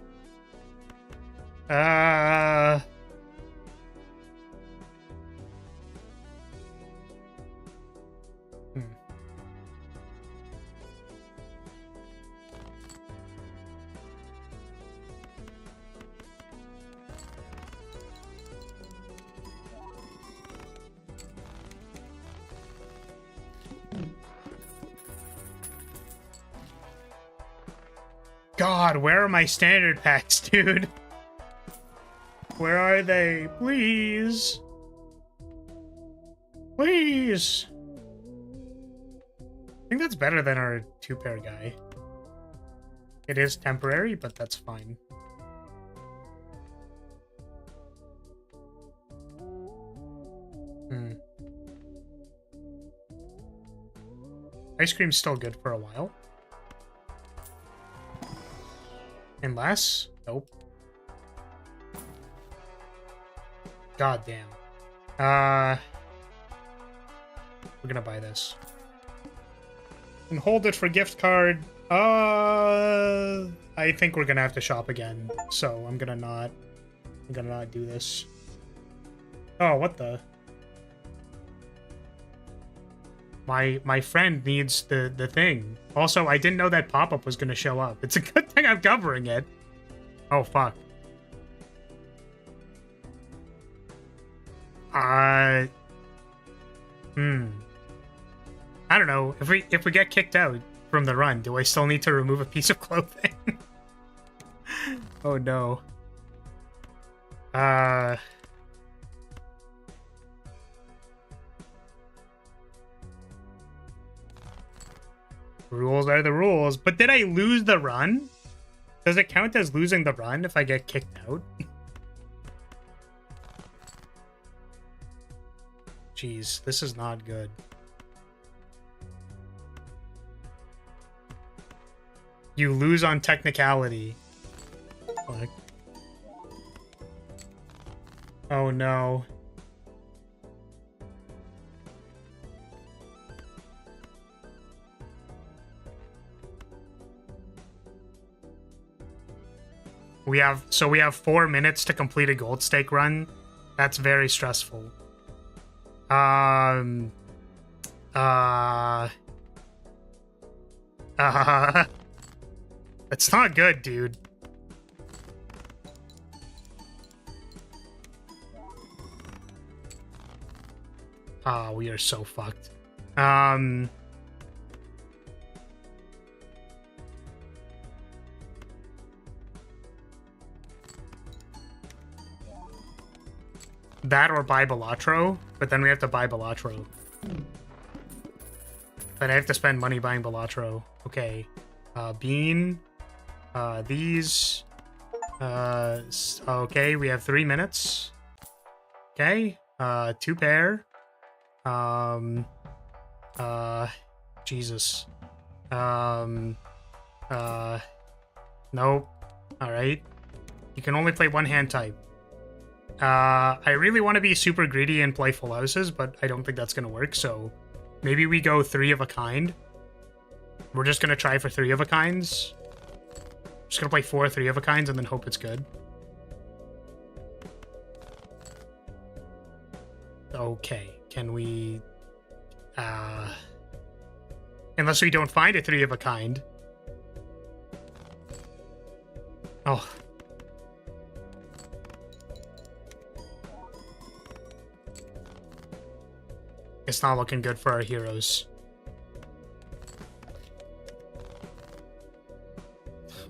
God, where are my standard packs, dude? Where are they? Please. Please. I think that's better than our 2-pair guy. It is temporary, but that's fine. Ice cream's still good for a while. Unless... Nope. God damn. We're gonna buy this. And hold it for gift card. I think we're gonna have to shop again. So I'm gonna not do this. Oh, what the? My friend needs the thing. Also, I didn't know that pop-up was gonna show up. It's a good thing I'm covering it. Oh, fuck. I don't know. If we get kicked out from the run, do I still need to remove a piece of clothing? Oh, no. Rules are the rules. But did I lose the run? Does it count as losing the run if I get kicked out? Jeez, this is not good. You lose on technicality. Fuck. Oh no. We have 4 minutes to complete a gold stake run. That's very stressful. That's not good, dude. We are so fucked. That or buy Balatro, but then we have to buy Balatro. But I have to spend money buying Balatro. Okay. Bean. These. Okay, we have 3 minutes. Okay. 2 pair. Jesus. Nope. Alright. You can only play 1 hand type. I really want to be super greedy and play full houses, but I don't think that's going to work, so maybe we go 3 of a kind. We're just going to try for 3 of a kinds. Just going to play 4 3 of a kinds and then hope it's good. Okay, can we... Unless we don't find a 3 of a kind. Oh. It's not looking good for our heroes.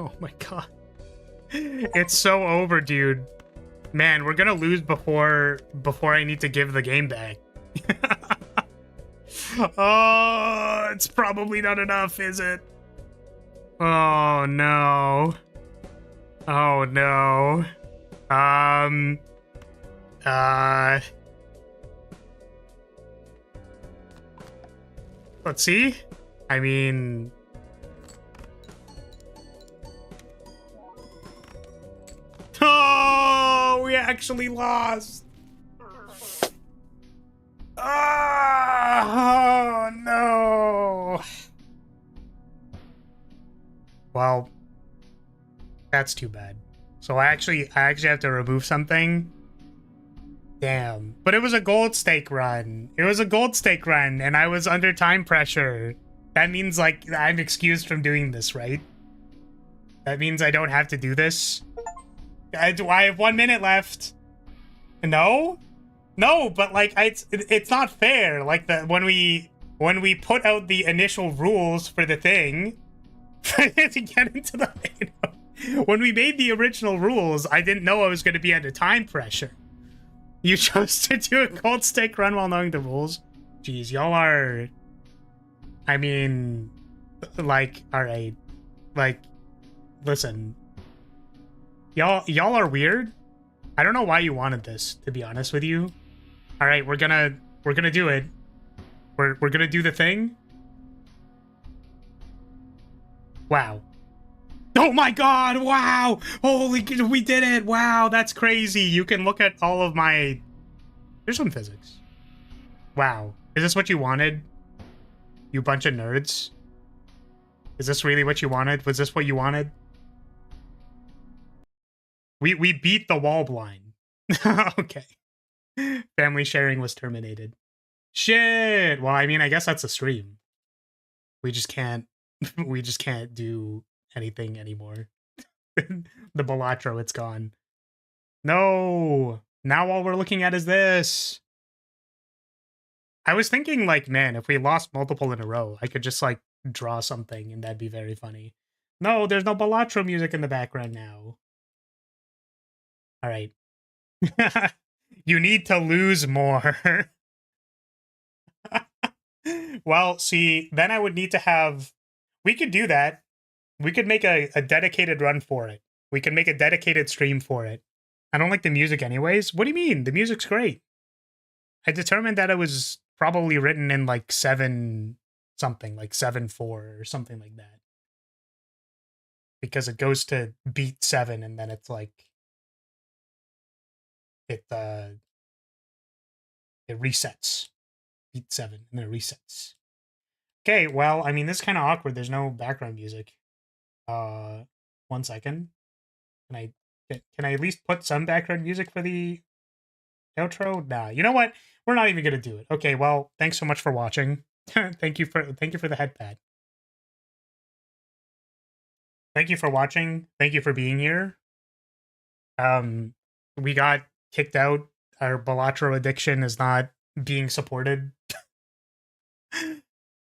Oh my god. It's so over, dude. Man, we're gonna lose before I need to give the game back. Oh, it's probably not enough, is it? Oh no. Oh no. Let's see. I mean, oh, we actually lost. Oh no. Well, that's too bad. So I actually have to remove something. Damn. But it was a gold stake run. It was a gold stake run, and I was under time pressure. That means, like, I'm excused from doing this, right? That means I don't have to do this. I have 1 minute left. No? No, but, like, it's not fair. Like, when we put out the initial rules for the thing, to get into the main, when we made the original rules, I didn't know I was going to be under time pressure. You chose to do a gold stake run while knowing the rules? Jeez, y'all are... I mean... Like, alright. Like, listen. Y'all are weird. I don't know why you wanted this, to be honest with you. Alright, we're gonna do it. We're gonna do the thing. Wow. Oh my god, wow! Holy, we did it! Wow, that's crazy. You can look at all of my... Here's some physics. Wow. Is this what you wanted? You bunch of nerds? Is this really what you wanted? Was this what you wanted? We beat the wall blind. Okay. Family sharing was terminated. Shit! Well, I mean, I guess that's a stream. We just can't... we just can't do anything anymore. The Balatro, it's gone. No! Now all we're looking at is this. I was thinking, like, man, if we lost multiple in a row, I could just, like, draw something and that'd be very funny. No, there's no Balatro music in the background now. Alright. You need to lose more. Well, see, then I would need to have... We could do that. We could make a dedicated run for it. We could make a dedicated stream for it. I don't like the music anyways. What do you mean? The music's great. I determined that it was probably written in like 7 something, like 7/4 or something like that. Because it goes to beat 7 and then it's like it resets. Beat 7 and then it resets. Okay, well, I mean, this is kind of awkward. There's no background music. 1 second. Can I at least put some background music for the outro? Nah, you know what? We're not even gonna do it. Okay, well, thanks so much for watching. Thank you for the head pat. Thank you for watching. Thank you for being here. We got kicked out. Our Balatro addiction is not being supported.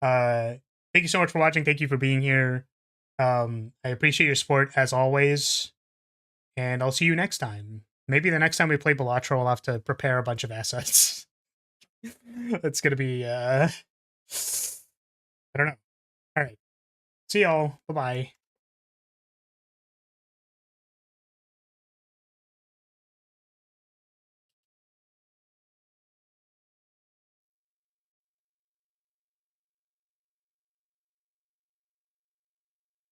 Thank you so much for watching. Thank you for being here. I appreciate your support as always. And I'll see you next time. Maybe the next time we play Balatro, I'll have to prepare a bunch of assets. It's gonna be, I don't know. All right. See y'all. Bye-bye.